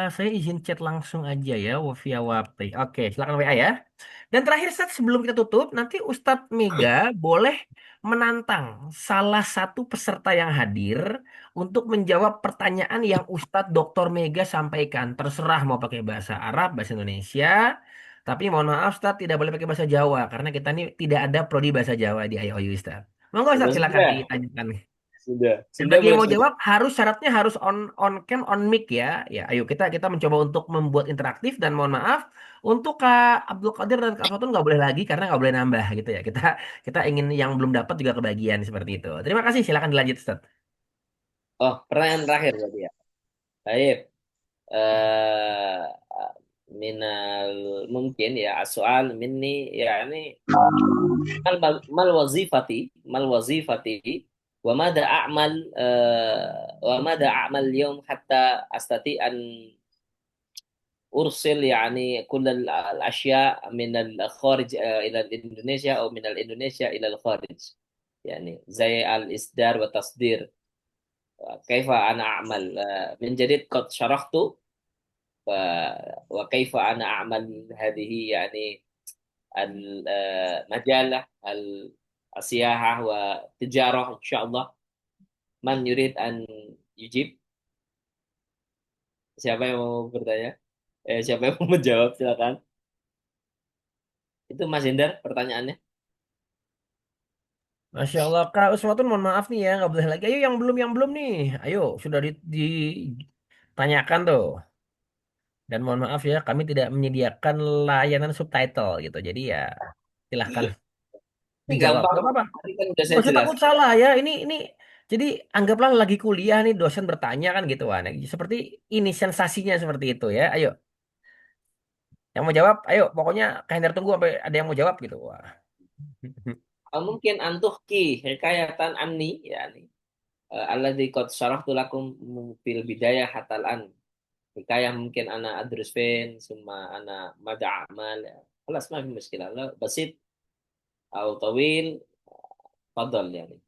Saya izin chat langsung aja ya, via Wapri. Oke, silakan WA ya. Dan terakhir, Ustadz, sebelum kita tutup, nanti Ustadz Mega boleh menantang salah satu peserta yang hadir untuk menjawab pertanyaan yang Ustadz Dr. Mega sampaikan. Terserah mau pakai bahasa Arab, bahasa Indonesia. Tapi mohon maaf, Ustadz, tidak boleh pakai bahasa Jawa. Karena kita ini tidak ada prodi bahasa Jawa di IOU, Ustadz. Monggo, Sudah, Ustadz, silakan sudah. ditanyakan. Sudah. Dan Sudah bagi yang Bos. mau jawab syaratnya harus on cam on mic ya. Ya, ayo kita mencoba untuk membuat interaktif dan mohon maaf untuk Kak Abdul Qadir dan Kak Fatun nggak boleh lagi karena nggak boleh nambah gitu ya. Kita ingin yang belum dapat juga kebagian seperti itu. Terima kasih. Silakan dilanjut, Ustaz. Oh, pertanyaan terakhir berarti ya. Baik. Eh minal mungkin ya soal minni ya ini mal wazifati wa mada a'mal اليوم حتى استطيع ان ارسل يعني كل الاشياء من الخارج الى اندونيسيا او من اندونيسيا الى الخارج يعني زي الاصدار والتصدير كيف انا اعمل من جديد قد شرحت وكيف أنا أعمل هذه يعني المجالة السياحة والتجارة إن شاء الله. من يريد أن يجيب؟ Siapa yang mau bertanya? Siapa yang mau menjawab? Silakan. Itu Mas Hendar pertanyaannya. Masya Allah, Kak Uswatun, mohon maaf nih ya, nggak boleh lagi. Ayo yang belum nih. Ayo, sudah ditanyakan tuh. Dan mohon maaf ya, kami tidak menyediakan layanan subtitle gitu. Jadi ya, silahkan Ini dijawab. gampang. Gak apa-apa. Tadi kan udah Gak saya usah takut jelaskan. salah ya. Ini jadi anggaplah lagi kuliah nih dosen bertanya kan gitu kan. Seperti ini sensasinya seperti itu ya. Ayo, yang mau jawab, ayo. Pokoknya kalian tunggu sampai ada yang mau jawab gitu. Wah. Mungkin antuhki hikayatan anni yani alladzi qad syarahtu lakum fil bidayah hatal an. Hikayah mungkin ana adrus fin summa ana mada amal ya. خلاص ما في مشكلة لا بسيط أو طويل تفضل يعني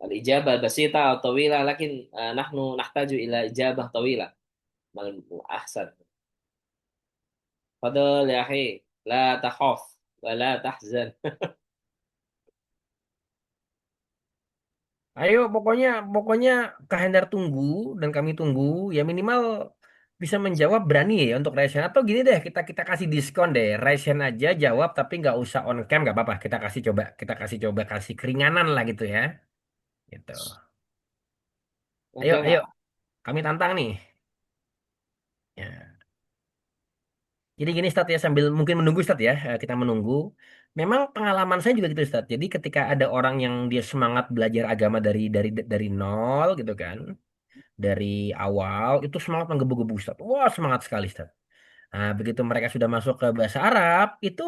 الإجابة بسيطة أو طويلة لكن نحن نحتاج إلى إجابة طويلة ما أحسن تفضل يا أخي لا تخاف ولا تحزن. Ayo, pokoknya Kak Hendar tunggu dan kami tunggu. Ya minimal bisa menjawab berani ya untuk Resen. Atau gini deh, kita kasih diskon deh. Resen aja jawab tapi nggak usah on cam, nggak apa-apa. Kita kasih coba kasih keringanan lah gitu ya. Gitu. Ayo, Ada ayo, nggak? kami tantang nih. Ya. Jadi gini Stat ya, sambil mungkin menunggu Stat ya, kita menunggu. memang pengalaman saya juga gitu Ustaz. Jadi ketika ada orang yang dia semangat belajar agama dari nol gitu kan, dari awal itu semangat menggebu-gebu Ustaz. Wah, semangat sekali Ustaz. Nah, begitu mereka sudah masuk ke bahasa Arab, itu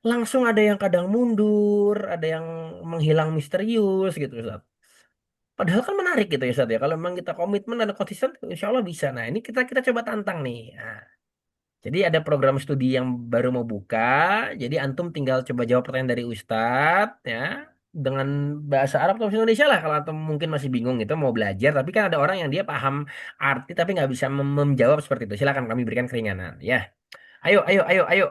langsung ada yang kadang mundur, ada yang menghilang misterius gitu Ustaz. Padahal kan menarik gitu ya Ustaz ya. Kalau memang kita komitmen dan konsisten, insya Allah bisa. Nah, ini kita coba tantang nih. Nah, jadi ada program studi yang baru mau buka. Jadi antum tinggal coba jawab pertanyaan dari Ustadz ya dengan bahasa Arab atau bahasa Indonesia lah. Kalau antum mungkin masih bingung gitu mau belajar, tapi kan ada orang yang dia paham arti tapi nggak bisa menjawab seperti itu. Silakan kami berikan keringanan ya. Ayo, ayo, ayo, ayo.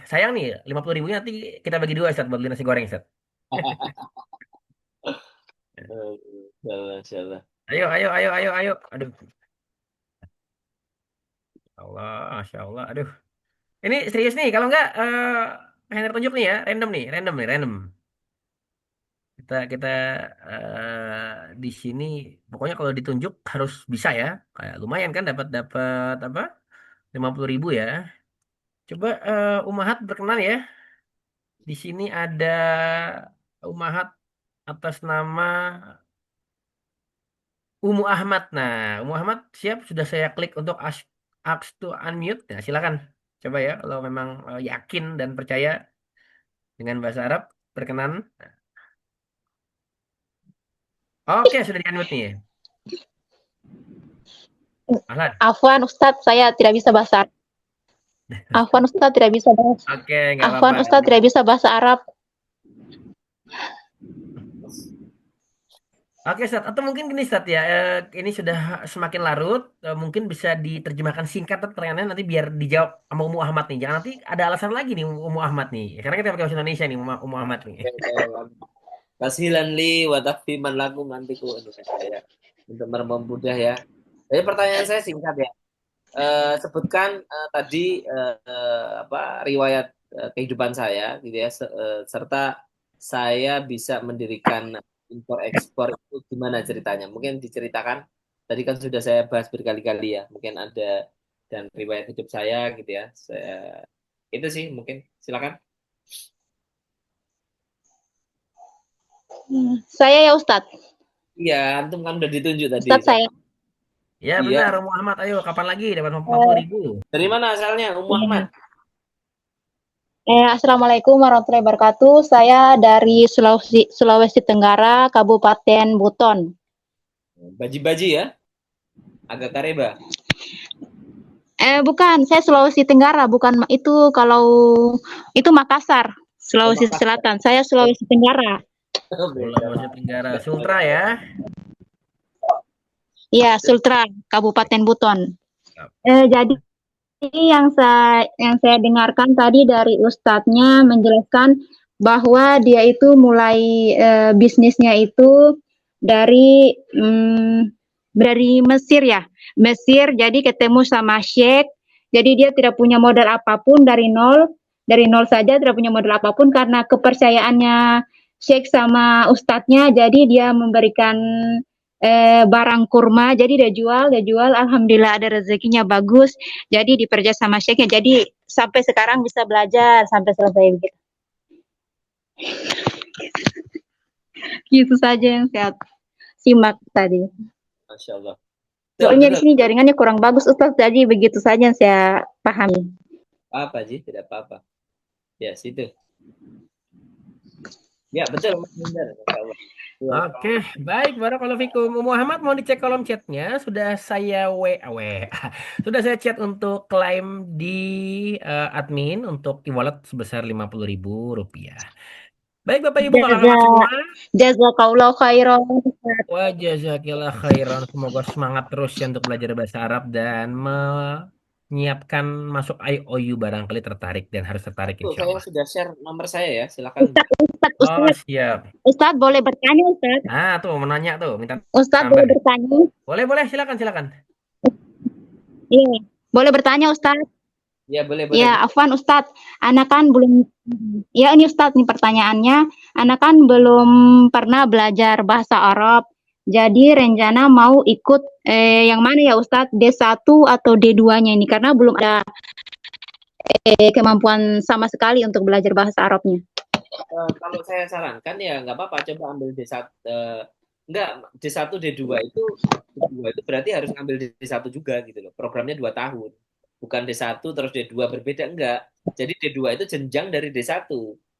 Sayang nih, 50.000 nanti kita bagi dua Ustadz buat beli nasi goreng Ustadz. Insyaallah. Ayo, ayo, ayo, ayo, ayo. Aduh, Allah, Masya Allah. Aduh. Ini serius nih, kalau nggak Henry tunjuk nih ya, random nih, random. Kita di sini pokoknya kalau ditunjuk harus bisa ya. Kayak lumayan kan dapat dapat apa? 50.000 ya. Coba Umahat berkenan ya. Di sini ada Umahat atas nama Umu Ahmad. Nah, Umu Ahmad siap sudah saya klik untuk ask to unmute. Nah, silakan. Coba ya kalau memang yakin dan percaya dengan bahasa Arab berkenan. Oke, sudah di-unmute nih. Ahlan. Afwan Ustadz, saya tidak bisa bahasa Arab. Afwan Ustadz tidak bisa bahasa. Oke, nggak Afwan apa-apa. Ustadz tidak bisa bahasa Arab. Oke, Ustaz. Atau mungkin gini, Ustaz ya. Ini sudah semakin larut. Mungkin bisa diterjemahkan singkat pertanyaannya nanti biar dijawab sama Umu Ahmad nih. Jangan nanti ada alasan lagi nih Umu Ahmad nih. Karena kita pakai bahasa Indonesia nih Umu Ahmad nih. Kasihan li wa takfiman lakum nanti ku saya untuk mempermudah ya. Jadi pertanyaan saya singkat ya. Sebutkan tadi apa riwayat kehidupan saya gitu ya serta saya bisa mendirikan impor ekspor itu gimana ceritanya? Mungkin diceritakan. Tadi kan sudah saya bahas berkali-kali ya. Mungkin ada dan riwayat hidup saya gitu ya. Itu sih mungkin silakan. Saya ya Ustadz. Iya, antum kan udah ditunjuk tadi. Ustadz saya. Ya Iya. benar, Umu Ahmad. Ayo, kapan lagi dapat 50.000? Dari mana asalnya, Umu Ahmad? Assalamualaikum warahmatullahi wabarakatuh. Saya dari Sulawesi Tenggara, Kabupaten Buton. Baji-baji ya? Agak kareba. Bukan, saya Sulawesi Tenggara, bukan itu kalau itu Makassar, Sulawesi Selatan. Saya Sulawesi Tenggara. Sulawesi Tenggara, Sultra ya? Iya, Sultra, Kabupaten Buton. Jadi yang saya dengarkan tadi dari Ustadznya menjelaskan bahwa dia itu mulai bisnisnya itu dari Mesir ya, Mesir. Jadi ketemu sama Sheikh. Jadi dia tidak punya modal apapun dari nol saja tidak punya modal apapun karena kepercayaannya Sheikh sama Ustadznya. Jadi dia memberikan barang kurma, jadi dia jual, alhamdulillah ada rezekinya bagus, jadi dipercaya sama Syekhnya, jadi sampai sekarang bisa belajar sampai selesai begitu. Gitu saja yang saya simak tadi. Masya Allah. Soalnya di sini jaringannya kurang bagus Ustaz, jadi begitu saja yang saya pahami. Apa Ji? Tidak apa-apa. Ya, situ. Ya, betul. Benar. Masya Allah. Oke, baik. Barakallahu fikum. Muhammad mau dicek kolom chatnya. Sudah saya sudah saya chat untuk klaim di admin untuk e-wallet sebesar 50.000 rupiah. Baik Bapak Ibu kakak-kakak semua. Jazakallahu khairan. Wa jazakillah khairan. Semoga semangat terus ya untuk belajar bahasa Arab dan menyiapkan masuk IOU barangkali tertarik dan harus tertarik insya Saya Allah. sudah share nomor saya ya, silakan. Oh siap. Ustaz boleh bertanya Ustaz? Nah tuh menanya tuh minta. Ustaz tambah. boleh bertanya? Boleh silakan. Iya, boleh bertanya Ustaz? Ya boleh. Ya, Afwan Ustaz, anak kan belum. Ya ini Ustaz nih pertanyaannya, anak kan belum pernah belajar bahasa Arab. Jadi rencana mau ikut yang mana ya Ustaz? D1 atau D2-nya ini karena belum ada kemampuan sama sekali untuk belajar bahasa Arabnya. kalau saya sarankan ya nggak apa-apa, coba ambil D1, enggak, D1 D2 itu berarti harus ngambil D1 juga gitu loh. Programnya 2 tahun. Bukan D1 terus D2 berbeda, enggak. Jadi D2 itu jenjang dari D1.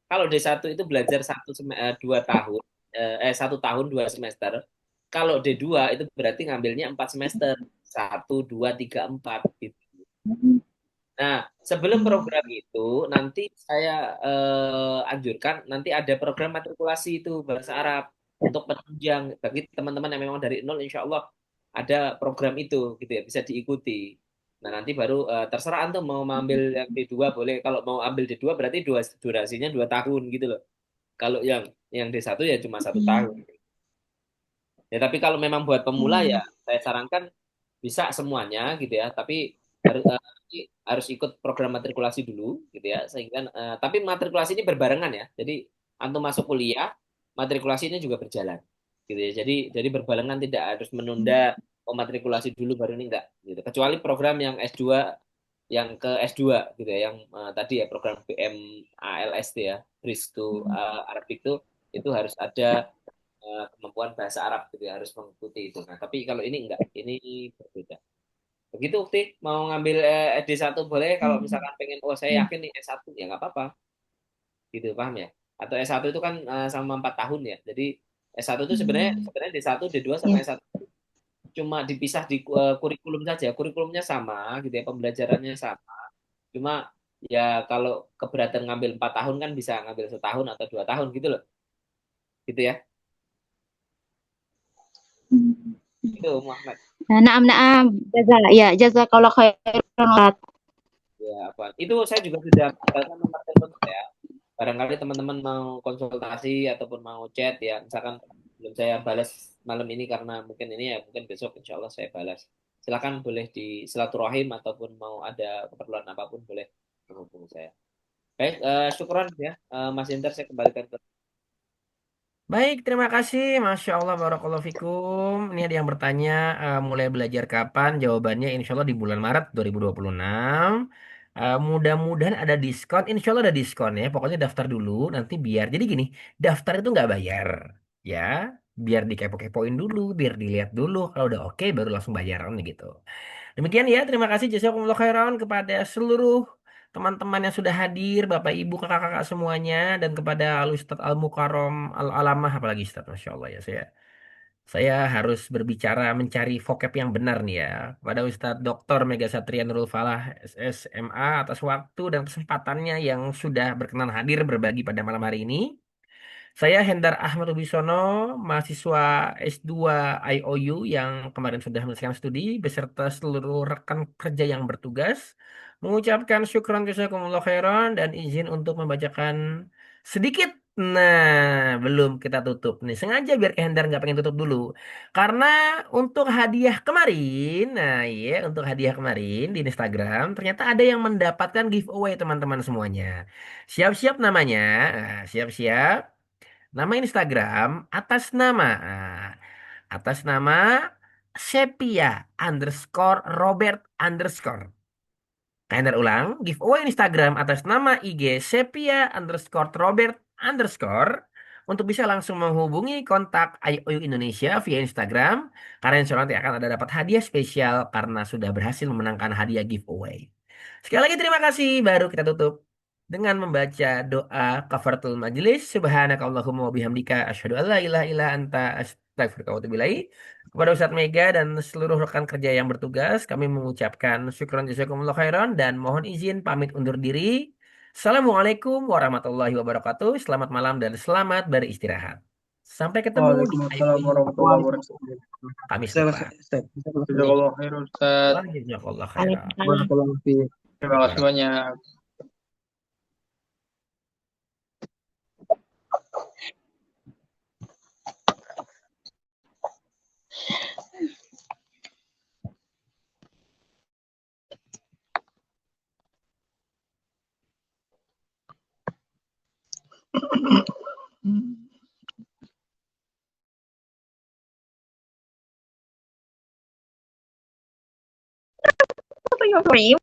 Kalau D1 itu belajar 2 tahun, 1 tahun 2 semester. Kalau D2 itu berarti ngambilnya 4 semester. 1, 2, 3, 4 gitu. Nah, sebelum program itu nanti saya anjurkan nanti ada program matrikulasi itu bahasa Arab untuk penunjang bagi teman-teman yang memang dari nol, insya Allah ada program itu gitu ya, bisa diikuti. Nah, nanti baru terserah antum mau ambil yang D2 boleh. Kalau mau ambil D2 berarti durasinya 2 tahun gitu loh. Kalau yang D1 ya cuma 1 tahun. Ya, tapi kalau memang buat pemula ya saya sarankan bisa semuanya gitu ya, tapi harus ikut program matrikulasi dulu gitu ya, sehingga tapi matrikulasi ini berbarengan ya. Jadi antum masuk kuliah, matrikulasi ini juga berjalan gitu ya. Jadi berbarengan, tidak harus menunda matrikulasi dulu baru ini, enggak gitu. Kecuali program yang S2, yang ke S2 gitu ya, yang tadi ya program BMALST ya, Bridge to Arabic itu harus ada kemampuan bahasa Arab gitu ya, harus mengikuti itu. Nah, tapi kalau ini enggak, ini berbeda. Begitu, Ukti, mau ngambil D1 boleh, kalau misalkan pengen, oh saya yakin nih S1, ya nggak apa-apa, gitu, paham ya? Atau S1 itu kan sama 4 tahun ya, jadi S1 itu sebenarnya D1, D2 sama Ya. S1 cuma dipisah di kurikulum saja, kurikulumnya sama gitu ya, pembelajarannya sama, cuma ya kalau keberatan ngambil 4 tahun kan bisa ngambil 1 tahun atau 2 tahun gitu loh, gitu ya, itu Muhammad. Nah, naam, jazakallah khairan. Ya, apa? Itu saya juga sudah tinggalkan nomor telepon saya. Barangkali teman-teman mau konsultasi ataupun mau chat ya, misalkan belum saya balas malam ini karena mungkin ini ya, mungkin besok insya Allah saya balas. Silakan, boleh di silaturahim ataupun mau ada keperluan apapun boleh menghubungi saya. Baik, syukuran ya, Mas Inter, saya kembalikan ke. Baik, terima kasih. Masya Allah, barakallahu fikum. Ini ada yang bertanya, mulai belajar kapan? Jawabannya insya Allah di bulan Maret 2026. Mudah-mudahan ada diskon. Insya Allah ada diskon ya. Pokoknya daftar dulu, nanti biar. Jadi gini, daftar itu nggak bayar. Ya, biar dikepo-kepoin dulu, biar dilihat dulu. Kalau udah oke, baru langsung bayaran gitu. Demikian ya, terima kasih jazakumullah khairan kepada seluruh teman-teman yang sudah hadir, Bapak Ibu, kakak-kakak semuanya, dan kepada Al Ustadz Al Mukarrom Al Alamah, apalagi Ustadz, Masya Allah ya, saya harus berbicara mencari vocab yang benar nih ya. Kepada Ustadz Dr. Mega Satria Nurul Falah SSMA atas waktu dan kesempatannya yang sudah berkenan hadir berbagi pada malam hari ini. Saya Hendar Ahmad Wibisono, mahasiswa S2 IOU yang kemarin sudah menyelesaikan studi beserta seluruh rekan kerja yang bertugas, mengucapkan syukran jazakumullah khairan dan izin untuk membacakan sedikit. Nah, belum kita tutup nih. Sengaja biar ke Hendar nggak pengen tutup dulu. Karena untuk hadiah kemarin, nah iya, untuk hadiah kemarin di Instagram, ternyata ada yang mendapatkan giveaway teman-teman semuanya. Siap-siap namanya, siap-siap. Nama Instagram atas nama Sepia_Robert_. Kalender ulang, giveaway Instagram atas nama IG Sepia_Robert_. Untuk bisa langsung menghubungi kontak IOU Indonesia via Instagram. Karena insya Allah nanti akan ada dapat hadiah spesial karena sudah berhasil memenangkan hadiah giveaway. Sekali lagi terima kasih. Baru kita tutup dengan membaca doa kafaratul majelis. Subhanakallahumma wa bihamdika asyhadu an la ilaha illa anta astaghfiruka wa atubu ilaik. Kepada Ustadz Mega dan seluruh rekan kerja yang bertugas, kami mengucapkan syukran jazakumullah khairan dan mohon izin pamit undur diri. Assalamualaikum warahmatullahi wabarakatuh. Selamat malam dan selamat beristirahat. Sampai ketemu di Waalaikumsalam IOU warahmatullahi wabarakatuh. Kamis Saya depan. Jazakallah khairan Ustaz. Jazakallah khairan. Waalaikumsalam. Barakallahu fiik. Terima kasih banyak. Apa yang